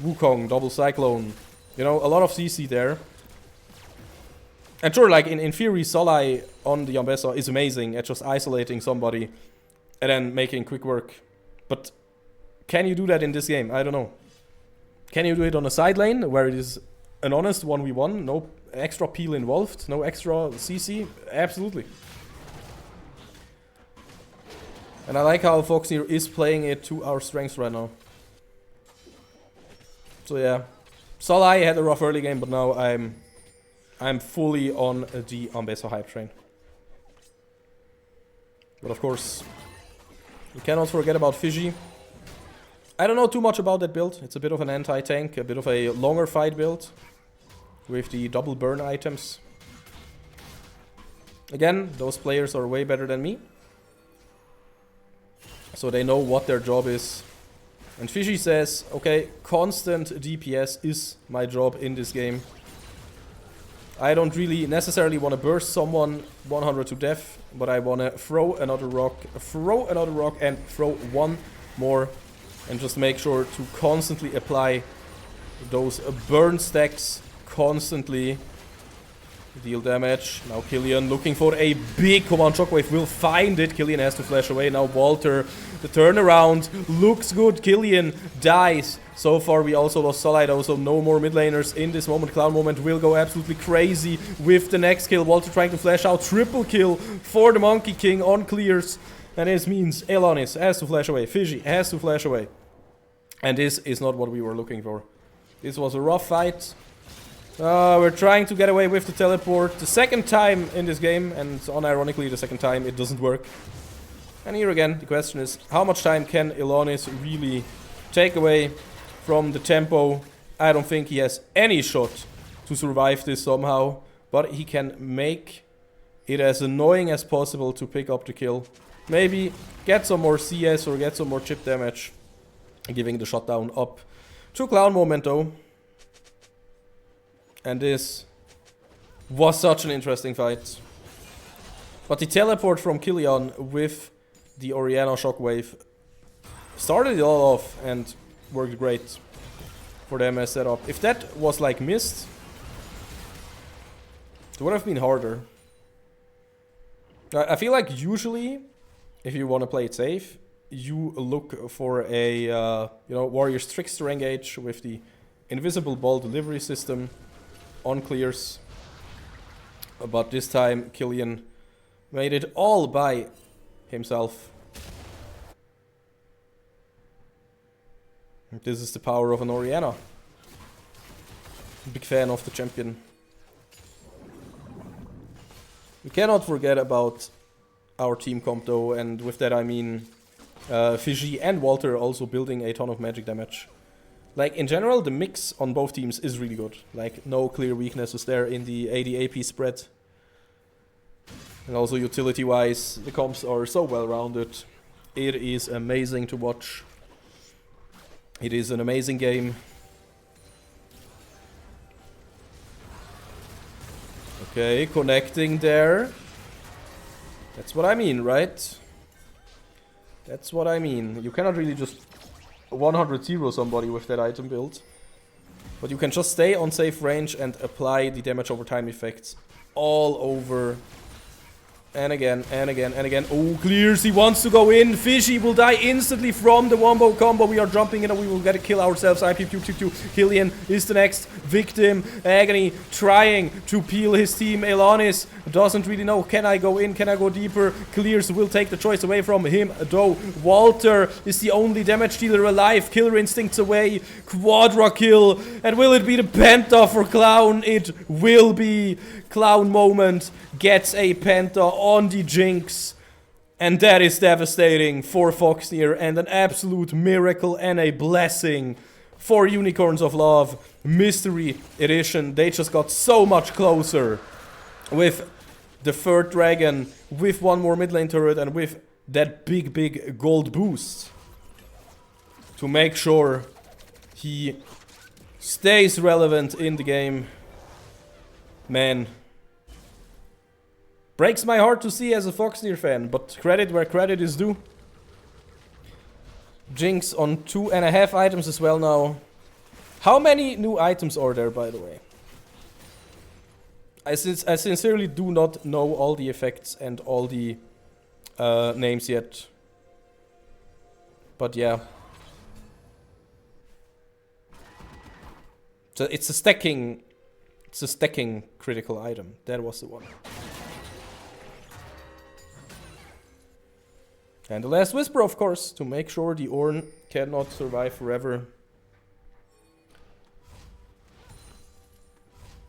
Wukong, Double Cyclone. You know, a lot of CC there. And sure, like in theory, Zolai on the Ambessa is amazing at just isolating somebody and then making quick work. But can you do that in this game? I don't know. Can you do it on a side lane where it is an honest 1v1? No extra peel involved? No extra CC? Absolutely. And I like how Foxnyr is playing it to our strengths right now. So yeah. Zolai had a rough early game, but now I'm fully on the Ambessa hype train. But of course, we cannot forget about Fiji. I don't know too much about that build. It's a bit of an anti-tank, a bit of a longer fight build with the double burn items. Again, those players are way better than me. So they know what their job is. And Fiji says, okay, constant DPS is my job in this game. I don't really necessarily want to burst someone 100 to death, but I want to throw another rock, and throw one more. And just make sure to constantly apply those burn stacks constantly. Deal damage. Now Killian looking for a big command shockwave. Will find it. Killian has to flash away. Now Walter. The turnaround looks good. Killian dies. So far we also lost Zolai though, so no more mid laners in this moment. Clown Moment will go absolutely crazy with the next kill. Walter trying to flash out. Triple kill for the Monkey King on clears. And this means Elonis has to flash away. Fiji has to flash away. And this is not what we were looking for. This was a rough fight. We're trying to get away with the teleport the second time in this game. And unironically, the second time it doesn't work. And here again, the question is, how much time can Elonis really take away from the tempo? I don't think he has any shot to survive this somehow. But he can make it as annoying as possible to pick up the kill. Maybe get some more CS or get some more chip damage. Giving the shutdown up to Clown Moment though. And this was such an interesting fight. But the teleport from Killian with the Orianna Shockwave started it all off and worked great for them as setup. If that was like missed, it would have been harder. I feel like usually, if you want to play it safe, you look for a Warrior's Trickster engage with the Invisible Ball delivery system on clears. But this time Killian made it all by himself. This is the power of an Orianna. Big fan of the champion. We cannot forget about our team comp though, and with that I mean Fiji and Walter also building a ton of magic damage. Like in general, the mix on both teams is really good. Like no clear weaknesses there in the AD AP spread. And also utility wise, the comps are so well rounded. It is amazing to watch. It is an amazing game. Okay, connecting there. That's what I mean, right? That's what I mean. You cannot really just 100-0 somebody with that item build. But you can just stay on safe range and apply the damage over time effects all over And again, and again, and again. Oh, clears. He wants to go in. Fishy will die instantly from the wombo combo. We are jumping in and we will get a kill ourselves. IP222. Killian is the next victim. Agony trying to peel his team. Elanis doesn't really know. Can I go in? Can I go deeper? Clears will take the choice away from him, though. Walter is the only damage dealer alive. Killer instincts away. Quadra kill. And will it be the Penta for Clown? It will be. Clown moment gets a Penta on the Jinx. And that is devastating for Foxnyr and an absolute miracle and a blessing for Unicorns of Love Mystery Edition. They just got so much closer with the third dragon, with one more mid lane turret and with that big gold boost to make sure he stays relevant in the game. Man, breaks my heart to see as a Foxnyr fan, but credit where credit is due. Jinx on 2.5 items as well now. How many new items are there, by the way? I sincerely do not know all the effects and all the names yet. But yeah. So it's a stacking critical item. That was the one. And the last whisper, of course, to make sure the Ornn cannot survive forever.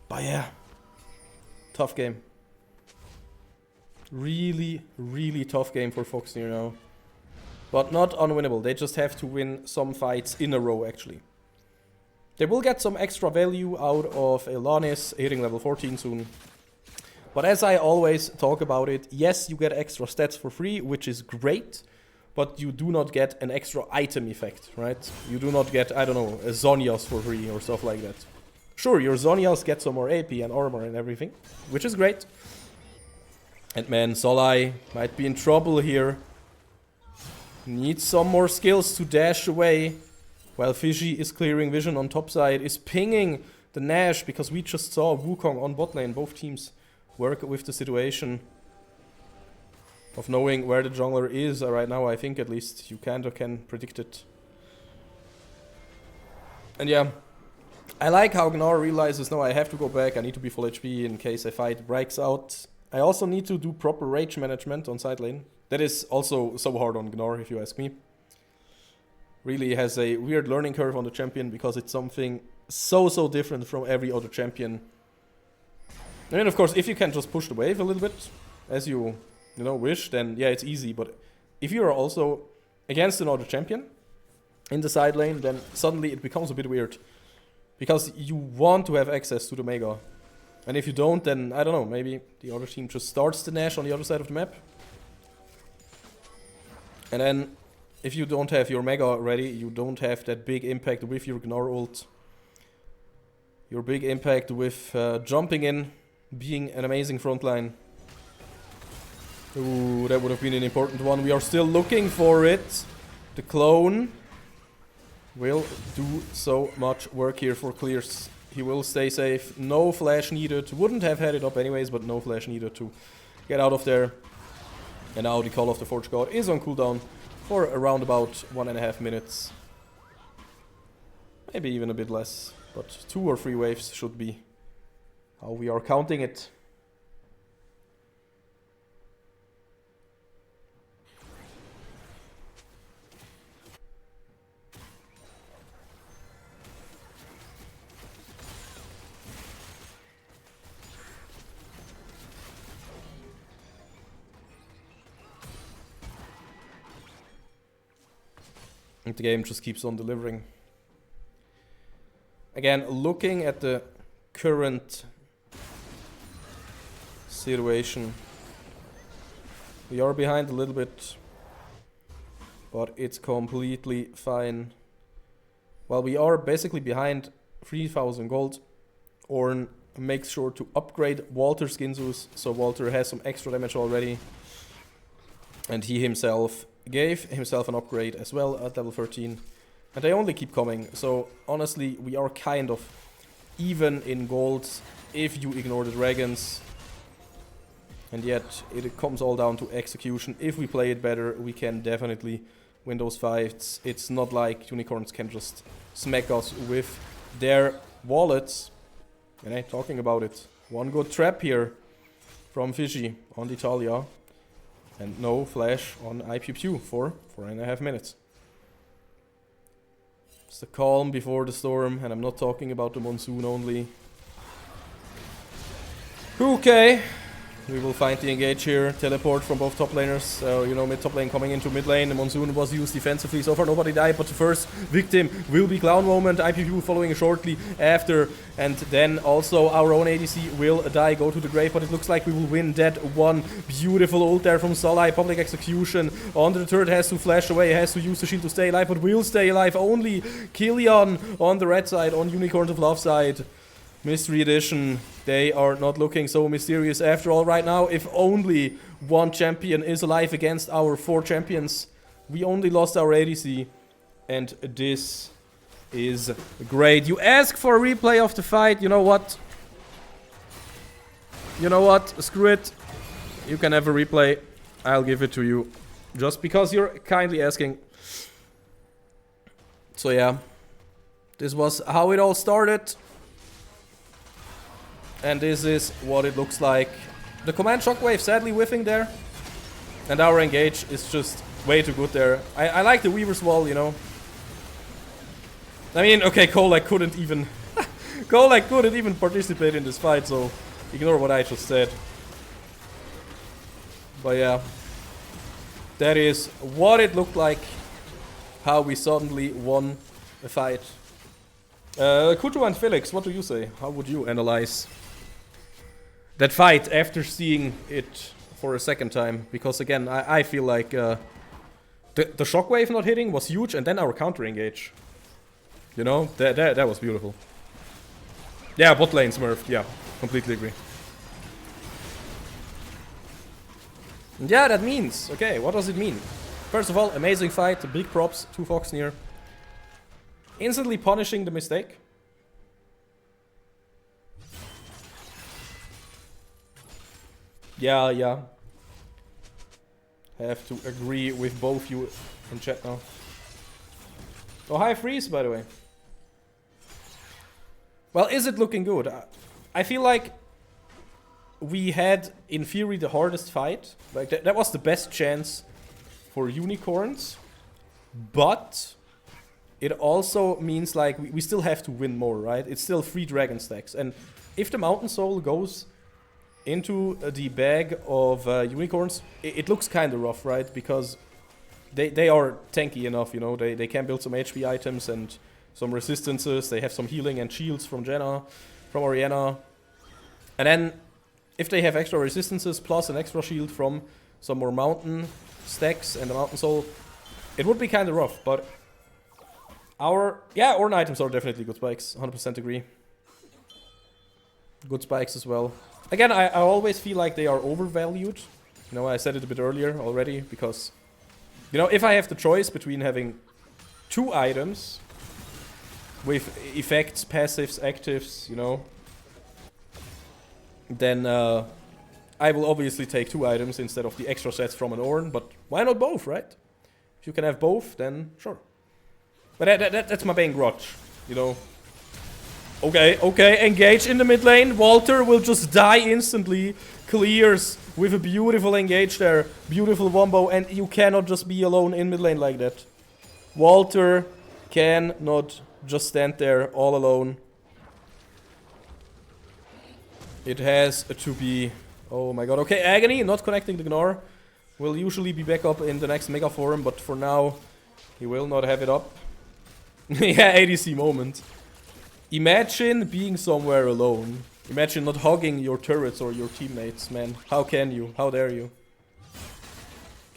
But yeah, tough game. Really tough game for Foxnyr now. But not unwinnable. They just have to win some fights in a row, actually. They will get some extra value out of Elanis hitting level 14 soon. But as I always talk about it, yes, you get extra stats for free, which is great, but you do not get an extra item effect, right? You do not get, I don't know, a Zhonya's for free or stuff like that. Sure, your Zhonya's get some more AP and armor and everything, which is great. And man, Solai might be in trouble here. Needs some more skills to dash away, while Fishy is clearing vision on top side, is pinging the Nash, because we just saw Wukong on bot lane, both teams work with the situation of knowing where the jungler is right now. I think at least you can predict it. And yeah, I like how Gnar realizes, no, I have to go back, I need to be full HP in case a fight breaks out. I also need to do proper rage management on side lane. That is also so hard on Gnar, if you ask me. Really has a weird learning curve on the champion, because it's something so different from every other champion. And then, of course, if you can just push the wave a little bit, as you wish, then yeah, it's easy. But if you are also against another champion in the side lane, then suddenly it becomes a bit weird. Because you want to have access to the Mega. And if you don't, then, I don't know, maybe the other team just starts the Nash on the other side of the map. And then, if you don't have your Mega ready, you don't have that big impact with your Gnar ult. Your big impact with jumping in, being an amazing frontline. Ooh, that would have been an important one. We are still looking for it. The clone will do so much work here for clears. He will stay safe. No flash needed. Wouldn't have had it up anyways, but no flash needed to get out of there. And now the Call of the Forge God is on cooldown for around about 1.5 minutes. Maybe even a bit less, but 2 or 3 waves should be how we are counting it. And the game just keeps on delivering. Again, looking at the current situation, we are behind a little bit, but it's completely fine. While we are basically behind 3,000 gold, Ornn makes sure to upgrade Walter's Ginzus, so Walter has some extra damage already. And he himself gave himself an upgrade as well at level 13. And they only keep coming, so honestly we are kind of even in gold if you ignore the dragons. And yet, it comes all down to execution. If we play it better, we can definitely win those fights. It's not like Unicorns can just smack us with their wallets. And I'm talking about it. One good trap here from Fiji on the Talia. And no flash on IPQ for 4.5 minutes. It's the calm before the storm, and I'm not talking about the monsoon only. Okay. We will find the engage here. Teleport from both top laners. So, you know, mid top lane coming into mid lane. The Monsoon was used defensively. So far, nobody died. But the first victim will be Clown Moment. IPQ following shortly after. And then also our own ADC will die, go to the grave. But it looks like we will win that one. Beautiful ult there from Solai. Public execution. On the turret, has to flash away. Has to use the shield to stay alive. But will stay alive. Only Killian on the red side. On Unicorns of Love side. Mystery Edition, they are not looking so mysterious after all right now. If only one champion is alive against our 4 champions. We only lost our ADC. And this is great. You ask for a replay of the fight. You know what? You know what? Screw it. You can have a replay. I'll give it to you. Just because you're kindly asking. So yeah. This was how it all started. And this is what it looks like. The command shockwave sadly whiffing there. And our engage is just way too good there. I like the Weaver's Wall, you know. I mean, okay, Kolak couldn't even... Kolak couldn't even participate in this fight, so ignore what I just said. But yeah. That is what it looked like. How we suddenly won a fight. Kutu and Felix, what do you say? How would you analyze that fight after seeing it for a second time? Because again, I feel like the shockwave not hitting was huge, and then our counter engage. You know, that was beautiful. Yeah, bot lane smurfed, yeah, completely agree. And yeah, that means, okay, what does it mean? First of all, amazing fight, big props to Foxnyr. Instantly punishing the mistake. Yeah. Have to agree with both you in chat now. Oh, hi Freeze, by the way. Well, is it looking good? I feel like we had, in theory, the hardest fight. Like, that was the best chance for Unicorns. But it also means, like, we still have to win more, right? It's still 3 dragon stacks. And if the Mountain Soul goes into the bag of Unicorns, it looks kind of rough, right? Because they are tanky enough, you know. They can build some HP items and some resistances. They have some healing and shields from Jenna, from Orianna. And then if they have extra resistances plus an extra shield from some more mountain stacks and the Mountain Soul, it would be kind of rough. But our Ornn items are definitely good spikes. 100% agree. Good spikes as well. Again, I always feel like they are overvalued. You know, I said it a bit earlier already, because, you know, if I have the choice between having 2 items with effects, passives, actives, you know, then I will obviously take 2 items instead of the extra sets from an Ornn, but why not both, right? If you can have both, then sure. But that's my main grudge, you know. Okay, engage in the mid lane. Walter will just die instantly. Clears with a beautiful engage there. Beautiful wombo, and you cannot just be alone in mid lane like that. Walter cannot just stand there all alone. It has to be... Oh my god. Okay, Agony not connecting the Gnar. Will usually be back up in the next Mega Forum, but for now, he will not have it up. Yeah, ADC moment. Imagine being somewhere alone. Imagine not hugging your turrets or your teammates, man. How can you? How dare you?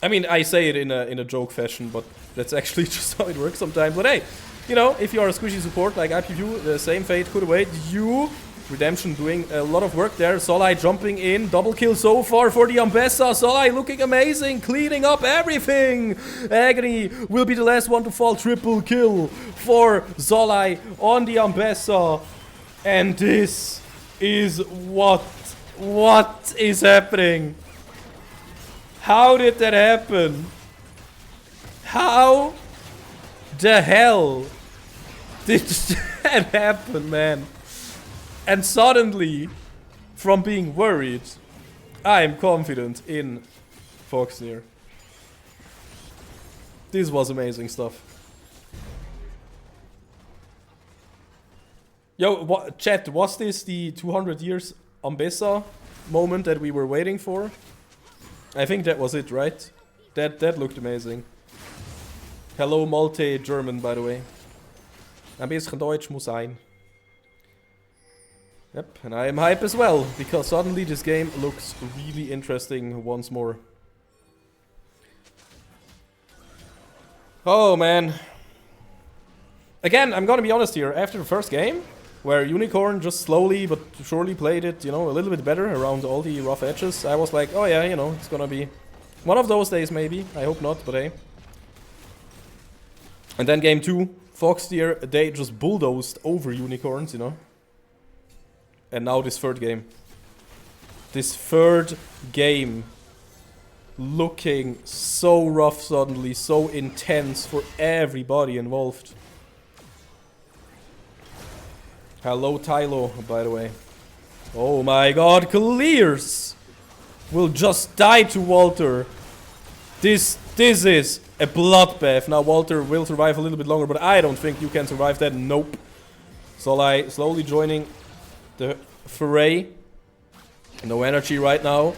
I mean, I say it in a joke fashion, but that's actually just how it works sometimes. But hey, you know, if you are a squishy support like IPU, the same fate could await you. Redemption doing a lot of work there. Solai jumping in. Double kill so far for the Ambessa. Solai looking amazing. Cleaning up everything. Agony will be the last one to fall. Triple kill for Solai on the Ambessa. And this is what is happening. How did that happen? How the hell did that happen, man? And suddenly, from being worried, I am confident in Foxnyr. This was amazing stuff. Yo, chat, was this the 200 years Ambessa moment that we were waiting for? I think that was it, right? That looked amazing. Hello, Malte-German, by the way. Ein bisschen Deutsch muss sein. Yep, and I am hype as well, because suddenly this game looks really interesting once more. Oh, man. Again, I'm gonna be honest here, after the first game, where Unicorn just slowly but surely played it, you know, a little bit better around all the rough edges, I was like, oh yeah, you know, it's gonna be one of those days maybe. I hope not, but hey. And then game 2, Foxnyr, they just bulldozed over Unicorns, you know. And now this third game. This third game looking so rough suddenly, so intense for everybody involved. Hello, Tylo, by the way. Oh my god, Clears will just die to Walter. This is a bloodbath. Now Walter will survive a little bit longer, but I don't think you can survive that. Nope. Solai slowly joining the fray. No energy right now.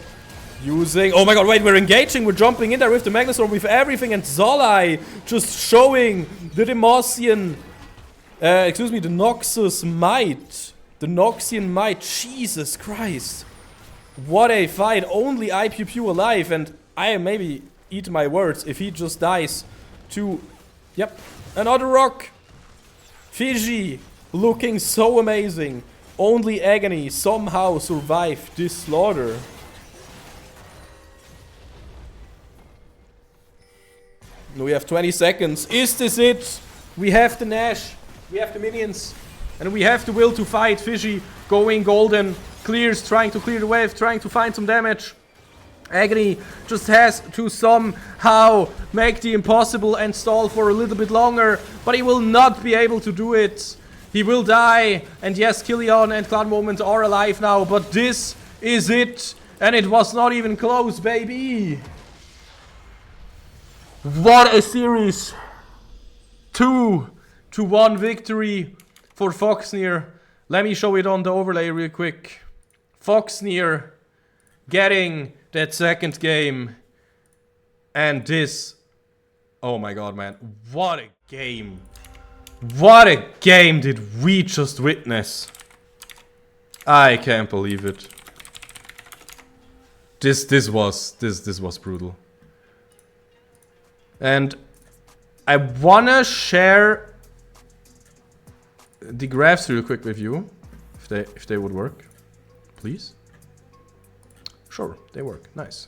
Using... Oh my god, wait, we're engaging. We're jumping in there with the Magnustorm, with everything. And Zolai just showing the Demacian... excuse me, the Noxus Might. The Noxian Might. Jesus Christ. What a fight. Only IPP alive. And I maybe eat my words if he just dies to... Yep. Another rock. Fiji. Looking so amazing. Only Agony somehow survived this slaughter. We have 20 seconds. Is this it? We have the Nash. We have the minions. And we have the will to fight. Fiji going golden. Clears, trying to clear the wave, trying to find some damage. Agony just has to somehow make the impossible and stall for a little bit longer. But he will not be able to do it. He will die. And yes, Killian and Cloud Moment are alive now. But this is it. And it was not even close, baby. What a series. 2-1 victory for Foxnyr. Let me show it on the overlay real quick. Foxnyr getting that second game. And this... Oh my god, man. What a game. What a game did we just witness. I can't believe it. This was brutal. And I wanna share the graphs real quick with you, if they would work, please. Sure, they work. Nice.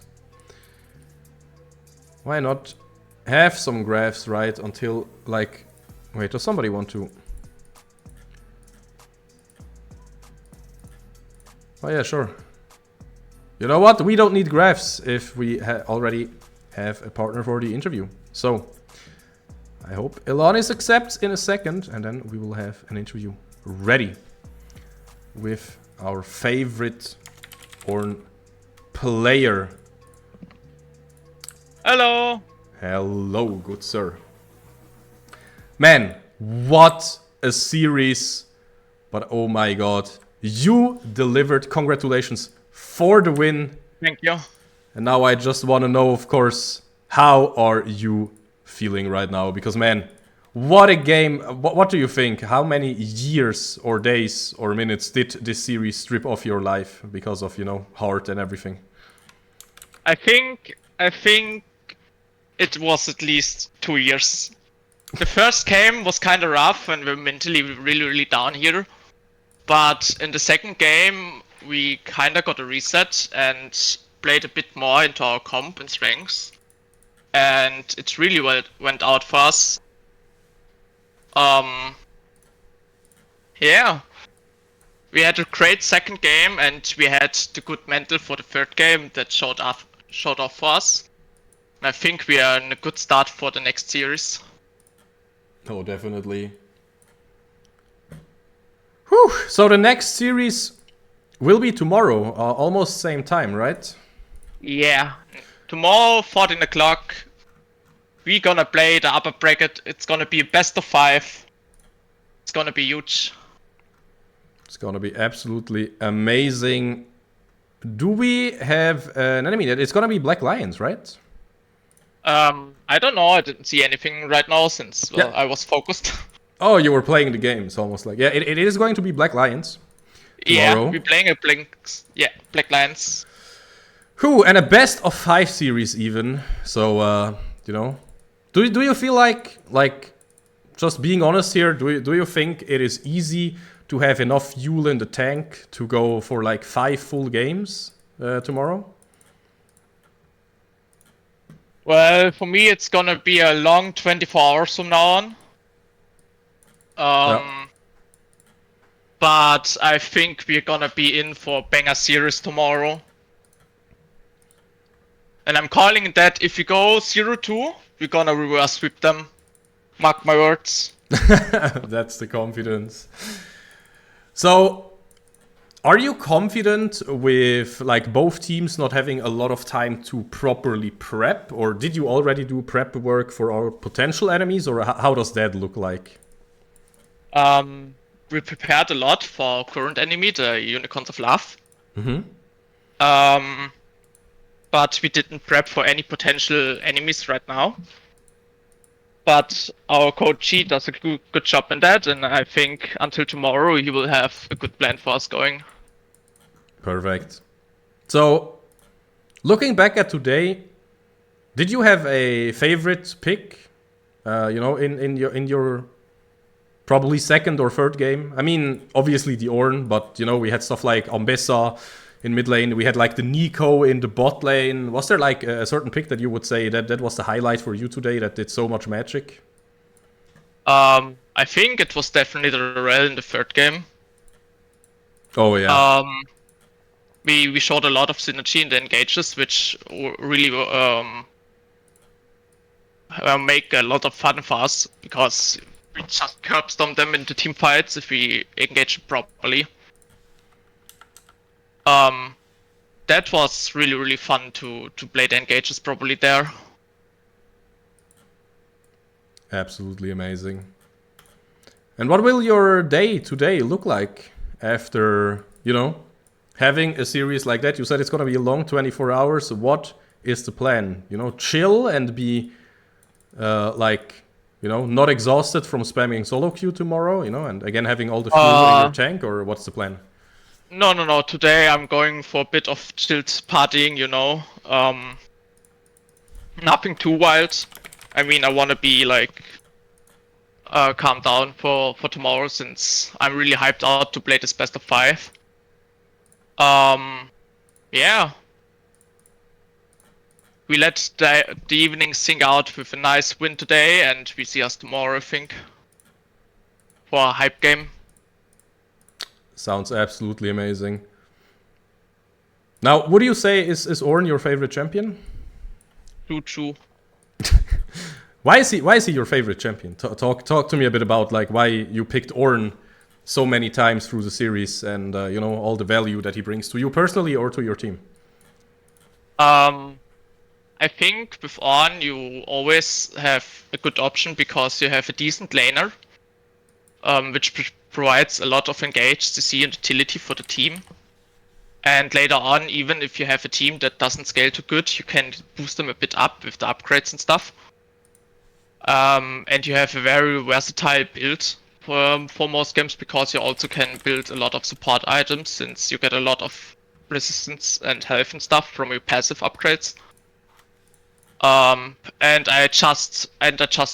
Why not have some graphs right until like... Wait, does somebody want to... Oh yeah, sure. You know what? We don't need graphs if we already have a partner for the interview. So, I hope Elanis accepts in a second, and then we will have an interview ready with our favorite Ornn player. Hello! Hello, good sir. Man, what a series. But oh my god, you delivered. Congratulations for the win. Thank you. And now I just want to know, of course, how are you feeling right now? Because man, what a game. What do you think? How many years or days or minutes did this series strip off your life because of, you know, heart and everything? I think it was at least 2 years. The first game was kind of rough and we were mentally really down here. But in the second game, we kind of got a reset and played a bit more into our comp and strengths. And it really went out for us. Yeah. We had a great second game and we had the good mental for the third game that showed off for us. I think we are in a good start for the next series. Oh, definitely. Whew. So the next series will be tomorrow, almost same time, right? Yeah. Tomorrow, 14 o'clock, we gonna play the upper bracket. It's gonna be a best of 5. It's gonna be huge. It's gonna be absolutely amazing. Do we have an enemy? It's gonna be Black Lions, right? I don't know. I didn't see anything right now since Yeah. I was focused. Oh, you were playing the game. It's almost like it is going to be Black Lions. Yeah, Tomorrow. we're playing a Black Lions. Who and a best of 5 series even. So you know, do you feel like just being honest here? Do you think it is easy to have enough fuel in the tank to go for like 5 full games tomorrow? Well, for me, it's gonna be a long 24 hours from now on. Yeah. But I think we're gonna be in for a banger series tomorrow. And I'm calling that if we go 0-2, we're gonna reverse sweep them. Mark my words. That's the confidence. So, are you confident with like both teams not having a lot of time to properly prep, or did you already do prep work for our potential enemies, or how does that look like? We prepared a lot for our current enemy, the Unicorns of Love. Mm-hmm. But we didn't prep for any potential enemies right now. But our coach Chi does a good job in that, and I think until tomorrow he will have a good plan for us going. Perfect. So, looking back at today, did you have a favorite pick? In your probably second or third game. I mean, obviously the Ornn, but we had stuff like Ambessa in mid lane. We had like the Nico in the bot lane. Was there like a certain pick that you would say that was the highlight for you today that did so much magic? I think it was definitely the Rel in the third game. Oh yeah. We showed a lot of synergy in the engages, which really make a lot of fun for us because we just curb stomp them into team fights if we engage properly. That was really fun to play the engages properly there. Absolutely amazing. And what will your day today look like after, having a series like that? You said it's going to be a long 24 hours. What is the plan? Chill and be not exhausted from spamming solo queue tomorrow, and again having all the fuel in your tank, or what's the plan? No. Today I'm going for a bit of chilled partying, nothing too wild. I mean, I want to be calm down for tomorrow since I'm really hyped out to play this best of 5. Yeah. We let the evening sing out with a nice win today, and we see us tomorrow, I think, for a hype game. Sounds absolutely amazing. Now, would you say is Ornn your favorite champion? Choo-choo. Why is he your favorite champion? Talk to me a bit about why you picked Ornn so many times through the series, and all the value that he brings to you personally or to your team. I think with Ornn you always have a good option because you have a decent laner, which provides a lot of engage, CC and utility for the team. And later on, even if you have a team that doesn't scale too good, you can boost them a bit up with the upgrades and stuff. And you have a very versatile build for most games because you also can build a lot of support items since you get a lot of resistance and health and stuff from your passive upgrades. And I just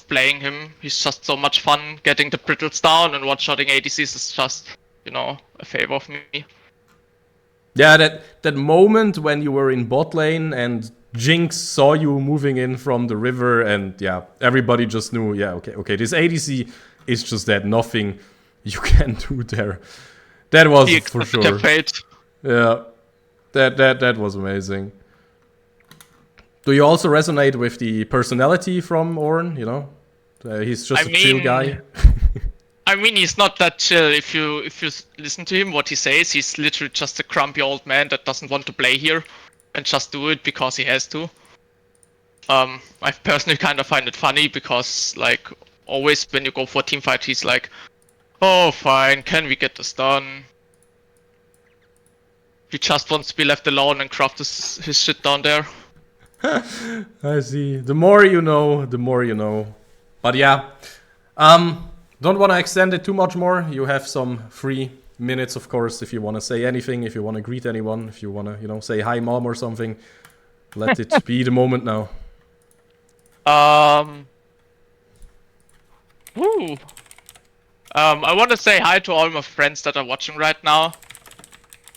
playing him. He's just so much fun. Getting the brittles down and one-shotting ADCs is just, a favor of me. Yeah, that moment when you were in bot lane and Jinx saw you moving in from the river, and everybody just knew, okay, this ADC is just that nothing you can do there. That was for sure. Fate. Yeah, that was amazing. Do you also resonate with the personality from Orn? You know, he's just a chill guy. I mean, he's not that chill. If you listen to him, what he says, he's literally just a grumpy old man that doesn't want to play here, and just do it because he has to. I personally kind of find it funny because, like, always when you go for a team fight, he's like, "Oh, fine, can we get this done?" He just wants to be left alone and craft his shit down there. I see. The more you know, the more you know. But yeah, don't want to extend it too much more. You have some free minutes, of course, if you want to say anything, if you want to greet anyone, if you want to, you know, say hi, mom, or something. Let it be the moment now. I want to say hi to all my friends that are watching right now.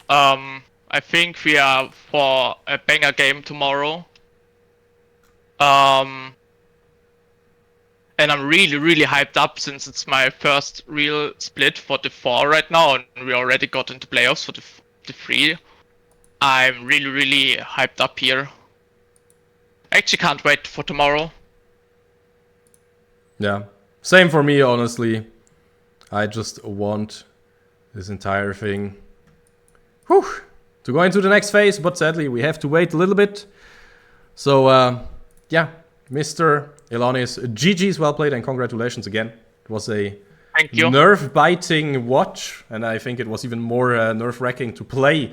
I think we are for a banger game tomorrow. And I'm really hyped up since it's my first real split for the 4 right now, and we already got into playoffs for the 3. I'm really hyped up here. I actually can't wait for tomorrow. Yeah, same for me, honestly. I just want this entire thing to go into the next phase, but sadly we have to wait a little bit. So yeah, Mr. Elonis, GG's well played and congratulations again. It was a Thank you. nerve-biting watch, and I think it was even more nerve-wracking to play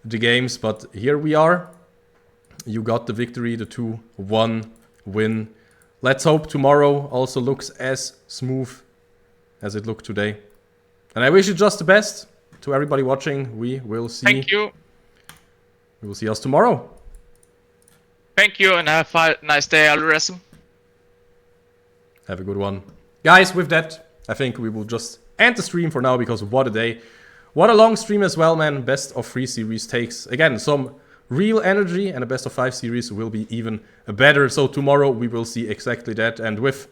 the games, but here we are. You got the victory, the 2-1 win. Let's hope tomorrow also looks as smooth as it looked today. And I wish you just the best to everybody watching. We will see. Thank you. We will see us tomorrow. Thank you, and have a nice day, Alresm. Have a good one. Guys, with that, I think we will just end the stream for now, because what a day. What a long stream as well, man. Best of 3 series takes, again, some real energy, and a best of 5 series will be even better. So tomorrow we will see exactly that. And with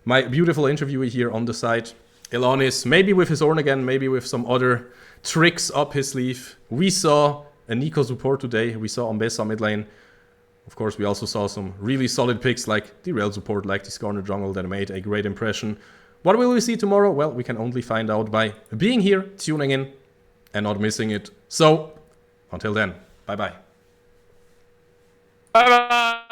my beautiful interviewee here on the side, Elonis, maybe with his Orn again, maybe with some other tricks up his sleeve. We saw a Nico support today. We saw Ambessa mid lane. Of course, we also saw some really solid picks like the Rail support, like the Skarner jungle that made a great impression. What will we see tomorrow? Well, we can only find out by being here, tuning in, and not missing it. So, until then, bye-bye. Bye-bye.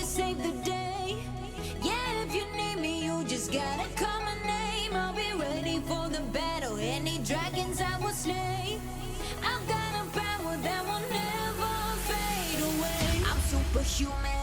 save the day. Yeah, if you need me, you just gotta call my name. I'll be ready for the battle. Any dragons I will slay. I've got a power that will never fade away. I'm superhuman.